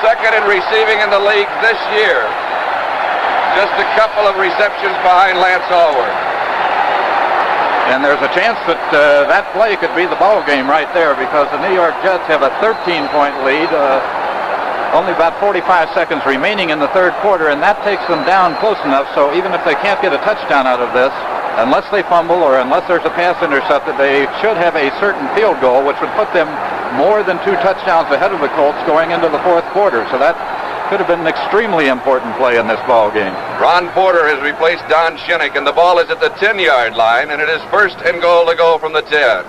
second in receiving in the league this year. Just a couple of receptions behind Lance Hallward. And there's a chance that that play could be the ball game right there, because the New York Jets have a 13-point lead. Only about 45 seconds remaining in the third quarter, and that takes them down close enough, so even if they can't get a touchdown out of this, unless they fumble or unless there's a pass intercepted, they should have a certain field goal, which would put them more than 2 touchdowns ahead of the Colts going into the fourth quarter. So that could have been an extremely important play in this ball game. Ron Porter has replaced Don Shinnick, and the ball is at the 10-yard line, and it is first and goal to go from the 10.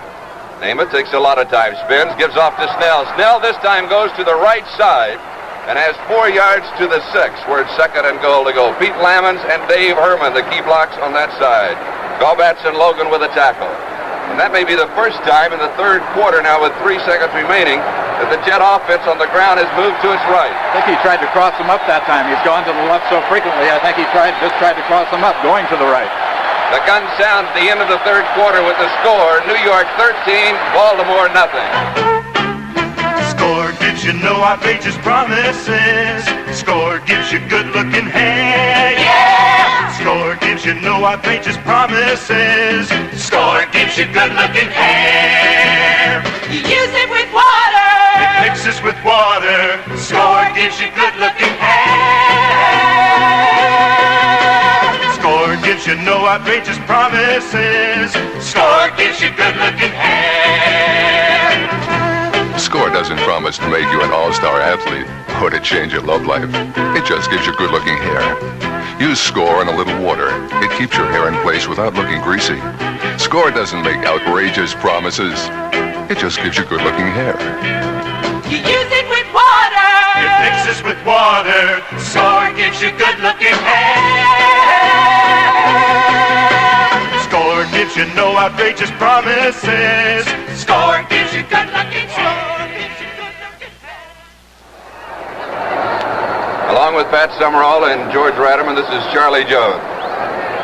Namath takes a lot of time, spins, gives off to Snell. Snell this time goes to the right side and has 4 yards to the 6, where it's second and goal to go. Pete Lammons and Dave Herman, the key blocks on that side. Gobats and Logan with a tackle. And that may be the first time in the third quarter now with 3 seconds remaining that the Jet offense on the ground has moved to its right. I think he tried to cross them up that time. He's gone to the left so frequently. I think he just tried to cross them up, going to the right. The gun sounds at the end of the third quarter with the score, New York 13, Baltimore nothing. Score gives you no outrageous promises. Score gives you good-looking hair. Yeah! Score gives you no outrageous promises. Score gives you good-looking hair. You use it with water. It mixes with water. Score gives you good-looking hair. Score gives you no outrageous promises. Score gives you good-looking hair. Score doesn't promise to make you an all-star athlete or to change your love life. It just gives you good-looking hair. Use Score and a little water. It keeps your hair in place without looking greasy. Score doesn't make outrageous promises. It just gives you good-looking hair. You use it with water. It mixes with water. Score gives you good-looking hair. Score gives you no outrageous promises. Score gives you good-looking hair. Along with Pat Summerall and George Ratterman, this is Charlie Jones.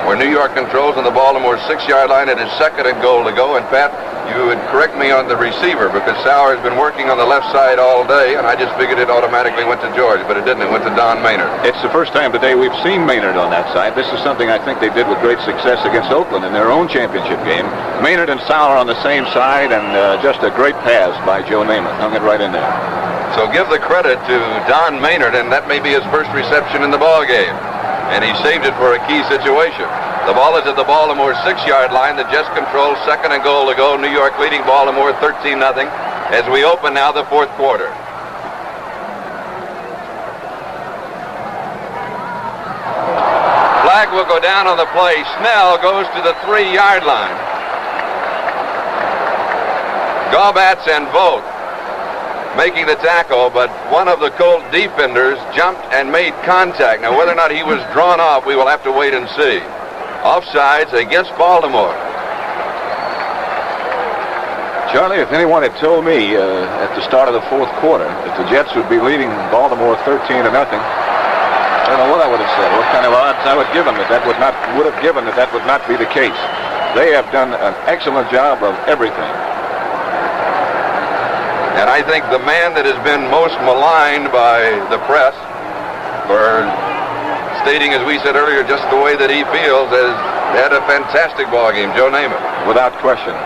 Where New York controls on the Baltimore 6-yard line, it is second and goal to go. And Pat, you would correct me on the receiver because Sauer has been working on the left side all day, and I just figured it automatically went to George, but it didn't. It went to Don Maynard. It's the first time today we've seen Maynard on that side. This is something I think they did with great success against Oakland in their own championship game. Maynard and Sauer on the same side, and just a great pass by Joe Namath. Hung it right in there. So give the credit to Don Maynard, and that may be his first reception in the ball game. And he saved it for a key situation. The ball is at the Baltimore 6-yard line. The Jets control, second and goal to go. New York leading Baltimore 13-0 as we open now the fourth quarter. Flag will go down on the play. Snell goes to the 3-yard line. Gaubats and Vogt making the tackle, but one of the Colt defenders jumped and made contact. Now, whether or not he was drawn off, we will have to wait and see. Offsides against Baltimore. Charlie, if anyone had told me at the start of the fourth quarter that the Jets would be leading Baltimore 13-0, I don't know what I would have said, what kind of odds I would give them that would not be the case. They have done an excellent job of everything. And I think the man that has been most maligned by the press for stating, as we said earlier, just the way that he feels, has had a fantastic ball game, Joe Namath. Without question.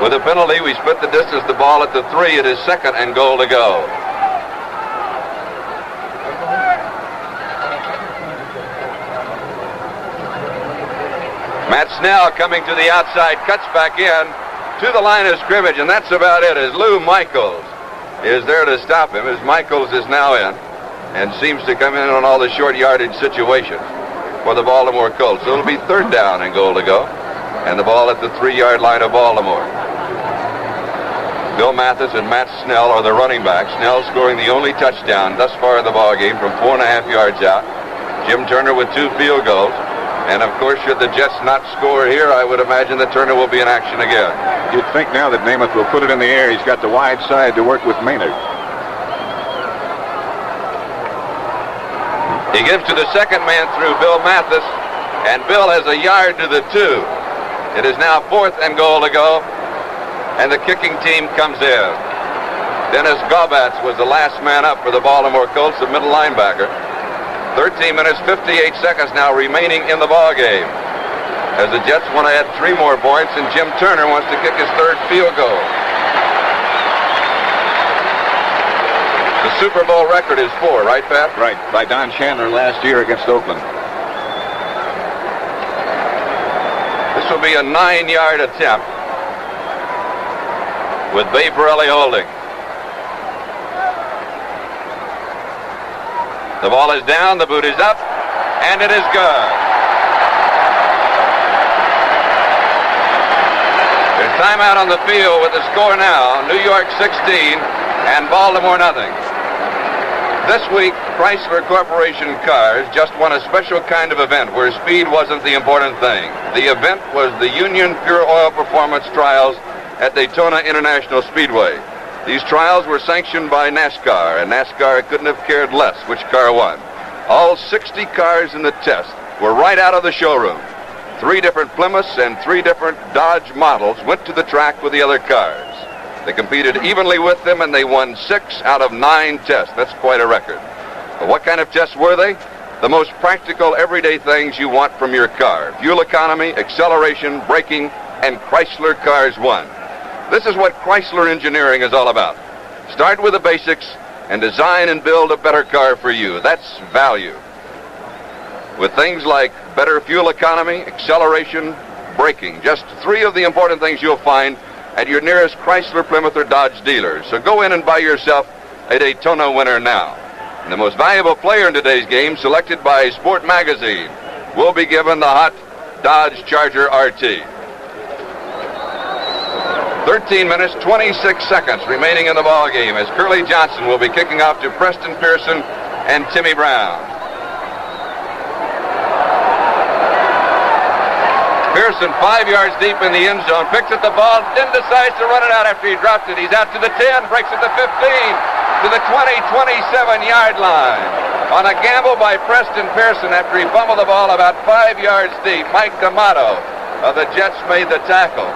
With a penalty, we split the distance, the ball at the 3. It is second and goal to go. Matt Snell coming to the outside, cuts back in to the line of scrimmage, and that's about it, as Lou Michaels is there to stop him, as Michaels is now in and seems to come in on all the short yardage situations for the Baltimore Colts. So it'll be third down and goal to go, and the ball at the 3-yard line of Baltimore. Bill Mathis and Matt Snell are the running backs. Snell scoring the only touchdown thus far in the ball game from 4.5 yards out. Jim Turner with 2 field goals. And, of course, should the Jets not score here, I would imagine that Turner will be in action again. You'd think now that Namath will put it in the air. He's got the wide side to work with Maynard. He gives to the second man through, Bill Mathis, and Bill has a yard to the 2. It is now fourth and goal to go, and the kicking team comes in. Dennis Gaubats was the last man up for the Baltimore Colts, the middle linebacker. 13 minutes, 58 seconds now remaining in the ball game, as the Jets want to add 3 more points, and Jim Turner wants to kick his third field goal. The Super Bowl record is 4, right, Pat? Right, by Don Chandler last year against Oakland. This will be a 9-yard attempt with Bay Pirelli holding. The ball is down, the boot is up, and it is good. There's timeout on the field with the score now, New York 16 and Baltimore nothing. This week, Chrysler Corporation cars just won a special kind of event where speed wasn't the important thing. The event was the Union Pure Oil Performance Trials at Daytona International Speedway. These trials were sanctioned by NASCAR, and NASCAR couldn't have cared less which car won. All 60 cars in the test were right out of the showroom. 3 different Plymouths and 3 different Dodge models went to the track with the other cars. They competed evenly with them, and they won 6 out of 9 tests. That's quite a record. But what kind of tests were they? The most practical, everyday things you want from your car. Fuel economy, acceleration, braking, and Chrysler cars won. This is what Chrysler engineering is all about. Start with the basics and design and build a better car for you. That's value. With things like better fuel economy, acceleration, braking. Just 3 of the important things you'll find at your nearest Chrysler, Plymouth, or Dodge dealer. So go in and buy yourself a Daytona winner now. And the most valuable player in today's game, selected by Sport Magazine, will be given the hot Dodge Charger RT. 13 minutes, 26 seconds remaining in the ball game as Curly Johnson will be kicking off to Preston Pearson and Timmy Brown. Pearson 5 yards deep in the end zone, picks at the ball, then decides to run it out after he dropped it. He's out to the 10, breaks at the 15, to the 20, 27-yard line. On a gamble by Preston Pearson after he fumbled the ball about 5 yards deep, Mike D'Amato of the Jets made the tackle.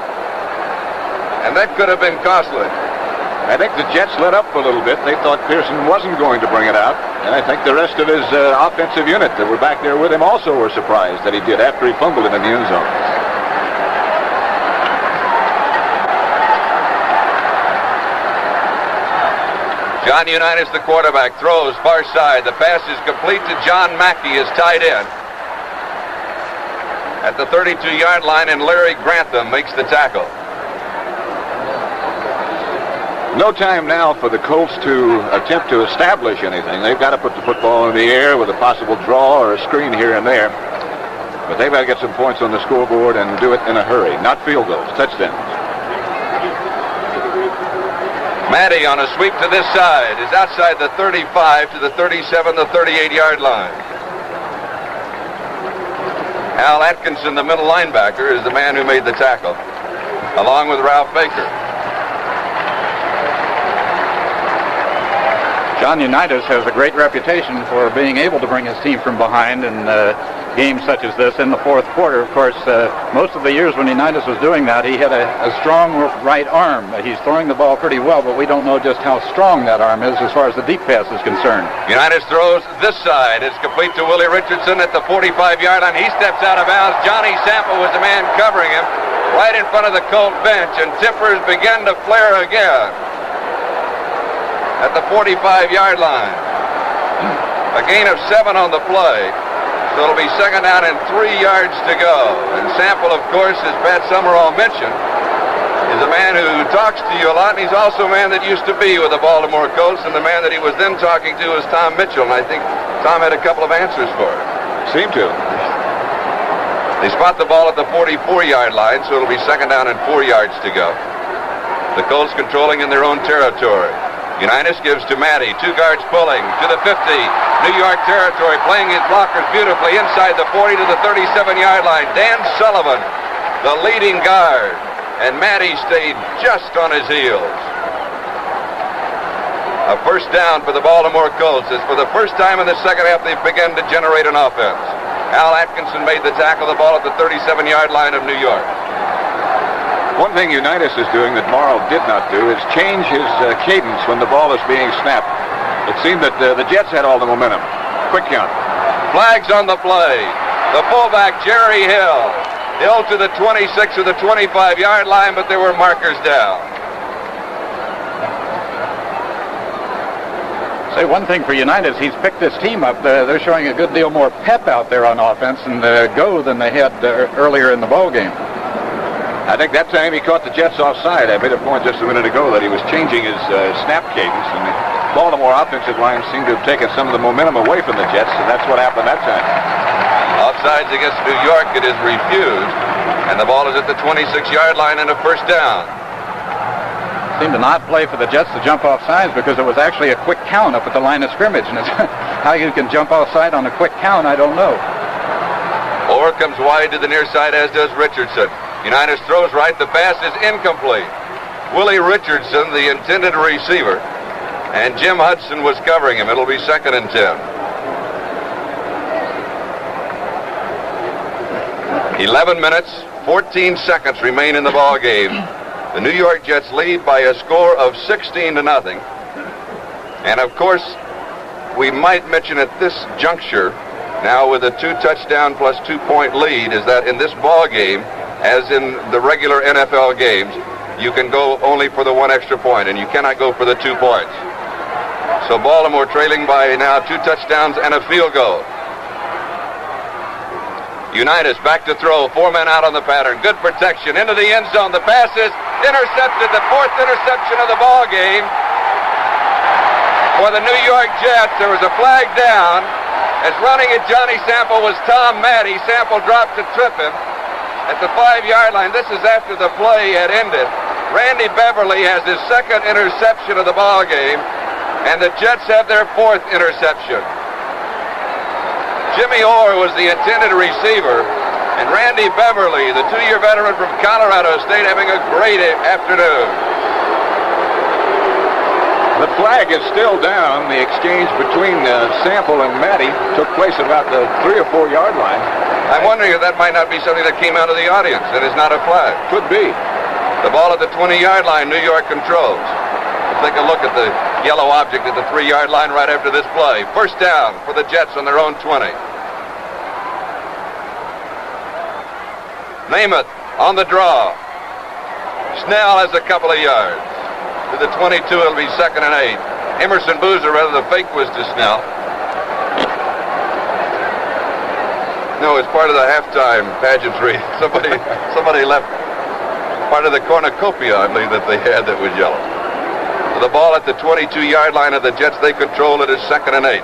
And that could have been costly. I think the Jets let up a little bit. They thought Pearson wasn't going to bring it out. And I think the rest of his offensive unit that were back there with him also were surprised that he did after he fumbled it in the end zone. John Unitas, the quarterback, throws far side. The pass is complete to John Mackey, his tight end. At the 32-yard line, and Larry Grantham makes the tackle. No time now for the Colts to attempt to establish anything. They've got to put the football in the air with a possible draw or a screen here and there. But they've got to get some points on the scoreboard and do it in a hurry. Not field goals, touchdowns. Matty on a sweep to this side is outside the 35 to the 37, the 38-yard line. Al Atkinson, the middle linebacker, is the man who made the tackle, along with Ralph Baker. John Unitas has a great reputation for being able to bring his team from behind in games such as this in the fourth quarter. Of course, most of the years when Unitas was doing that, he had a strong right arm. He's throwing the ball pretty well, but we don't know just how strong that arm is as far as the deep pass is concerned. Unitas throws this side. It's complete to Willie Richardson at the 45-yard line. He steps out of bounds. Johnny Sample was the man covering him right in front of the Colt bench, and tempers begin to flare again at the 45-yard line. A gain of 7 on the play, so it'll be second down and 3 yards to go. And Sample, of course, as Pat Summerall mentioned, is a man who talks to you a lot, and he's also a man that used to be with the Baltimore Colts, and the man that he was then talking to was Tom Mitchell, and I think Tom had a couple of answers for it. Seemed to. They spot the ball at the 44-yard line, so it'll be second down and 4 yards to go. The Colts controlling in their own territory. Unitas gives to Matty, 2 guards pulling to the 50, New York territory, playing his blockers beautifully inside the 40 to the 37-yard line. Dan Sullivan, the leading guard, and Matty stayed just on his heels. A first down for the Baltimore Colts. As for the first time in the second half, they've begun to generate an offense. Al Atkinson made the tackle, the ball at the 37-yard line of New York. One thing Unitas is doing that Morrow did not do is change his cadence when the ball is being snapped. It seemed that the Jets had all the momentum. Quick count. Flags on the play. The fullback, Jerry Hill. Hill to the 26 or the 25-yard line, but there were markers down. Say one thing for Unitas, he's picked this team up. They're showing a good deal more pep out there on offense and go than they had earlier in the ball game. I think that time he caught the Jets offside. I made a point just a minute ago that he was changing his snap cadence, and the Baltimore offensive line seemed to have taken some of the momentum away from the Jets, and that's what happened that time. Offsides against New York, it is refused, and the ball is at the 26-yard line and a first down. seemed to not play for the Jets to jump off sides because it was actually a quick count up at the line of scrimmage. And how you can jump offside on a quick count, I don't know. Orr comes wide to the near side, as does Richardson. Unitas throws right. The pass is incomplete. Willie Richardson, the intended receiver, and Jim Hudson was covering him. It'll be 2nd and 10. 11 minutes, 14 seconds remain in the ball game. The New York Jets lead by a score of 16-0. And of course, we might mention at this juncture, now with a 2-touchdown plus 2-point lead, is that in this ball game, as in the regular NFL games, you can go only for the 1 extra point, and you cannot go for the 2 points. So Baltimore trailing by now 2 touchdowns and a field goal. Unitas back to throw, 4 men out on the pattern. Good protection into the end zone. The pass is intercepted, the 4th interception of the ball game. For the New York Jets, there was a flag down. As running at Johnny Sample was Tom Maddie. Sample dropped to trip him at the 5-yard line. This is after the play had ended. Randy Beverly has his 2nd interception of the ball game, and the Jets have their 4th interception. Jimmy Orr was the intended receiver, and Randy Beverly, the 2-year veteran from Colorado State, having a great afternoon. The flag is still down. The exchange between Sample and Maddie took place about the 3 or 4 yard line. I'm wondering if that might not be something that came out of the audience and is not a flag. Could be. The ball at the 20-yard line, New York controls. We'll take a look at the yellow object at the 3-yard line right after this play. 1st down for the Jets on their own 20. Namath on the draw. Snell has a couple of yards. To the 22, it'll be 2nd and 8. Emerson Boozer, rather the fake was to Snell. No, it's part of the halftime pageantry. Somebody left part of the cornucopia, I believe, that they had that was yellow. So the ball at the 22-yard line of the Jets, they control it as 2nd and 8.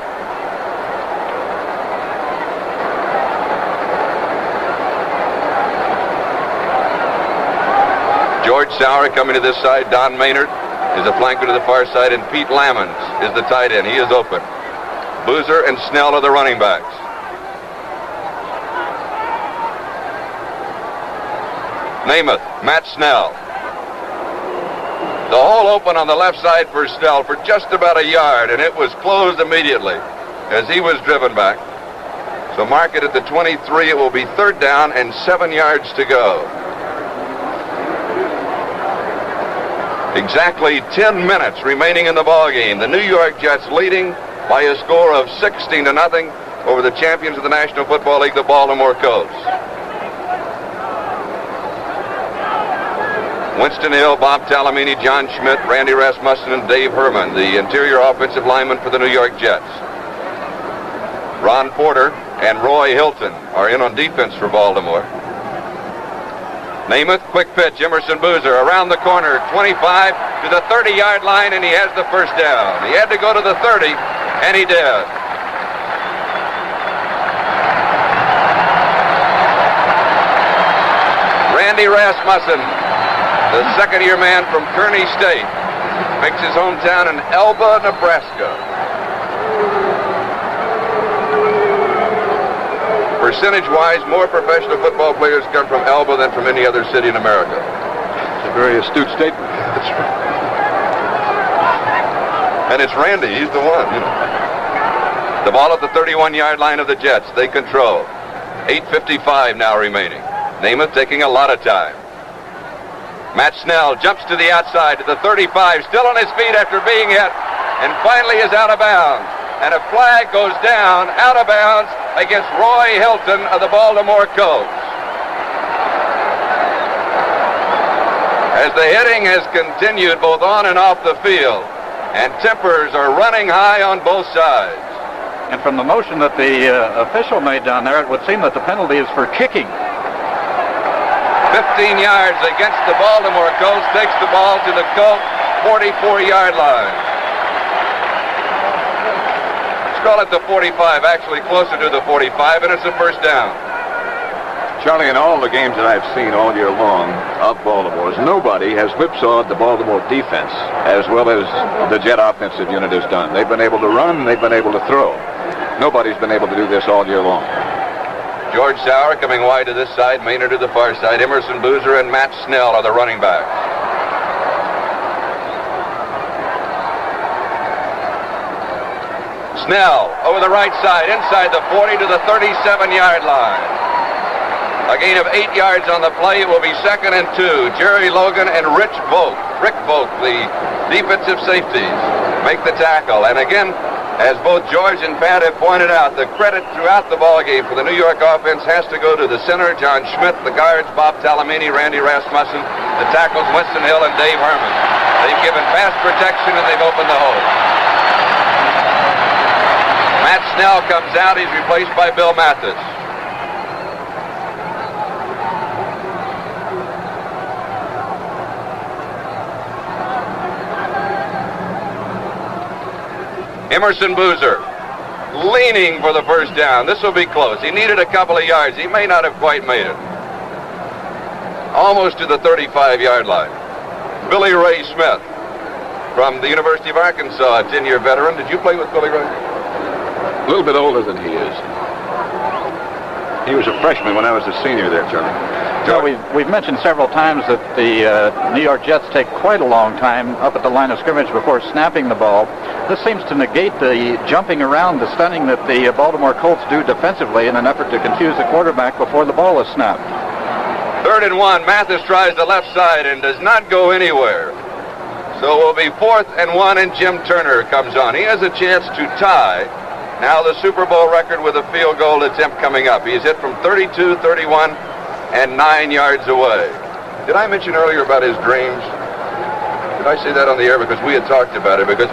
George Sauer coming to this side. Don Maynard is a flanker to the far side, and Pete Lammons is the tight end. He is open. Boozer and Snell are the running backs. Namath, Matt Snell. The hole open on the left side for Snell for just about a yard, and it was closed immediately as he was driven back. So mark it at the 23. It will be 3rd down and 7 yards to go. Exactly 10 minutes remaining in the ball game. The New York Jets leading by a score of 16-0 over the champions of the National Football League, the Baltimore Colts. Winston Hill, Bob Talamini, John Schmidt, Randy Rasmussen, and Dave Herman, the interior offensive linemen for the New York Jets. Ron Porter and Roy Hilton are in on defense for Baltimore. Namath, quick pitch, Emerson Boozer around the corner, 25 to the 30-yard line, and he has the 1st down. He had to go to the 30, and he did. Randy Rasmussen, the 2nd-year man from Kearney State, makes his hometown in Elba, Nebraska. Percentage-wise, more professional football players come from Elba than from any other city in America. It's a very astute statement. That's right. And it's Randy. He's the one. You know. The ball at the 31-yard line of the Jets. They control. 8:55 now remaining. Namath taking a lot of time. Matt Snell jumps to the outside to the 35, still on his feet after being hit, and finally is out of bounds. And a flag goes down, out of bounds, against Roy Hilton of the Baltimore Colts. As the hitting has continued both on and off the field, and tempers are running high on both sides. And from the motion that the official made down there, it would seem that the penalty is for kicking. 15 yards against the Baltimore Colts, takes the ball to the Colt 44-yard line. Let's call it the 45, actually closer to the 45, and it's a 1st down. Charlie, in all the games that I've seen all year long of Baltimore's, nobody has whipsawed the Baltimore defense as well as the Jet offensive unit has done. They've been able to run, they've been able to throw. Nobody's been able to do this all year long. George Sauer coming wide to this side, Maynard to the far side. Emerson Boozer and Matt Snell are the running backs. Snell over the right side, inside the 40 to the 37-yard line. A gain of 8 yards on the play. It will be 2nd and 2. Jerry Logan and Rick Volk, the defensive safeties, make the tackle. And again, as both George and Pat have pointed out, the credit throughout the ballgame for the New York offense has to go to the center, John Schmidt, the guards, Bob Talamini, Randy Rasmussen, the tackles, Winston Hill and Dave Herman. They've given pass protection and they've opened the hole. Matt Snell comes out. He's replaced by Bill Mathis. Emerson Boozer leaning for the first down. This will be close. He needed a couple of yards. He may not have quite made it. Almost to the 35-yard line. Billy Ray Smith from the University of Arkansas, a 10-year veteran. Did you play with Billy Ray? A little bit older than he is. He was a freshman when I was a senior there, Charlie. Well, we've mentioned several times that the New York Jets take quite a long time up at the line of scrimmage before snapping the ball. This seems to negate the jumping around, the stunning that the Baltimore Colts do defensively in an effort to confuse the quarterback before the ball is snapped. 3rd and 1. Mathis tries the left side and does not go anywhere. So it will be 4th and 1, and Jim Turner comes on. He has a chance to tie now the Super Bowl record with a field goal attempt coming up. He's hit from 32, 31, and 9 yards away. Did I mention earlier about his dreams? Did I say that on the air? Because we had talked about it. Because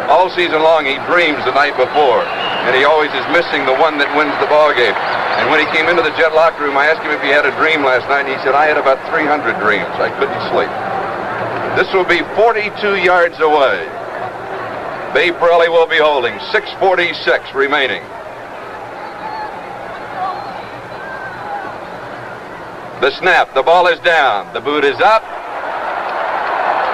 all season long he dreams the night before, and he always is missing the one that wins the ball game. And when he came into the Jet locker room, I asked him if he had a dream last night, and he said, I had about 300 dreams. I couldn't sleep. This will be 42 yards away. Babe Pirelli will be holding. 6:46 remaining. The snap, the ball is down, the boot is up.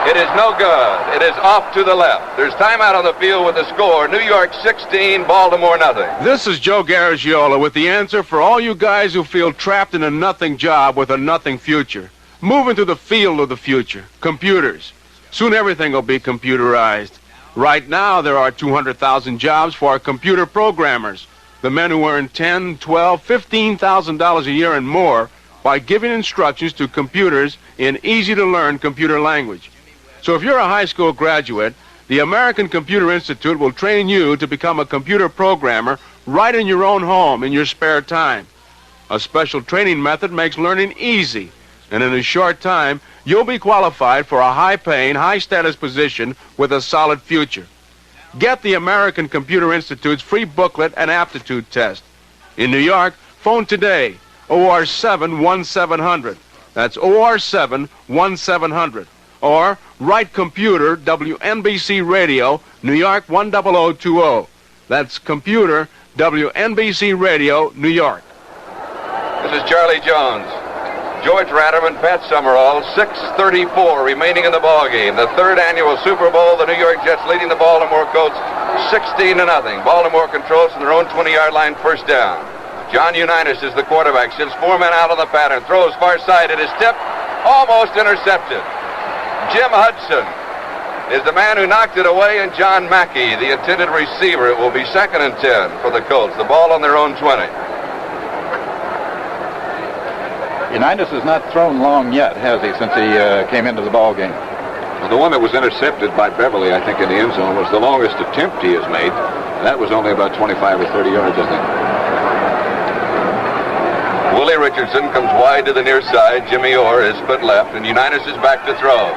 It is no good. It is off to the left. There's timeout on the field with the score. New York 16, Baltimore nothing. This is Joe Garagiola with the answer for all you guys who feel trapped in a nothing job with a nothing future. Move into the field of the future. Computers. Soon everything will be computerized. Right now there are 200,000 jobs for our computer programmers. The men who earn $10, $12, $15,000 a year and more by giving instructions to computers in easy-to-learn computer language. So if you're a high school graduate, the American Computer Institute will train you to become a computer programmer right in your own home in your spare time. A special training method makes learning easy, and in a short time, you'll be qualified for a high-paying, high-status position with a solid future. Get the American Computer Institute's free booklet and aptitude test. In New York, phone today. OR7-1700. That's OR7-1700. Or write computer WNBC Radio, New York 10020. That's computer WNBC Radio, New York. This is Charlie Jones. George Ratterman, Pat Summerall, 6:34 remaining in the ball game. The 3rd annual Super Bowl, the New York Jets leading the Baltimore Colts 16-0. Baltimore controls from their own 20-yard line, first down. John Unitas is the quarterback, sends 4 men out on the pattern, throws far side, it is tipped, almost intercepted. Jim Hudson is the man who knocked it away, and John Mackey, the intended receiver. It will be 2nd and 10 for the Colts, the ball on their own 20. Unitas has not thrown long yet, has he, since he came into the ball game? Well, the one that was intercepted by Beverly, I think, in the end zone was the longest attempt he has made. That was only about 25 or 30 yards, I think. Willie Richardson comes wide to the near side. Jimmy Orr is split left, and Unitas is back to throw.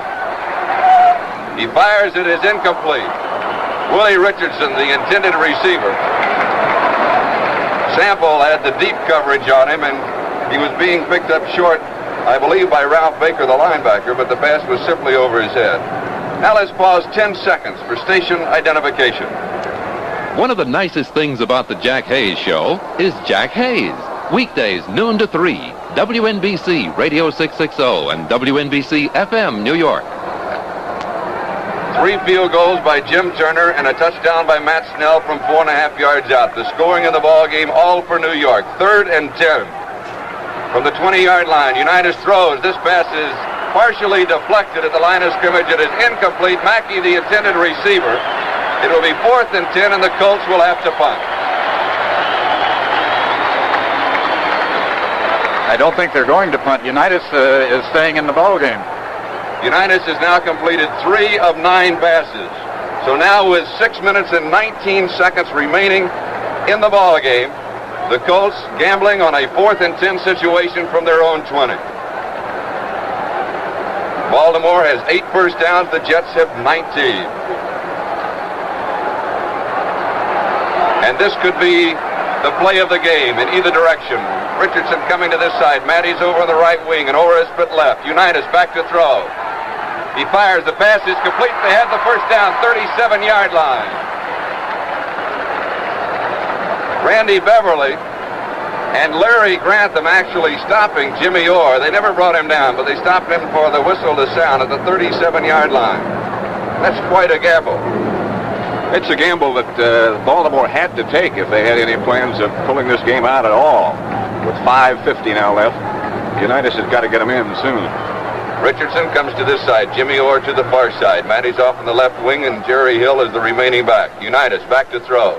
He fires, it is incomplete. Willie Richardson, the intended receiver. Sample had the deep coverage on him, and he was being picked up short, I believe, by Ralph Baker, the linebacker, but the pass was simply over his head. Now let's pause 10 seconds for station identification. One of the nicest things about the Jack Hayes Show is Jack Hayes. Weekdays, noon to 3. WNBC Radio 660 and WNBC FM New York. 3 field goals by Jim Turner and a touchdown by Matt Snell from 4.5 yards out. The scoring of the ball game, all for New York. 3rd and 10 from the 20-yard line. Unitas throws. This pass is partially deflected at the line of scrimmage. It is incomplete. Mackey, the intended receiver. It will be 4th and 10, and the Colts will have to punt. I don't think they're going to punt. Unitas is staying in the ball game. Unitas has now completed 3 of 9 passes. So now with 6 minutes and 19 seconds remaining in the ball game, the Colts gambling on a 4th and 10 situation from their own 20. Baltimore has 8 first downs. The Jets have 19. And this could be the play of the game in either direction. Richardson coming to this side. Matty's over on the right wing and Orris but left. Unitas back to throw. He fires. The pass is complete. They have the first down, 37-yard line. Randy Beverly and Larry Grantham actually stopping Jimmy Orr. They never brought him down, but they stopped him for the whistle to sound at the 37-yard line. That's quite a gamble. It's a gamble that Baltimore had to take if they had any plans of pulling this game out at all. With 5:50 now left, Unitas has got to get them in soon. Richardson comes to this side. Jimmy Orr to the far side. Matty's off on the left wing, and Jerry Hill is the remaining back. Unitas back to throw.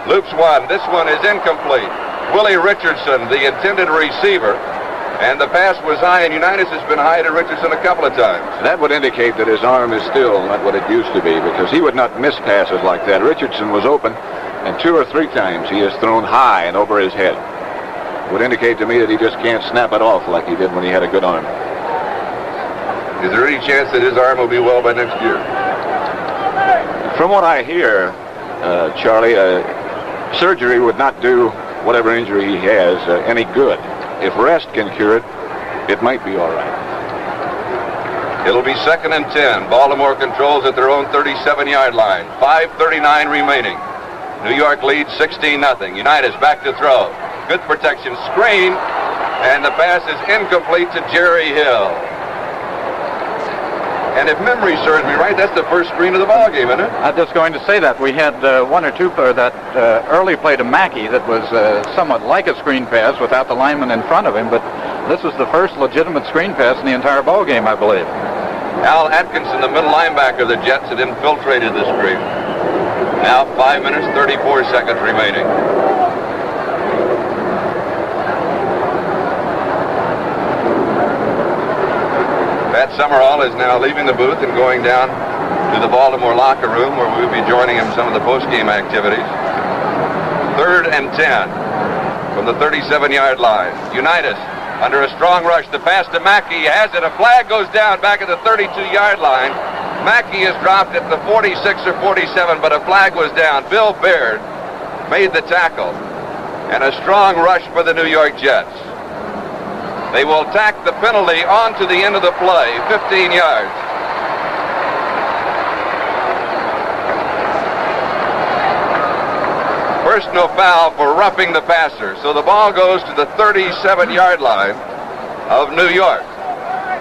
Loops one. This one is incomplete. Willie Richardson, the intended receiver, and the pass was high, and Unitas has been high to Richardson a couple of times. That would indicate that his arm is still not what it used to be, because he would not miss passes like that. Richardson was open, and 2 or 3 times he has thrown high and over his head. Would indicate to me that he just can't snap it off like he did when he had a good arm. Is there any chance that his arm will be well by next year? From what I hear, Charlie, surgery would not do whatever injury he has any good. If rest can cure it, it might be all right. It'll be 2nd and 10. Baltimore controls at their own 37-yard line. 5:39 remaining. New York leads 16-0. Unitas back to throw. Good protection. Screen. And the pass is incomplete to Jerry Hill. And if memory serves me right, that's the first screen of the ball game, isn't it? I'm just going to say that. We had 1 or 2 for that early play to Mackey that was somewhat like a screen pass without the lineman in front of him, but this was the first legitimate screen pass in the entire ball game, I believe. Al Atkinson, the middle linebacker of the Jets, had infiltrated the screen. Now 5 minutes, 34 seconds remaining. Pat Summerall is now leaving the booth and going down to the Baltimore locker room, where we'll be joining him some of the postgame activities. 3rd and 10 from the 37-yard line. Unitas under a strong rush. The pass to Mackey has it. A flag goes down back at the 32-yard line. Mackey is dropped at the 46 or 47, but a flag was down. Bill Baird made the tackle. And a strong rush for the New York Jets. They will tack the penalty onto the end of the play, 15 yards. Personal foul for roughing the passer. So the ball goes to the 37-yard line of New York,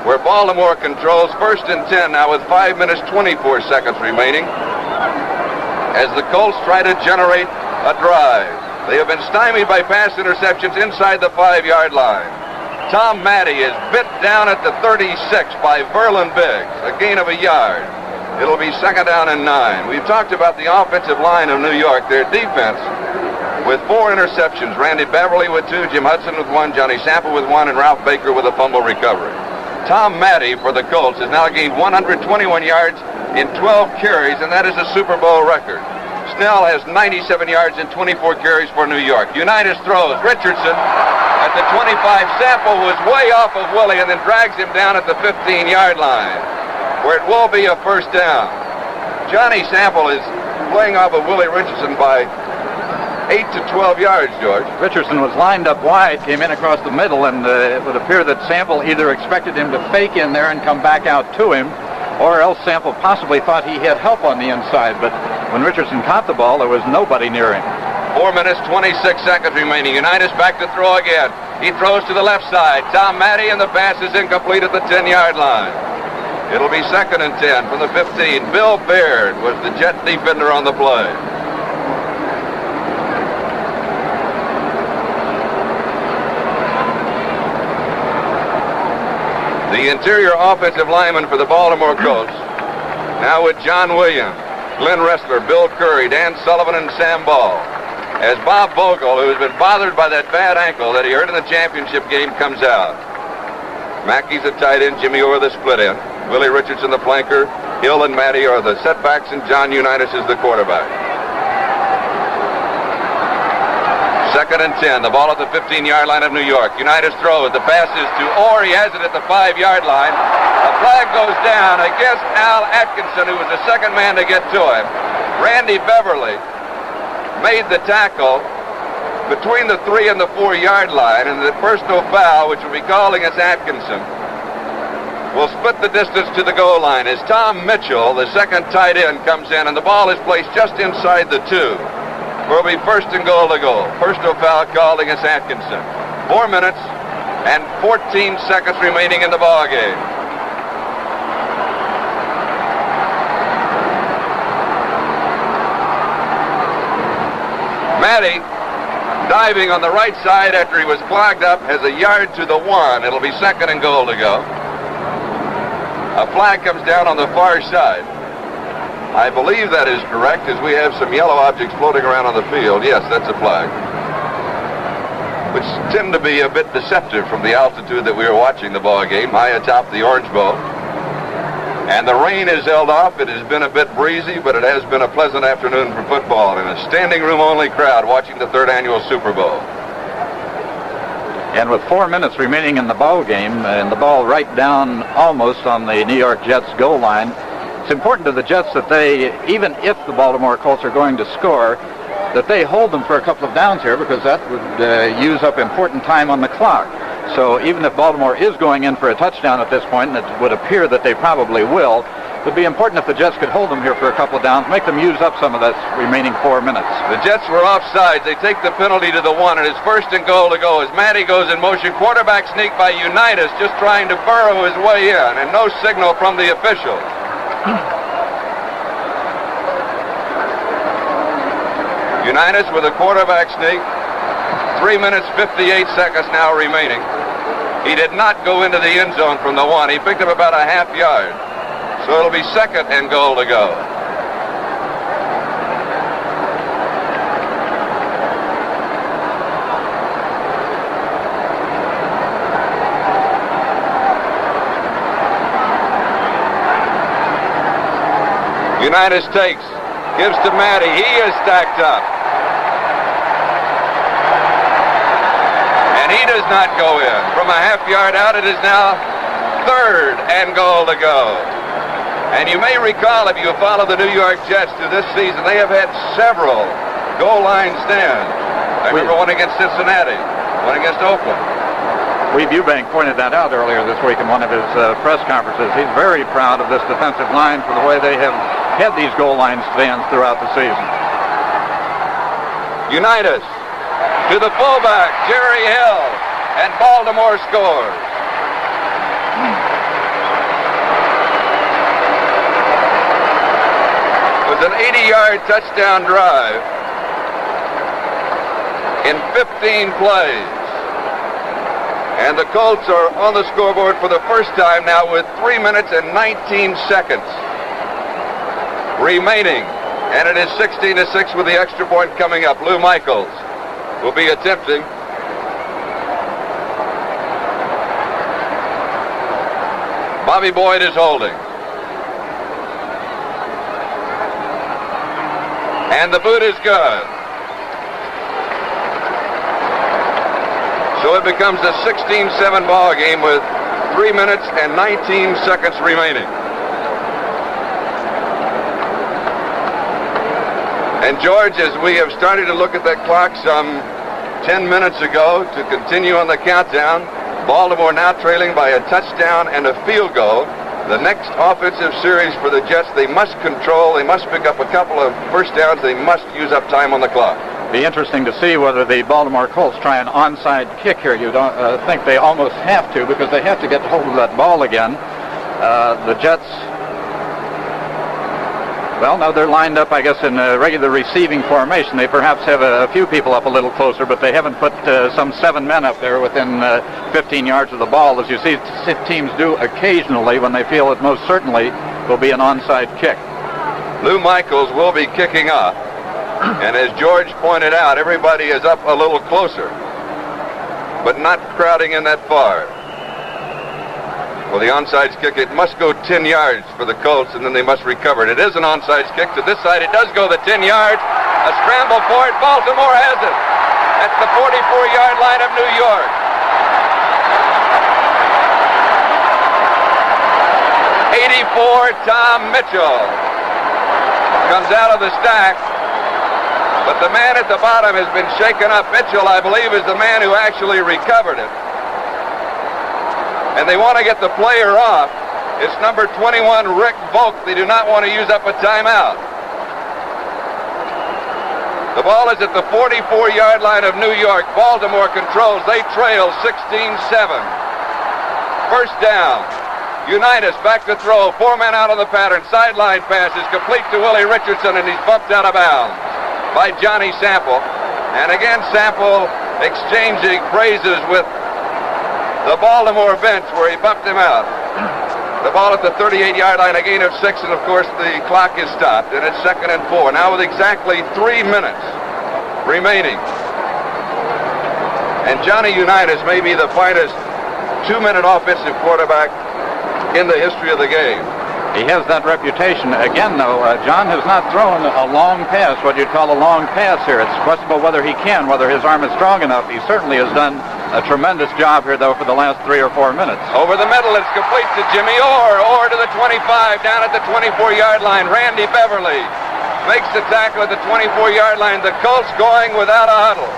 where Baltimore controls 1st and 10 now with 5 minutes, 24 seconds remaining, as the Colts try to generate a drive. They have been stymied by pass interceptions inside the 5-yard line. Tom Matty is bit down at the 36 by Verlin Biggs, a gain of a yard. It'll be 2nd down and 9. We've talked about the offensive line of New York, their defense, with 4 interceptions. Randy Beverly with 2, Jim Hudson with 1, Johnny Sample with 1, and Ralph Baker with a fumble recovery. Tom Matty for the Colts has now gained 121 yards in 12 carries, and that is a Super Bowl record. Snell has 97 yards and 24 carries for New York. Unitas throws. Richardson at the 25. Sample was way off of Willie and then drags him down at the 15-yard line, where it will be a first down. Johnny Sample is playing off of Willie Richardson by 8 to 12 yards, George. Richardson was lined up wide, came in across the middle, and it would appear that Sample either expected him to fake in there and come back out to him, or else Sample possibly thought he had help on the inside. But when Richardson caught the ball, there was nobody near him. 4 minutes, 26 seconds remaining. Unitas back to throw again. He throws to the left side. Tom Matty, and the pass is incomplete at the 10-yard line. It'll be 2nd and 10 from the 15. Bill Baird was the Jet defender on the play. The interior offensive lineman for the Baltimore Colts, now with John Williams, Glenn Ressler, Bill Curry, Dan Sullivan, and Sam Ball. As Bob Vogel, who has been bothered by that bad ankle that he hurt in the championship game, comes out. Mackey's the tight end, Jimmy Orr the split end, Willie Richardson the flanker, Hill and Matty are the setbacks, and John Unitas is the quarterback. 2nd and 10, the ball at the 15-yard line of New York. Unitas throws, the pass is to Orr, he has it at the 5-yard line. A flag goes down against Al Atkinson, who was the second man to get to him. Randy Beverly made the tackle between the 3 and the 4-yard line, and the personal foul, which will be called against Atkinson, will split the distance to the goal line as Tom Mitchell, the second tight end, comes in, and the ball is placed just inside the 2. Will be 1st and goal to go. Personal foul called against Atkinson. 4 minutes and 14 seconds remaining in the ball game. Matty, diving on the right side after he was clogged up, has a yard to the 1. It'll be 2nd and goal to go. A flag comes down on the far side. I believe that is correct, as we have some yellow objects floating around on the field. Yes, that's a flag, which tend to be a bit deceptive from the altitude that we are watching the ball game, high atop the Orange Bowl. And the rain is held off. It has been a bit breezy, but it has been a pleasant afternoon for football, and a standing room only crowd watching the 3rd annual Super Bowl. And with 4 minutes remaining in the ball game, and the ball right down almost on the New York Jets goal line, it's important to the Jets that they, even if the Baltimore Colts are going to score, that they hold them for a couple of downs here, because that would use up important time on the clock. So even if Baltimore is going in for a touchdown at this point, and it would appear that they probably will, it would be important if the Jets could hold them here for a couple of downs, make them use up some of that remaining 4 minutes. The Jets were offside. They take the penalty to the 1, and it's 1st and goal to go as Matty goes in motion. Quarterback sneak by Unitas, just trying to burrow his way in, and no signal from the official. Unitas with a quarterback sneak. 3 minutes, 58 seconds now remaining. He did not go into the end zone from the 1. He picked up about a half yard. So it'll be 2nd and goal to go. Unitas takes, gives to Matty. He is stacked up. And he does not go in. From a half yard out, it is now 3rd and goal to go. And you may recall, if you follow the New York Jets through this season, they have had several goal line stands. I remember one against Cincinnati, one against Oakland. Weave Eubank pointed that out earlier this week in one of his press conferences. He's very proud of this defensive line for the way they have had these goal line stands throughout the season. Unitas to the fullback, Jerry Hill, and Baltimore scores. It was an 80-yard touchdown drive in 15 plays. And the Colts are on the scoreboard for the first time now with 3 minutes and 19 seconds remaining. And it is 16-6 with the extra point coming up. Lou Michaels will be attempting. Bobby Boyd is holding. And the boot is good. So it becomes a 16-7 ball game with 3 minutes and 19 seconds remaining. And George, as we have started to look at that clock some 10 minutes ago to continue on the countdown, Baltimore now trailing by a touchdown and a field goal. The next offensive series for the Jets, they must control, they must pick up a couple of first downs, they must use up time on the clock. Be interesting to see whether the Baltimore Colts try an onside kick here. You don't think they almost have to, because they have to get hold of that ball again. The Jets, well, no, they're lined up, I guess, in a regular receiving formation. They perhaps have a few people up a little closer, but they haven't put some 7 men up there within 15 yards of the ball, as you see teams do occasionally when they feel it most certainly will be an onside kick. Lou Michaels will be kicking off. And as George pointed out, everybody is up a little closer, but not crowding in that far. Well, the onside kick, it must go 10 yards for the Colts, and then they must recover it. It is an onside kick to this side. It does go the 10 yards. A scramble for it. Baltimore has it at the 44-yard line of New York. 84, Tom Mitchell comes out of the stack. But the man at the bottom has been shaken up. Mitchell, I believe, is the man who actually recovered it. And they want to get the player off. It's number 21, Rick Volk. They do not want to use up a timeout. The ball is at the 44-yard line of New York. Baltimore controls. They trail 16-7. First down. Unitas back to throw. 4 men out on the pattern. Sideline pass is complete to Willie Richardson, and he's bumped out of bounds by Johnny Sample. And again, Sample exchanging praises with the Baltimore bench where he bumped him out. The ball at the 38-yard line, a gain of 6, and of course the clock is stopped, and it's 2nd and 4. Now with exactly 3 minutes remaining. And Johnny Unitas may be the finest 2-minute offensive quarterback in the history of the game. He has that reputation. Again, though, John has not thrown a long pass, what you'd call a long pass here. It's questionable whether he can, whether his arm is strong enough. He certainly has done a tremendous job here, though, for the last 3 or 4 minutes. Over the middle, it's complete to Jimmy Orr. Orr to the 25, down at the 24-yard line. Randy Beverly makes the tackle at the 24-yard line. The Colts going without a huddle.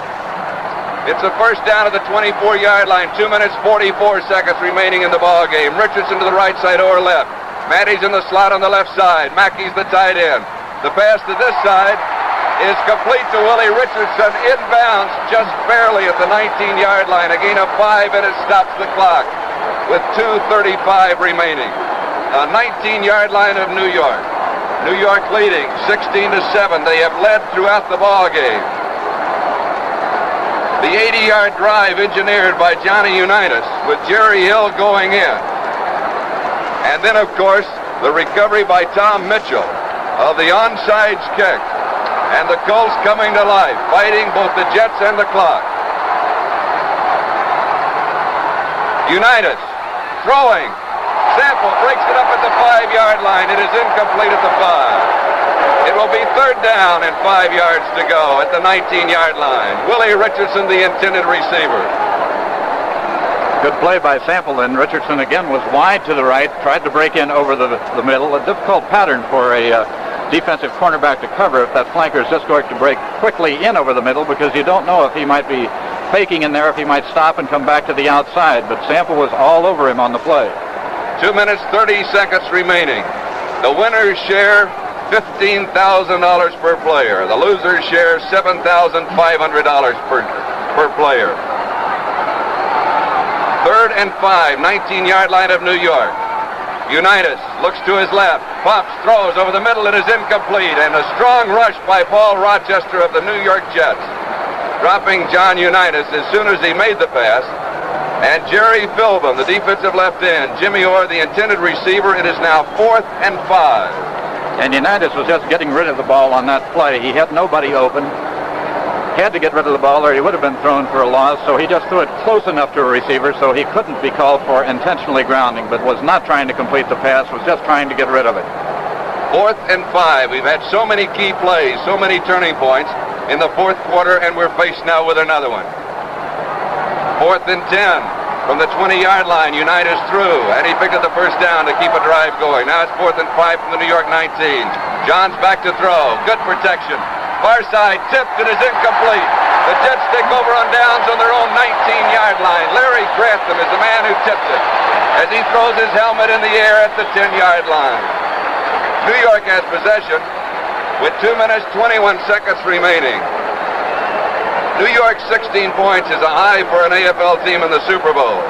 It's a first down at the 24-yard line. 2 minutes, 44 seconds remaining in the ball game. Richardson to the right side, Orr left. Matty's in the slot on the left side. Mackey's the tight end. The pass to this side is complete to Willie Richardson. Inbounds just barely at the 19-yard line. A gain of 5, and it stops the clock with 2:35 remaining. A 19-yard line of New York. New York leading 16-7. They have led throughout the ball game. The 80-yard drive engineered by Johnny Unitas with Jerry Hill going in. And then, of course, the recovery by Tom Mitchell of the onside kick. And the Colts coming to life, fighting both the Jets and the clock. Unitas throwing. Sample breaks it up at the 5-yard line. It is incomplete at the 5. It will be 3rd down and 5 yards to go at the 19-yard line. Willie Richardson, the intended receiver. Good play by Sample, and Richardson again was wide to the right, tried to break in over the middle. A difficult pattern for a defensive cornerback to cover if that flanker is just going to break quickly in over the middle, because you don't know if he might be faking in there, if he might stop and come back to the outside. But Sample was all over him on the play. 2 minutes, 30 seconds remaining. The winners share $15,000 per player. The losers share $7,500 per player. 3rd and 5, 19-yard line of New York. Unitas looks to his left, pops, throws over the middle. It is incomplete, and a strong rush by Paul Rochester of the New York Jets, dropping John Unitas as soon as he made the pass. And Jerry Philbin, the defensive left end. Jimmy Orr, the intended receiver. It is now 4th and 5. And Unitas was just getting rid of the ball on that play. He had nobody open. Had to get rid of the ball or he would have been thrown for a loss, so he just threw it close enough to a receiver so he couldn't be called for intentionally grounding, but was not trying to complete the pass, was just trying to get rid of it. 4th and 5. We've had so many key plays, so many turning points in the 4th quarter, and we're faced now with another one. 4th and 10 from the 20-yard line. Unitas threw, and he picked up the first down to keep a drive going. Now it's 4th and 5 from the New York 19. Johns back to throw. Good protection. Far side tipped. It is incomplete. The Jets take over on downs on their own 19-yard line. Larry Grantham is the man who tipped it as he throws his helmet in the air at the 10-yard line. New York has possession with 2 minutes, 21 seconds remaining. New York's 16 points is a high for an AFL team in the Super Bowl.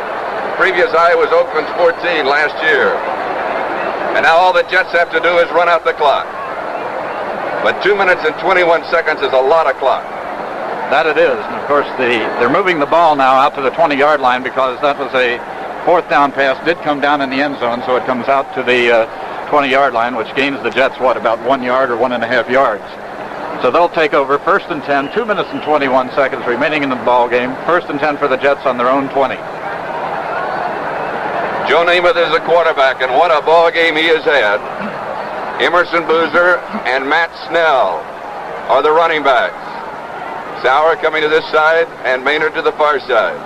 Previous high was Oakland's 14 last year. And now all the Jets have to do is run out the clock. But 2 minutes and 21 seconds is a lot of clock. That it is. And of course, they're moving the ball now out to the 20-yard line because that was a fourth down pass, did come down in the end zone, so it comes out to the 20-yard line, which gains the Jets, about 1 yard or 1.5 yards. So they'll take over 1st and 10, 2 minutes and 21 seconds remaining in the ball game. 1st and 10 for the Jets on their own 20. Joe Namath is the quarterback, and what a ball game he has had. Emerson Boozer and Matt Snell are the running backs. Sauer coming to this side and Maynard to the far side.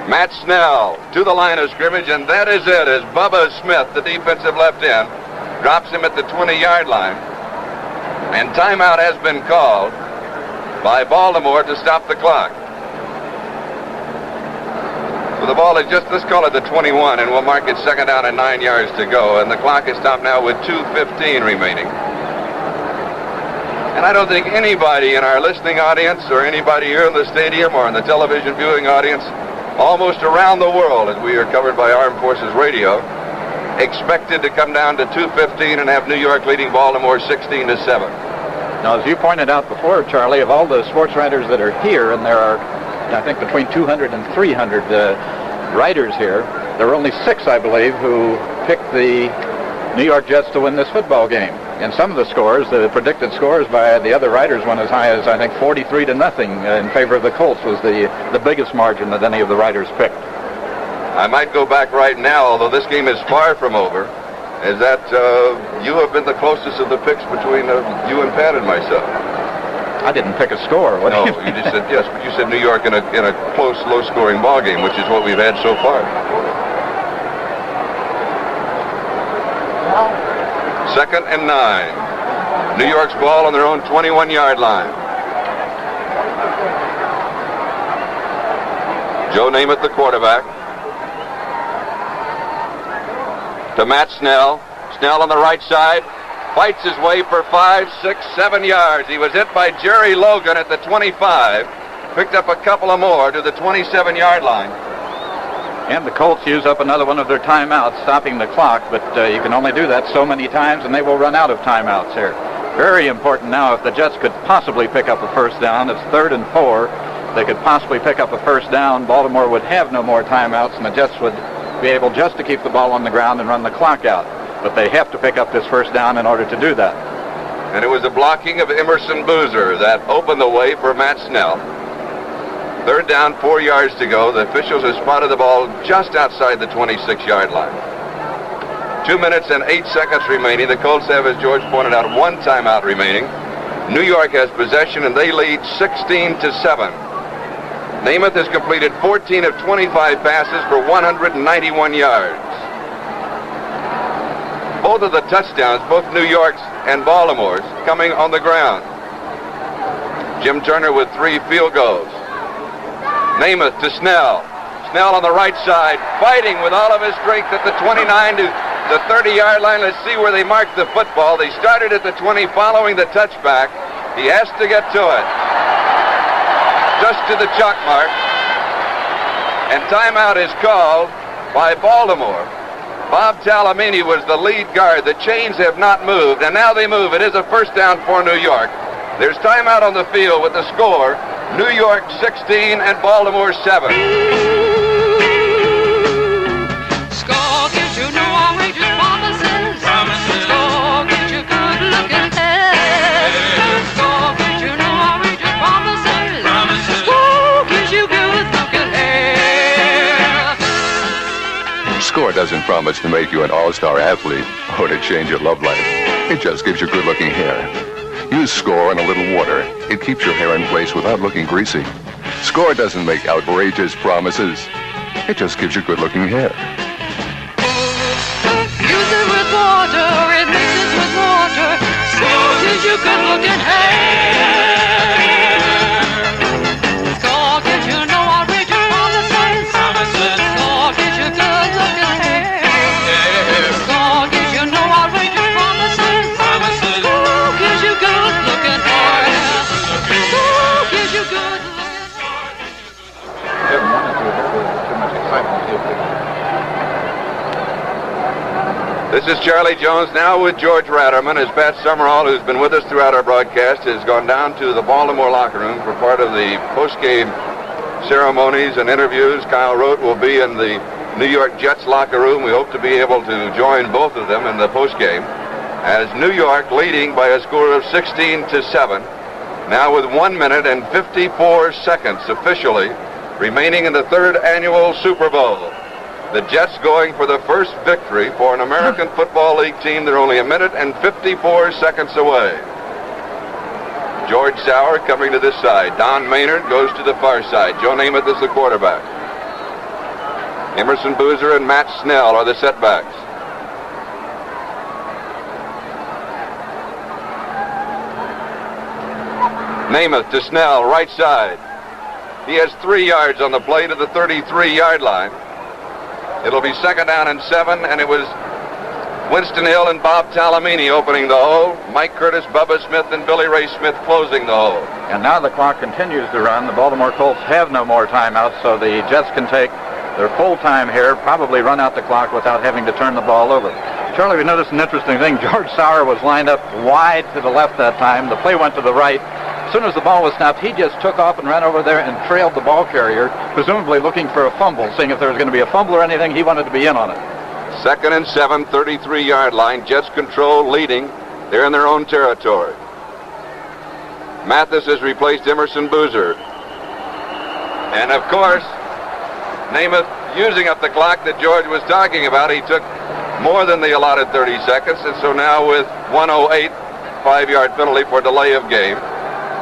Matt Snell to the line of scrimmage, and that is it, as Bubba Smith, the defensive left end, drops him at the 20-yard line. And timeout has been called by Baltimore to stop the clock. So the ball is just, let's call it the 21, and we'll mark it 2nd down and 9 yards to go. And the clock is stopped now with 2:15 remaining. And I don't think anybody in our listening audience or anybody here in the stadium or in the television viewing audience almost around the world, as we are covered by Armed Forces Radio, expected to come down to 2:15 and have New York leading Baltimore 16-7. Now, as you pointed out before, Charlie, of all the sports writers that are here, and there are, I think, between 200 and 300 writers here, there are only 6, I believe, who picked the New York Jets to win this football game. And some of the scores, the predicted scores by the other writers, went as high as, I think, 43-0 in favor of the Colts was the biggest margin that any of the writers picked. I might go back right now, although this game is far from over, is that you have been the closest of the picks between you and Pat and myself. I didn't pick a score. What no, you just said yes, but you said New York in a close, low-scoring ball game, which is what we've had so far. 2nd and 9. New York's ball on their own 21-yard line. Joe Namath, the quarterback. To Matt Snell. Snell on the right side. Fights his way for 5, 6, 7 yards. He was hit by Jerry Logan at the 25. Picked up a couple of more to the 27-yard line. And the Colts use up another one of their timeouts, stopping the clock, but you can only do that so many times, and they will run out of timeouts here. Very important now, if the Jets could possibly pick up a 1st down, it's 3rd and 4. They could possibly pick up a 1st down. Baltimore would have no more timeouts, and the Jets would be able just to keep the ball on the ground and run the clock out. But they have to pick up this 1st down in order to do that. And it was a blocking of Emerson Boozer that opened the way for Matt Snell. 3rd down, 4 yards to go. The officials have spotted the ball just outside the 26-yard line. 2 minutes and 8 seconds remaining. The Colts have, as George pointed out, 1 timeout remaining. New York has possession, and they lead 16-7. Namath has completed 14 of 25 passes for 191 yards. Both of the touchdowns, both New York's and Baltimore's, coming on the ground. Jim Turner with 3 field goals. Namath to Snell. Snell on the right side, fighting with all of his strength at the 29 to the 30-yard line. Let's see where they marked the football. They started at the 20 following the touchback. He has to get to it. Just to the chalk mark. And timeout is called by Baltimore. Bob Talamini was the lead guard. The chains have not moved, and now they move. It is a 1st down for New York. There's timeout on the field with the score, New York 16 and Baltimore 7. Score gives you no outrageous promises. Score gives you good looking hair. Score gives you no outrageous promises. Score gives you good looking hair. Score doesn't promise to make you an all-star athlete or to change your love life. It just gives you good-looking hair. Use Score and a little water. It keeps your hair in place without looking greasy. Score doesn't make outrageous promises. It just gives you good-looking hair. Use it with water, it mixes with water. Score gives you good-looking hair. Score gives you no outrageous promises. Score gives you good-looking hair. Score gives you no outrageous promises. Score gives you good-looking hair. This is Charlie Jones now with George Ratterman, as Pat Summerall, who's been with us throughout our broadcast, has gone down to the Baltimore locker room for part of the post-game ceremonies and interviews. Kyle Rote will be in the New York Jets locker room. We hope to be able to join both of them in the post-game, as New York leading by a score of 16-7, now with 1 minute and 54 seconds officially remaining in the third annual Super Bowl. The Jets going for the first victory for an American Football League team. They're only 1 minute and 54 seconds away. George Sauer coming to this side. Don Maynard goes to the far side. Joe Namath is the quarterback. Emerson Boozer and Matt Snell are the setbacks. Namath to Snell, right side. He has 3 yards on the play to the 33-yard line. It'll be 2nd down and 7, and it was Winston Hill and Bob Talamini opening the hole. Mike Curtis, Bubba Smith, and Billy Ray Smith closing the hole. And now the clock continues to run. The Baltimore Colts have no more timeouts, so the Jets can take their full time here, probably run out the clock without having to turn the ball over. Charlie, we noticed an interesting thing. George Sauer was lined up wide to the left that time. The play went to the right. As soon as the ball was snapped, he just took off and ran over there and trailed the ball carrier, presumably looking for a fumble, seeing if there was going to be a fumble or anything. He wanted to be in on it. 2nd and 7, 33-yard line. Jets control, leading. They're in their own territory. Mathis has replaced Emerson Boozer. And, of course, Namath using up the clock that George was talking about. He took more than the allotted 30 seconds, and so now with 1:08, 5-yard penalty for delay of game.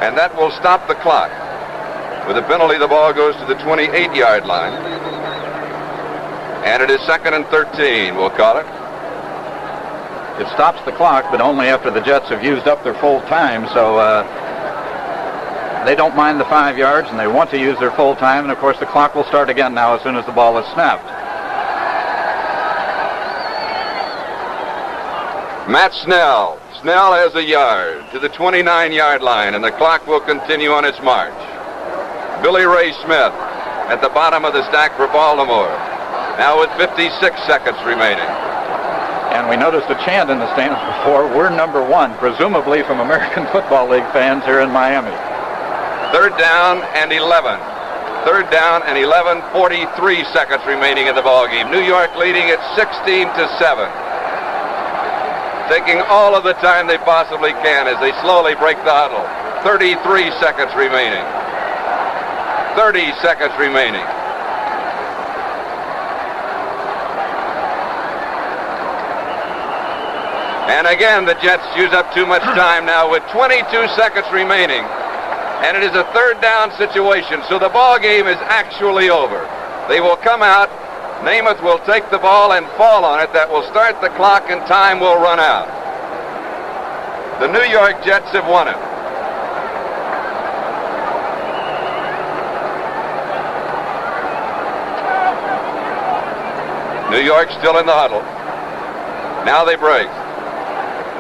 And that will stop the clock. With a penalty, the ball goes to the 28-yard line. And it is 2nd and 13, we'll call it. It stops the clock, but only after the Jets have used up their full time, so they don't mind the 5 yards, and they want to use their full time. And, of course, the clock will start again now as soon as the ball is snapped. Matt Snell. Snell has a yard to the 29-yard line, and the clock will continue on its march. Billy Ray Smith at the bottom of the stack for Baltimore, now with 56 seconds remaining. And we noticed a chant in the stands before, "We're number one," presumably from American Football League fans here in Miami. 3rd down and 11. 3rd down and 11, 43 seconds remaining in the ballgame. New York leading at 16-7. Taking all of the time they possibly can as they slowly break the huddle. 33 seconds remaining. 30 seconds remaining. And again, the Jets use up too much time now with 22 seconds remaining. And it is a 3rd down situation, so the ball game is actually over. They will come out. Namath will take the ball and fall on it. That will start the clock, and time will run out. The New York Jets have won it. New York still in the huddle. Now they break.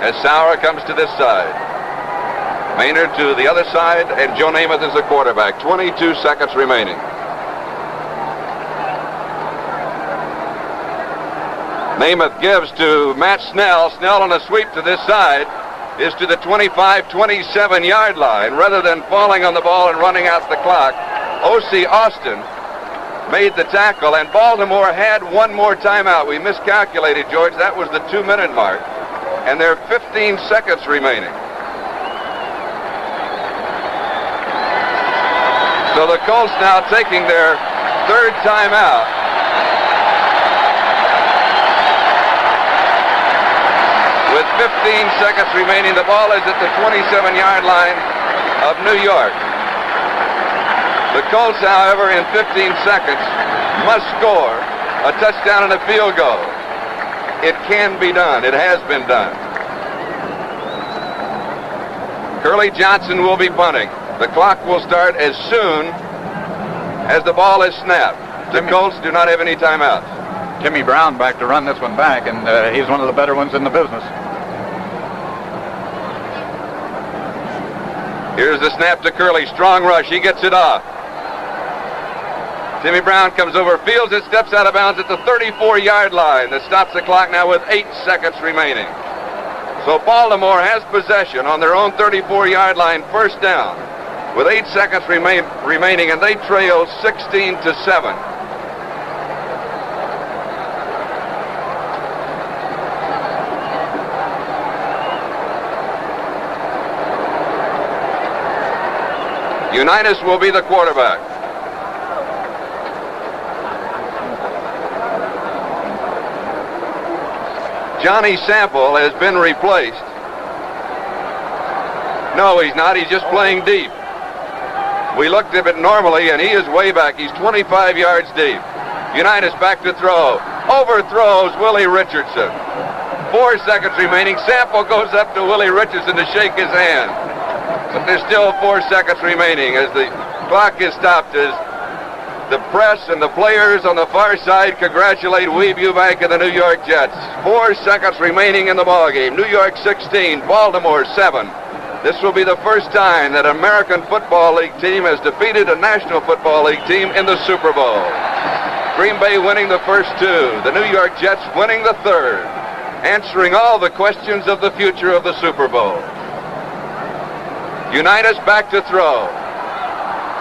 As Sauer comes to this side. Maynard to the other side, and Joe Namath is the quarterback. 22 seconds remaining. Namath gives to Matt Snell. Snell on a sweep to this side is to the 25, 27-yard line. Rather than falling on the ball and running out the clock, O.C. Austin made the tackle, and Baltimore had one more timeout. We miscalculated, George. That was the 2-minute mark, and there are 15 seconds remaining. So the Colts now taking their 3rd timeout. With 15 seconds remaining, the ball is at the 27-yard line of New York. The Colts, however, in 15 seconds, must score a touchdown and a field goal. It can be done. It has been done. Curly Johnson will be punting. The clock will start as soon as the ball is snapped. The Colts do not have any timeouts. Timmy Brown back to run this one back, and he's one of the better ones in the business. Here's the snap to Curly. Strong rush. He gets it off. Timmy Brown comes over, fields it, steps out of bounds at the 34-yard line. That stops the clock now with 8 seconds remaining. So Baltimore has possession on their own 34-yard line, first down, with 8 seconds remaining, and they trail 16-7. Unitas will be the quarterback. Johnny Sample has been replaced. No, he's not. He's just playing deep. We looked at it normally, and he is way back. He's 25 yards deep. Unitas back to throw. Overthrows Willie Richardson. 4 seconds remaining. Sample goes up to Willie Richardson to shake his hand. But there's still 4 seconds remaining as the clock is stopped, as the press and the players on the far side congratulate Weeb Eubank and the New York Jets. 4 seconds remaining in the ballgame. New York 16, Baltimore 7. This will be the first time that an American Football League team has defeated a National Football League team in the Super Bowl. Green Bay winning the first 2, the New York Jets winning the third, answering all the questions of the future of the Super Bowl. Unitas back to throw.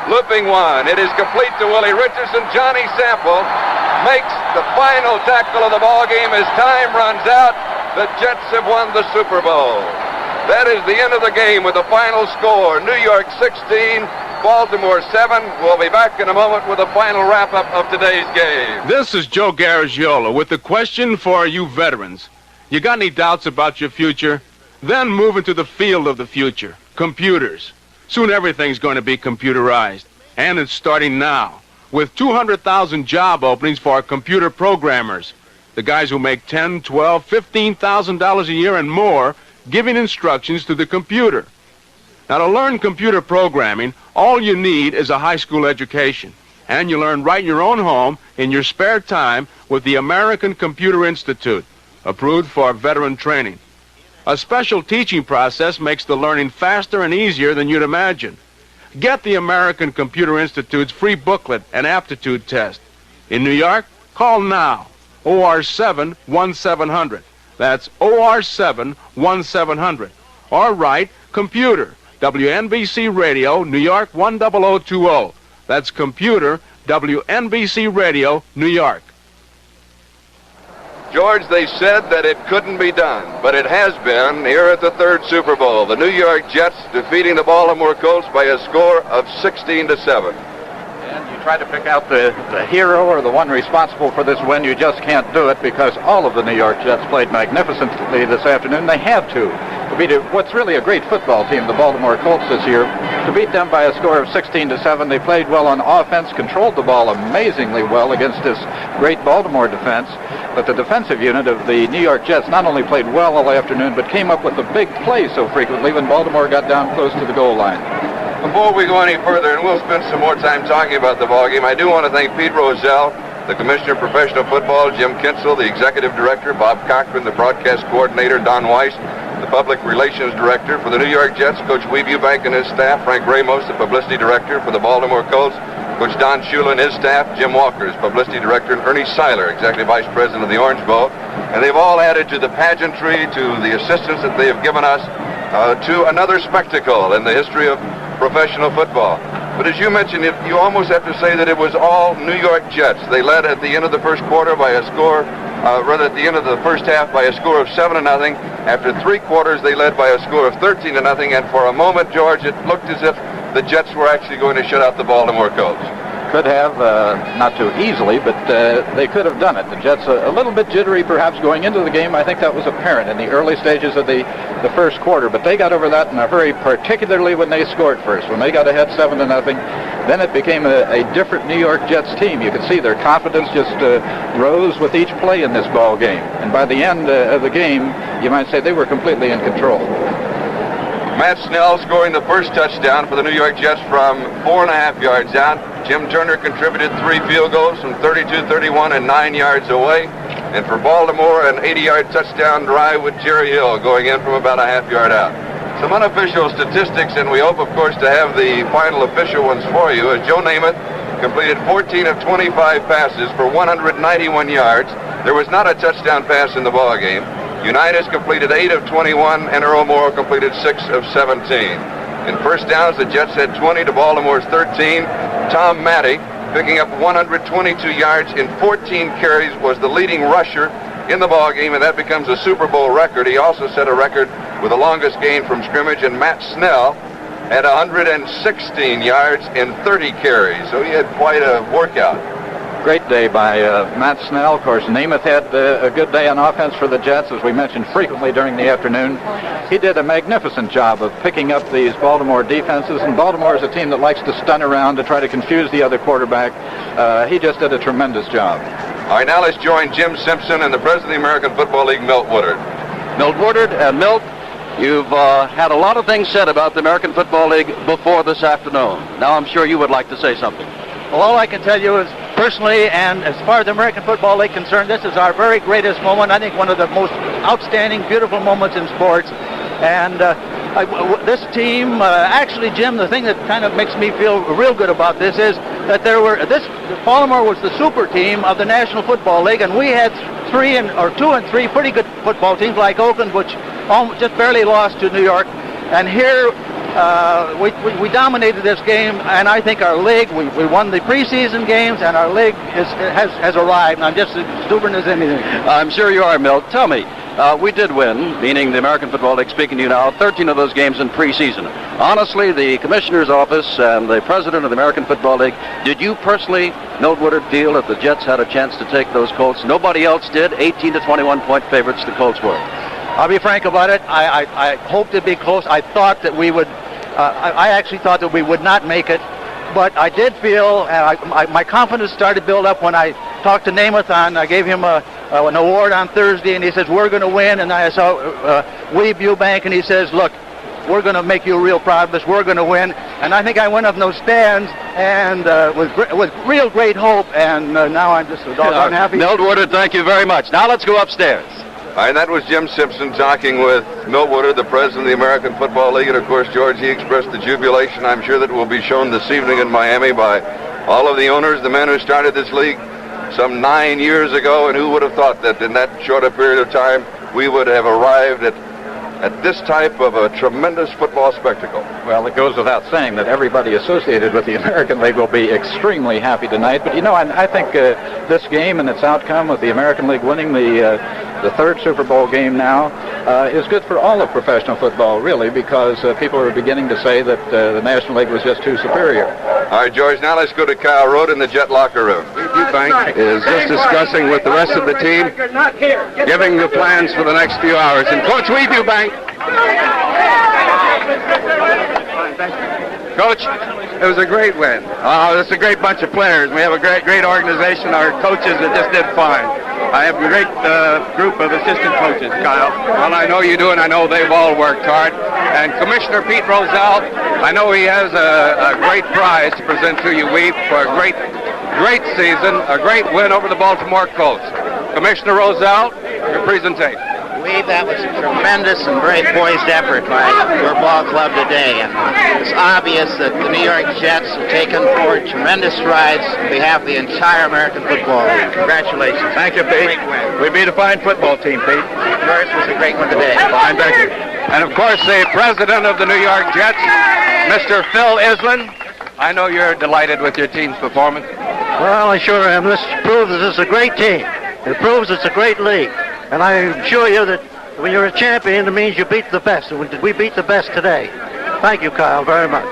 Looping one. It is complete to Willie Richardson. Johnny Sample makes the final tackle of the ball game as time runs out. The Jets have won the Super Bowl. That is the end of the game with the final score. New York 16, Baltimore 7. We'll be back in a moment with the final wrap-up of today's game. This is Joe Garagiola with the question for you veterans. You got any doubts about your future? Then move into the field of the future. Computers. Soon everything's going to be computerized. And it's starting now, with 200,000 job openings for computer programmers. The guys who make $10,000, $12,000, $15,000 a year and more, giving instructions to the computer. Now, to learn computer programming, all you need is a high school education. And you learn right in your own home, in your spare time, with the American Computer Institute, approved for veteran training. A special teaching process makes the learning faster and easier than you'd imagine. Get the American Computer Institute's free booklet and aptitude test. In New York, call now. OR7-1700. That's OR7-1700. Or write computer, WNBC Radio, New York 10020. That's computer, WNBC Radio, New York. George, they said that it couldn't be done, but it has been here at the third Super Bowl. The New York Jets defeating the Baltimore Colts by a score of 16-7. And you try to pick out the hero or the one responsible for this win. You just can't do it because all of the New York Jets played magnificently this afternoon. They had to beat what's really a great football team, the Baltimore Colts, this year. To beat them by a score of 16-7, they played well on offense, controlled the ball amazingly well against this great Baltimore defense. But the defensive unit of the New York Jets not only played well all afternoon, but came up with the big play so frequently when Baltimore got down close to the goal line. Before we go any further, and we'll spend some more time talking about the ballgame, I do want to thank Pete Rozelle, the Commissioner of Professional Football, Jim Kinsel, the Executive Director, Bob Cochran, the Broadcast Coordinator, Don Weiss, the Public Relations Director for the New York Jets, Coach Weeb Eubank and his staff, Frank Ramos, the Publicity Director for the Baltimore Colts, Coach Don Shula and his staff, Jim Walker's Publicity Director, and Ernie Seiler, Executive Vice President of the Orange Bowl. And they've all added to the pageantry, to the assistance that they have given us, to another spectacle in the history of professional football. But as you mentioned, you almost have to say that it was all New York Jets. They led at the end of the first quarter by a score, rather at the end of the first half by a score of 7-0. After 3 quarters, they led by a score of 13-0. And for a moment, George, it looked as if the Jets were actually going to shut out the Baltimore Colts. Could have, not too easily, but they could have done it. The Jets a little bit jittery perhaps going into the game. I think that was apparent in the early stages of the first quarter, but they got over that in a hurry, particularly when they scored first. When they got ahead 7-0, then it became a different New York Jets team. You could see their confidence just rose with each play in this ball game. And by the end of the game, you might say they were completely in control. Matt Snell scoring the first touchdown for the New York Jets from 4.5 yards out. Jim Turner contributed 3 field goals from 32, 31, and 9 yards away. And for Baltimore, an 80-yard touchdown drive with Jerry Hill going in from about a half yard out. Some unofficial statistics, and we hope, of course, to have the final official ones for you. As Joe Namath completed 14 of 25 passes for 191 yards. There was not a touchdown pass in the ball game. Unitas completed 8 of 21, and Earl Morrow completed 6 of 17. In first downs, the Jets had 20 to Baltimore's 13. Tom Matty, picking up 122 yards in 14 carries, was the leading rusher in the ball game, and that becomes a Super Bowl record. He also set a record with the longest gain from scrimmage, and Matt Snell had 116 yards in 30 carries, so he had quite a workout. Great day by Matt Snell. Of course, Namath had a good day on offense for the Jets, as we mentioned frequently during the afternoon. He did a magnificent job of picking up these Baltimore defenses, and Baltimore is a team that likes to stun around to try to confuse the other quarterback. He just did a tremendous job. All right, now let's join Jim Simpson and the president of the American Football League, Milt Woodard. Milt Woodard and Milt, you've had a lot of things said about the American Football League before this afternoon. Now I'm sure you would like to say something. Well, all I can tell you is, personally, and as far as the American Football League concerned, this is our very greatest moment. I think one of the most outstanding, beautiful moments in sports. And this team, actually, Jim, the thing that kind of makes me feel real good about this is that Baltimore was the super team of the National Football League, and we had 2 and 3 pretty good football teams like Oakland, which just barely lost to New York. And here, we dominated this game, and I think our league, we won the preseason games, and our league has arrived. And I'm just as stubborn as anything. I'm sure you are, Milt. Tell me, we did win, meaning the American Football League, speaking to you now, 13 of those games in preseason. Honestly, the commissioner's office and the president of the American Football League, did you personally, Milt Woodard, feel that the Jets had a chance to take those Colts? Nobody else did. 18 to 21 point favorites the Colts were. I'll be frank about it. I hoped it'd be close. I thought that we would. I actually thought that we would not make it, but I did feel my confidence started to build up when I talked to Namath. I gave him an award on Thursday, and he says, we're going to win. And I saw Weeb Eubank, and he says, look, we're going to make you real proud of this. We're going to win. And I think I went up in those stands and with real great hope, and now I'm just doggone happy. Milt Woodard, thank you very much. Now let's go upstairs. All right, that was Jim Simpson talking with Milt Woodard, the president of the American Football League. And, of course, George, he expressed the jubilation, I'm sure, that will be shown this evening in Miami by all of the owners, the men who started this league some 9 years ago. And who would have thought that in that short a period of time we would have arrived at this type of a tremendous football spectacle? Well, it goes without saying that everybody associated with the American League will be extremely happy tonight. But, you know, I think this game and its outcome with the American League winning the third Super Bowl game now is good for all of professional football, really, because people are beginning to say that the National League was just too superior. All right, George, now let's go to Kyle Rote in the Jet locker room. Eubank is just discussing with the rest of the team, giving the plans for the next few hours. And Coach Weeb Eubank. Coach, it was a great win. It's a great bunch of players. We have a great organization. Our coaches that just did fine. I have a great group of assistant coaches, Kyle. Well, I know you do, and I know they've all worked hard. And Commissioner Pete Rozelle, I know he has a great prize to present to you, Weep, for a great season, a great win over the Baltimore Colts. Commissioner Rozelle, your presentation. Weeb, that was a tremendous and very poised effort by your ball club today, and it's obvious that the New York Jets have taken forward tremendous strides on behalf of the entire American Football League. Congratulations. Thank you, Pete. We beat a fine football team, Pete. Yours was a great one today. Fine, thank you. And of course, the president of the New York Jets, Mr. Phil Island. I know you're delighted with your team's performance. Well, I sure am. This proves that it's a great team. It proves it's a great league. And I assure you that when you're a champion, it means you beat the best. And we beat the best today. Thank you, Kyle, very much.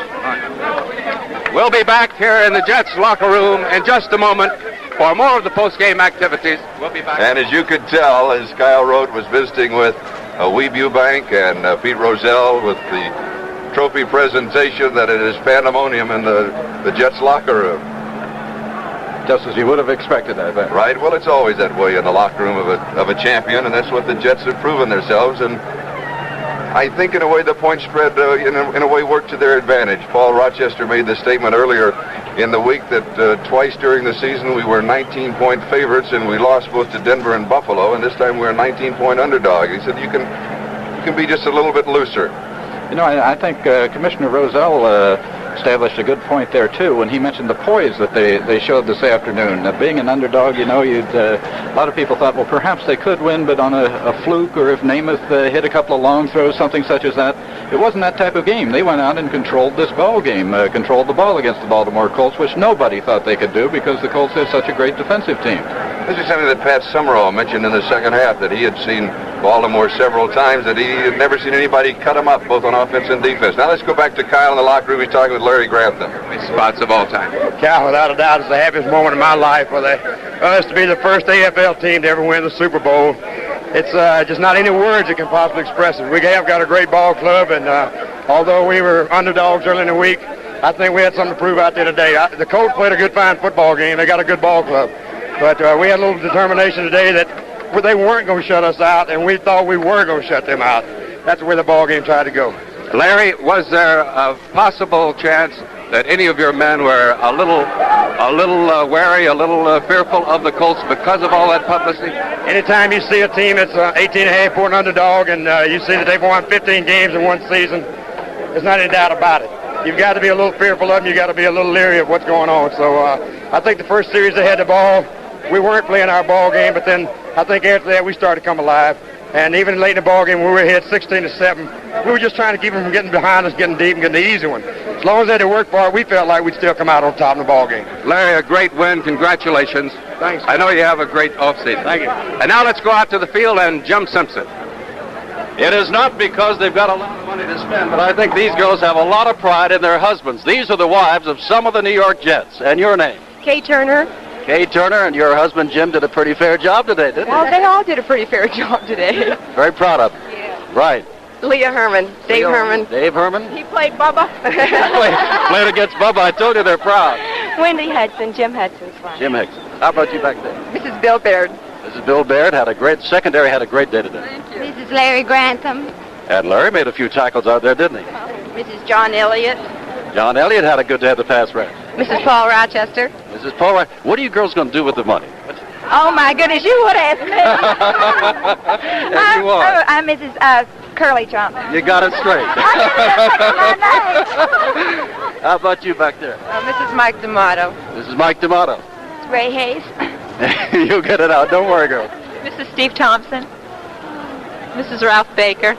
We'll be back here in the Jets locker room in just a moment for more of the post-game activities. We'll be back. And as you could tell, as Kyle Rote was visiting with Weeb Eubank and Pete Rozelle with the trophy presentation, that it is pandemonium in the Jets locker room. Just as you would have expected, I bet. Right. Well, it's always that way in the locker room of a champion, and that's what the Jets have proven themselves. And I think, in a way, the point spread, in a way, worked to their advantage. Paul Rochester made the statement earlier in the week that twice during the season we were 19-point favorites, and we lost both to Denver and Buffalo, and this time we're a 19-point underdog. He said you can be just a little bit looser. You know, I think Commissioner Rozelle established a good point there, too, when he mentioned the poise that they showed this afternoon. Being an underdog, a lot of people thought, well, perhaps they could win, but on a fluke, or if Namath hit a couple of long throws, something such as that. It wasn't that type of game. They went out and controlled this ball game, controlled the ball against the Baltimore Colts, which nobody thought they could do because the Colts is such a great defensive team. This is something that Pat Summerall mentioned in the second half, that he had seen Baltimore several times, that he had never seen anybody cut them up, both on offense and defense. Now let's go back to Kyle in the locker room. He's talking with Larry Grantham. Spots of all time. Cal, without a doubt, it's the happiest moment of my life for us to be the first AFL team to ever win the Super Bowl. It's just not any words that can possibly express it. We have got a great ball club, and although we were underdogs early in the week, I think we had something to prove out there today. The Colts played a good, fine football game. They got a good ball club. But we had a little determination today that they weren't going to shut us out, and we thought we were going to shut them out. That's where the ball game tried to go. Larry, was there a possible chance that any of your men were a little wary, a little fearful of the Colts because of all that publicity? Anytime you see a team that's 18.5-point underdog, and you see that they've won 15 games in one season, there's not any doubt about it. You've got to be a little fearful of them. You've got to be a little leery of what's going on. So I think the first series they had the ball, we weren't playing our ball game, but then I think after that we started to come alive. And even late in the ball game, when we were ahead 16-7, we were just trying to keep them from getting behind us, getting deep, and getting the easy one. As long as they had to work for it, we felt like we'd still come out on top in the ball game. Larry, a great win. Congratulations. Thanks. I know you have a great offseason. Thank you. And now let's go out to the field and Jim Simpson. It is not because they've got a lot of money to spend, but I think these girls have a lot of pride in their husbands. These are the wives of some of the New York Jets. And your name? Kay Turner. Kay Turner, and your husband Jim did a pretty fair job today, didn't he? Well, they all did a pretty fair job today. Very proud of them. Yeah. Right. Leah Herman. Dave Herman. Dave Herman? He played Bubba. Played against Bubba. I told you they're proud. Wendy Hudson. Jim Hudson's wife. Jim Hudson. How about you back there? Mrs. Bill Baird. Mrs. Bill Baird had a great secondary, had a great day today. Thank you. Mrs. Larry Grantham. And Larry made a few tackles out there, didn't he? Mrs. John Elliott. John Elliott had a good day at the pass rush. Mrs. Paul Rochester. Mrs. Paul, what are you girls going to do with the money? Oh, my goodness, you would ask me. Yes, you are. I'm Mrs. Curly Johnson. You got it straight. How about you back there? Mrs. Mike D'Amato. This is Mike D'Amato. Ray Hayes. You'll get it out. Don't worry, girl. Mrs. Steve Thompson. Mrs. Ralph Baker.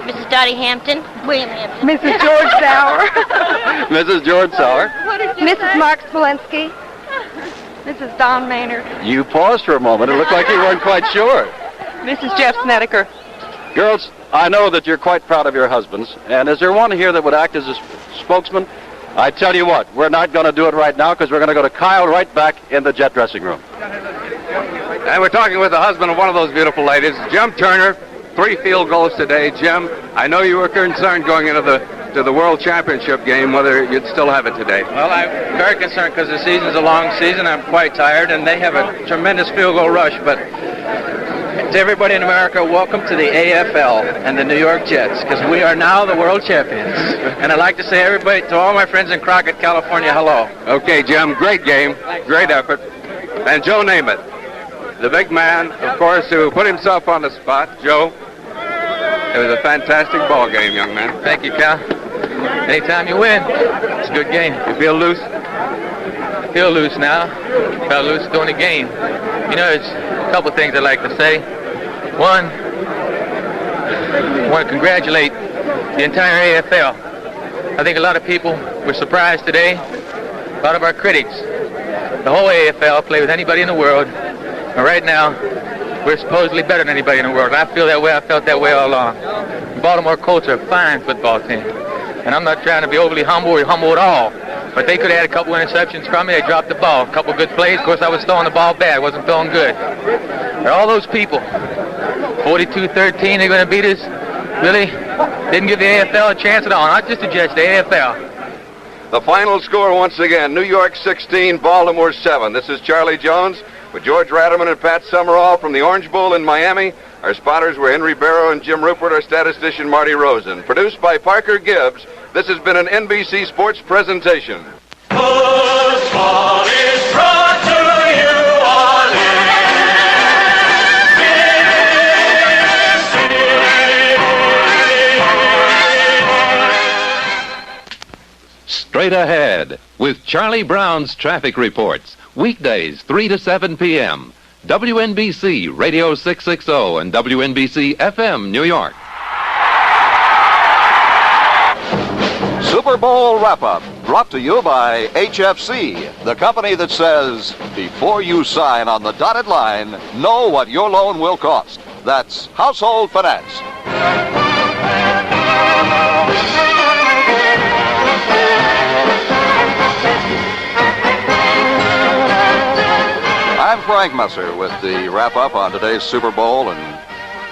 Mrs. Dottie Hampton. William Hampton. Mrs. George Sauer. Mrs. George Sauer. Mrs. Mark Smolinski. Mrs. Don Maynard. You paused for a moment. It looked like you weren't quite sure. Mrs. Jeff Snedeker. Girls, I know that you're quite proud of your husbands. And is there one here that would act as a spokesman? I tell you what, we're not going to do it right now because we're going to go to Kyle right back in the Jet dressing room. And we're talking with the husband of one of those beautiful ladies, Jim Turner. 3 field goals today. Jim, I know you were concerned going into the World Championship game whether you'd still have it today. Well, I'm very concerned because the season's a long season. I'm quite tired, and they have a tremendous field goal rush. But to everybody in America, welcome to the AFL and the New York Jets, because we are now the world champions. And I'd like to say everybody, to all my friends in Crockett, California, hello. Okay, Jim, great game, great effort. And Joe Namath, the big man, of course, who put himself on the spot. Joe, it was a fantastic ball game, young man. Thank you, Cal. Anytime you win, it's a good game. You feel loose? I feel loose now. Felt loose during the game. You know, there's a couple of things I'd like to say. One, I want to congratulate the entire AFL. I think a lot of people were surprised today. A lot of our critics. The whole AFL play with anybody in the world. And right now, we're supposedly better than anybody in the world. I feel that way. I felt that way all along. The Baltimore Colts are a fine football team. And I'm not trying to be overly humble or humble at all. But they could have had a couple interceptions from me. They dropped the ball. A couple good plays. Of course, I was throwing the ball bad. I wasn't throwing good. And all those people, 42-13, they're going to beat us. Really? Didn't give the AFL a chance at all. Not just the Jets, the AFL. The final score once again, New York 16, Baltimore 7. This is Charlie Jones with George Ratterman and Pat Summerall from the Orange Bowl in Miami. Our spotters were Henry Barrow and Jim Rupert, our statistician Marty Rosen. Produced by Parker Gibbs, this has been an NBC Sports presentation. Football is brought to you Straight Ahead with Charlie Brown's traffic reports. Weekdays 3 to 7 p.m. WNBC Radio 660 and WNBC FM New York. Super Bowl wrap-up brought to you by HFC, the company that says, before you sign on the dotted line, know what your loan will cost. That's Household Finance. I'm Frank Messer with the wrap-up on today's Super Bowl, and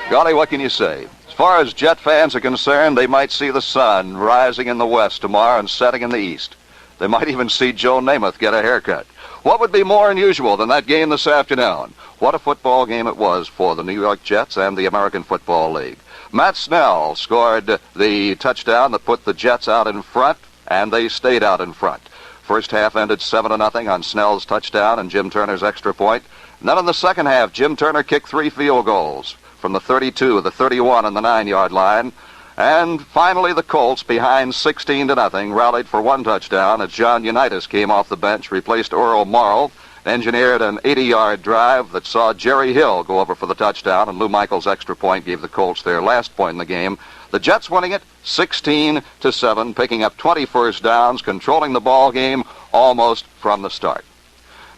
golly, what can you say? As far as Jet fans are concerned, they might see the sun rising in the west tomorrow and setting in the east. They might even see Joe Namath get a haircut. What would be more unusual than that game this afternoon? What a football game it was for the New York Jets and the American Football League. Matt Snell scored the touchdown that put the Jets out in front, and they stayed out in front. First half ended 7-0 on Snell's touchdown and Jim Turner's extra point. And then in the second half, Jim Turner kicked 3 field goals from the 32, the 31, and the 9-yard line. And finally, the Colts, behind 16-0, rallied for 1 touchdown as John Unitas came off the bench, replaced Earl Morrow, engineered an 80-yard drive that saw Jerry Hill go over for the touchdown, and Lou Michaels' extra point gave the Colts their last point in the game. The Jets winning it 16-7, picking up 20 first downs, controlling the ball game almost from the start.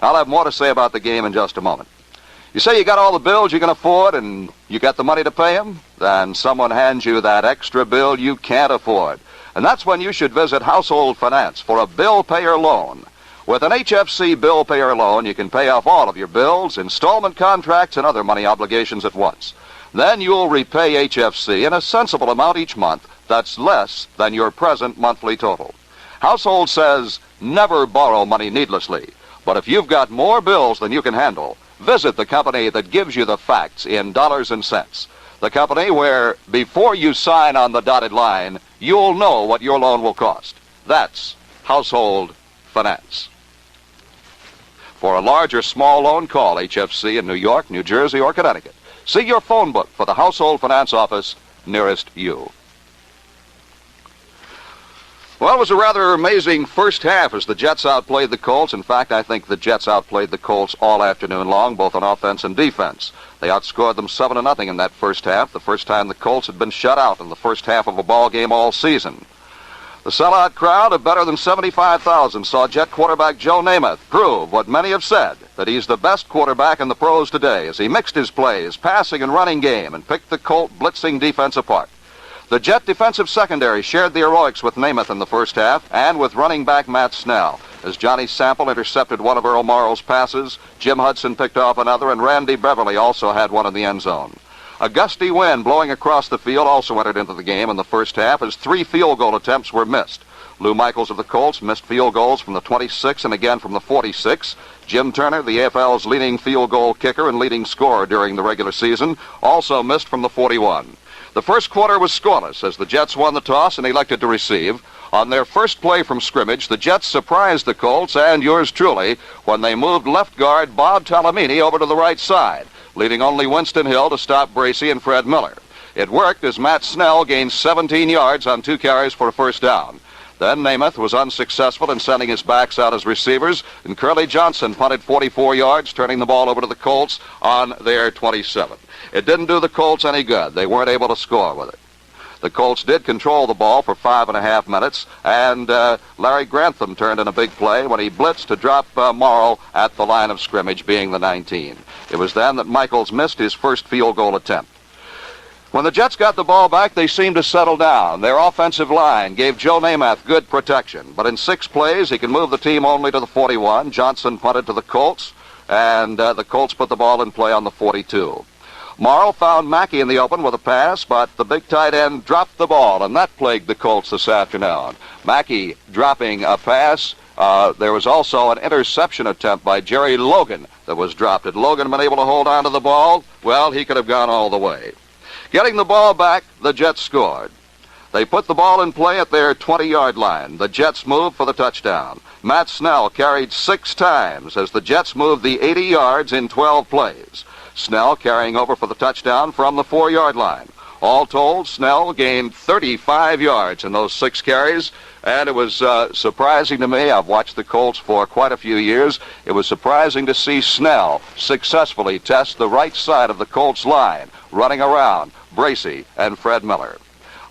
I'll have more to say about the game in just a moment. You say you got all the bills you can afford and you got the money to pay them? Then someone hands you that extra bill you can't afford. And that's when you should visit Household Finance for a bill payer loan. With an HFC bill payer loan, you can pay off all of your bills, installment contracts, and other money obligations at once. Then you'll repay HFC in a sensible amount each month that's less than your present monthly total. Household says never borrow money needlessly. But if you've got more bills than you can handle, visit the company that gives you the facts in dollars and cents. The company where, before you sign on the dotted line, you'll know what your loan will cost. That's Household Finance. For a large or small loan, call HFC in New York, New Jersey, or Connecticut. See your phone book for the Household Finance office nearest you. Well, it was a rather amazing first half as the Jets outplayed the Colts. In fact, I think the Jets outplayed the Colts all afternoon long, both on offense and defense. They outscored them 7-0 in that first half, the first time the Colts had been shut out in the first half of a ball game all season. The sellout crowd of better than 75,000 saw Jet quarterback Joe Namath prove what many have said, that he's the best quarterback in the pros today as he mixed his plays, passing and running game, and picked the Colt blitzing defense apart. The Jet defensive secondary shared the heroics with Namath in the first half and with running back Matt Snell. As Johnny Sample intercepted one of Earl Morrow's passes, Jim Hudson picked off another, and Randy Beverly also had one in the end zone. A gusty wind blowing across the field also entered into the game in the first half as 3 field goal attempts were missed. Lou Michaels of the Colts missed field goals from the 26 and again from the 46. Jim Turner, the AFL's leading field goal kicker and leading scorer during the regular season, also missed from the 41. The first quarter was scoreless as the Jets won the toss and elected to receive. On their first play from scrimmage, the Jets surprised the Colts and yours truly when they moved left guard Bob Talamini over to the right side, leaving only Winston Hill to stop Bracey and Fred Miller. It worked as Matt Snell gained 17 yards on 2 carries for a first down. Then Namath was unsuccessful in sending his backs out as receivers, and Curly Johnson punted 44 yards, turning the ball over to the Colts on their 27. It didn't do the Colts any good. They weren't able to score with it. The Colts did control the ball for 5.5 minutes, and Larry Grantham turned in a big play when he blitzed to drop Morrow at the line of scrimmage, being the 19. It was then that Michaels missed his first field goal attempt. When the Jets got the ball back, they seemed to settle down. Their offensive line gave Joe Namath good protection, but in 6 plays, he could move the team only to the 41. Johnson punted to the Colts, and the Colts put the ball in play on the 42. Morrow found Mackey in the open with a pass, but the big tight end dropped the ball, and that plagued the Colts this afternoon. Mackey dropping a pass. There was also an interception attempt by Jerry Logan that was dropped. Had Logan been able to hold on to the ball, well, he could have gone all the way. Getting the ball back, the Jets scored. They put the ball in play at their 20-yard line. The Jets moved for the touchdown. Matt Snell carried 6 times as the Jets moved the 80 yards in 12 plays. Snell carrying over for the touchdown from the 4-yard line. All told, Snell gained 35 yards in those 6 carries, and it was surprising to me. I've watched the Colts for quite a few years. It was surprising to see Snell successfully test the right side of the Colts line, running around Bracey and Fred Miller.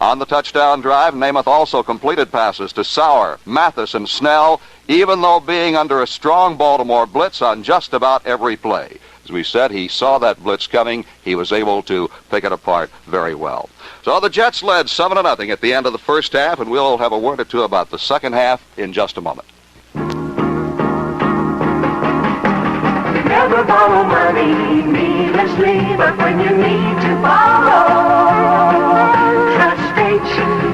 On the touchdown drive, Namath also completed passes to Sauer, Mathis, and Snell, even though being under a strong Baltimore blitz on just about every play. As we said, he saw that blitz coming. He was able to pick it apart very well. So the Jets led 7-0 at the end of the first half, and we'll have a word or two about the second half in just a moment. Never borrow money needlessly, but when you need to borrow, trust HFC.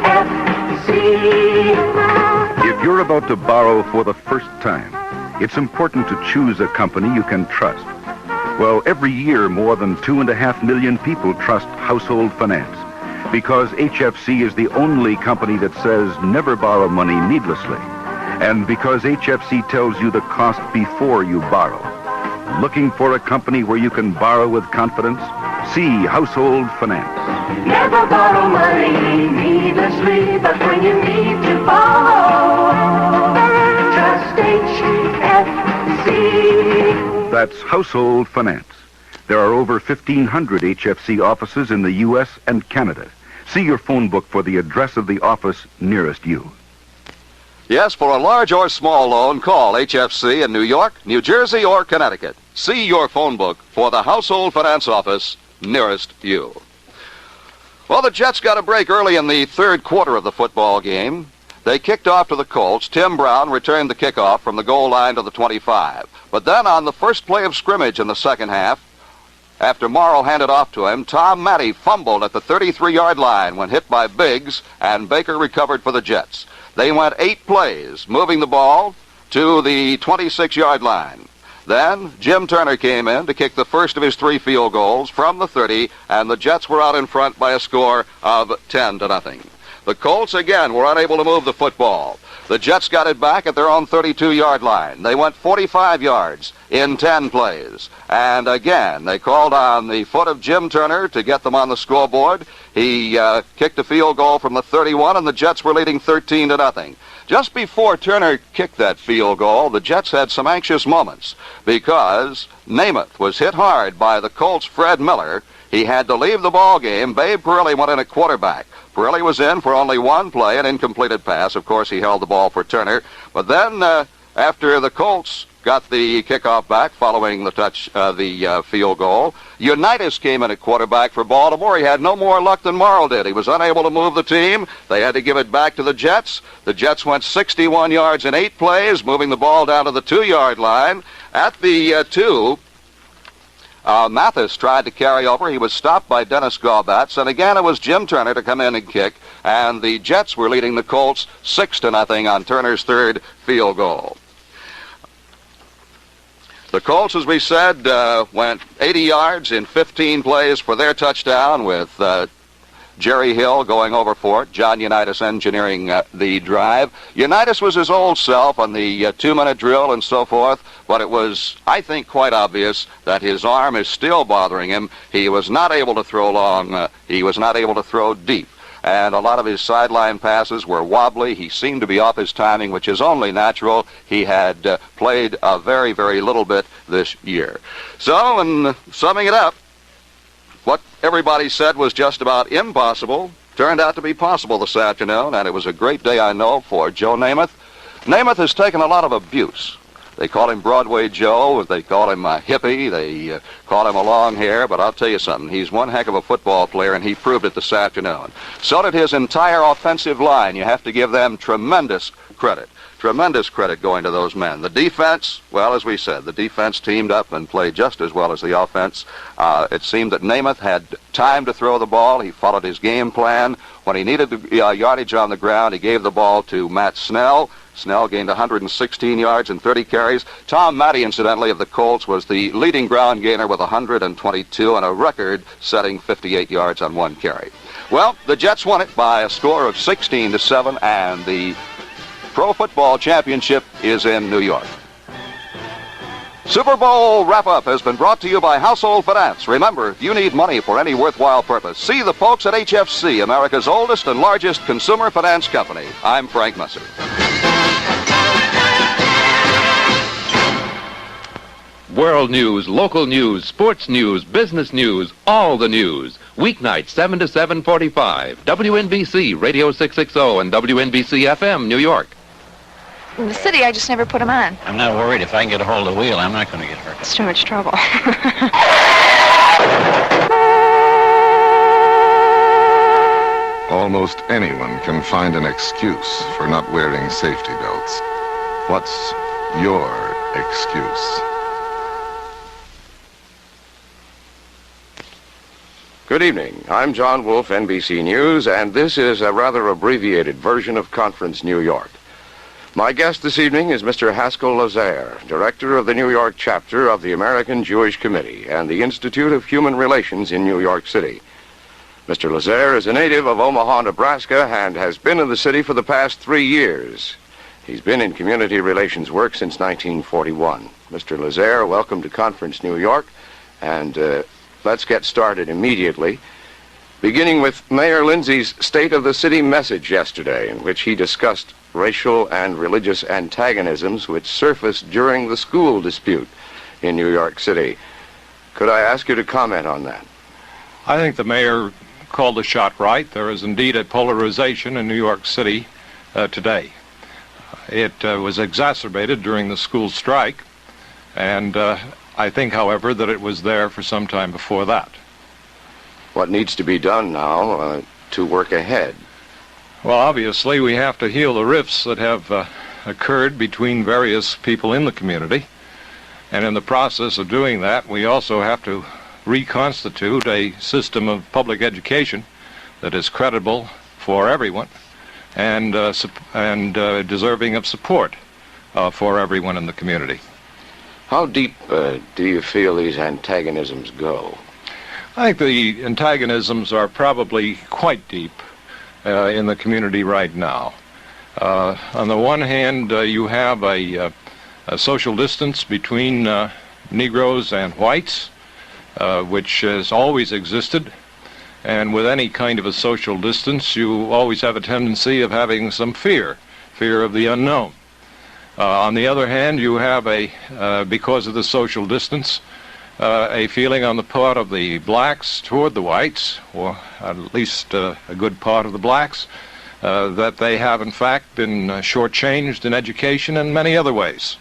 If you're about to borrow for the first time, it's important to choose a company you can trust. Well, every year, more than 2.5 million people trust household finance because HFC is the only company that says never borrow money needlessly, and because HFC tells you the cost before you borrow. Looking for a company where you can borrow with confidence? See Household Finance. Never borrow money needlessly, but when you need to borrow, trust HFC. That's Household Finance. There are over 1,500 HFC offices in the U.S. and Canada. See your phone book for the address of the office nearest you. Yes, for a large or small loan, call HFC in New York, New Jersey, or Connecticut. See your phone book for the Household Finance office nearest you. Well, the Jets got a break early in the third quarter of the football game. They kicked off to the Colts. Tim Brown returned the kickoff from the goal line to the 25. But then on the first play of scrimmage in the second half, after Morrow handed off to him, Tom Matty fumbled at the 33-yard line when hit by Biggs, and Baker recovered for the Jets. They went 8 plays, moving the ball to the 26-yard line. Then Jim Turner came in to kick the first of his 3 field goals from the 30, and the Jets were out in front by a score of 10-0. The Colts again were unable to move the football. The Jets got it back at their own 32-yard line. They went 45 yards in 10 plays. And again, they called on the foot of Jim Turner to get them on the scoreboard. He kicked a field goal from the 31, and the Jets were leading 13-0. Just before Turner kicked that field goal, the Jets had some anxious moments because Namath was hit hard by the Colts' Fred Miller. He had to leave the ball game. Babe Pirelli went in at quarterback. Pirelli was in for only one play, an incompleted pass. Of course, he held the ball for Turner. But then, after the Colts got the kickoff back following the field goal, Unitas came in at quarterback for Baltimore. He had no more luck than Morrow did. He was unable to move the team. They had to give it back to the Jets. The Jets went 61 yards in 8 plays, moving the ball down to the 2-yard line. At the 2, Mathis tried to carry over. He was stopped by Dennis Gaubatz, and again it was Jim Turner to come in and kick, and the Jets were leading the Colts 6-0 on Turner's 3rd field goal. The Colts, as we said, went 80 yards in 15 plays for their touchdown, with Jerry Hill going over for it, John Unitas engineering the drive. Unitas was his old self on the 2-minute drill and so forth, but it was, I think, quite obvious that his arm is still bothering him. He was not able to throw long. He was not able to throw deep. And a lot of his sideline passes were wobbly. He seemed to be off his timing, which is only natural. He had played a very, very little bit this year. So, in summing it up, what everybody said was just about impossible turned out to be possible this afternoon, and it was a great day, I know, for Joe Namath. Namath has taken a lot of abuse. They call him Broadway Joe. They call him a hippie. They call him a long hair. But I'll tell you something. He's one heck of a football player, and he proved it this afternoon. So did his entire offensive line. You have to give them tremendous credit. Tremendous credit going to those men. The defense, well, as we said, the defense teamed up and played just as well as the offense. It seemed that Namath had time to throw the ball. He followed his game plan. When he needed the yardage on the ground, he gave the ball to Matt Snell. Snell gained 116 yards and 30 carries. Tom Matty, incidentally, of the Colts, was the leading ground gainer with 122 and a record-setting 58 yards on 1 carry. Well, the Jets won it by a score of 16-7, and the Pro Football Championship is in New York. Super Bowl wrap-up has been brought to you by Household Finance. Remember, if you need money for any worthwhile purpose, see the folks at HFC, America's oldest and largest consumer finance company. I'm Frank Messer. World news, local news, sports news, business news, all the news. Weeknights 7 to 7:45. WNBC Radio 660 and WNBC FM, New York. In the city, I just never put them on. I'm not worried. If I can get a hold of the wheel, I'm not going to get hurt. It's too much trouble. Almost anyone can find an excuse for not wearing safety belts. What's your excuse? Good evening. I'm John Wolf, NBC News, and this is a rather abbreviated version of Conference New York. My guest this evening is Mr. Haskell Lazaire, director of the New York chapter of the American Jewish Committee and the Institute of Human Relations in New York City. Mr. Lazaire is a native of Omaha, Nebraska, and has been in the city for the past 3 years. He's been in community relations work since 1941. Mr. Lazaire, welcome to Conference New York, and let's get started immediately, beginning with Mayor Lindsay's State of the City message yesterday, in which he discussed racial and religious antagonisms which surfaced during the school dispute in New York City. Could I ask you to comment on that? I think the mayor called the shot right. There is indeed a polarization in New York City today. It was exacerbated during the school strike, and I think, however, that it was there for some time before that. What needs to be done now to work ahead? Well, obviously, we have to heal the rifts that have occurred between various people in the community. And in the process of doing that, we also have to reconstitute a system of public education that is credible for everyone and deserving of support for everyone in the community. How deep do you feel these antagonisms go? I think the antagonisms are probably quite deep in the community right now. On the one hand, you have a social distance between Negroes and whites, which has always existed. And with any kind of a social distance, you always have a tendency of having some fear of the unknown. On the other hand, you have because of the social distance, a feeling on the part of the blacks toward the whites, or at least a good part of the blacks, that they have in fact been shortchanged in education and many other ways,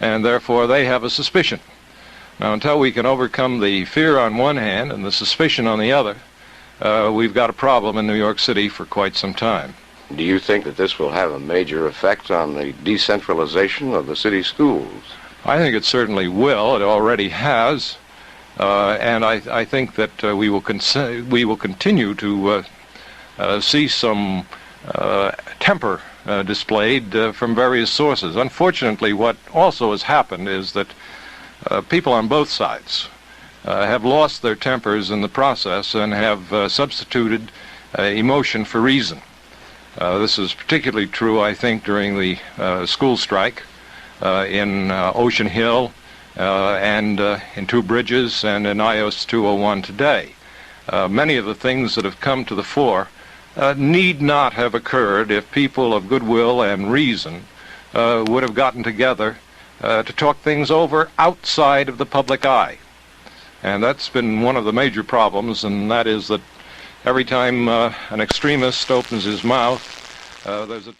and therefore they have a suspicion. Now, until we can overcome the fear on one hand and the suspicion on the other, we've got a problem in New York City for quite some time. Do you think that this will have a major effect on the decentralization of the city schools? I think it certainly will. It already has, and I think that we will continue to see some temper displayed from various sources. Unfortunately, what also has happened is that people on both sides have lost their tempers in the process and have substituted emotion for reason. This is particularly true, I think, during the school strike in Ocean Hill and in Two Bridges and in iOS 201 today. Many of the things that have come to the fore need not have occurred if people of goodwill and reason would have gotten together to talk things over outside of the public eye. And that's been one of the major problems, and that is that every time an extremist opens his mouth, there's a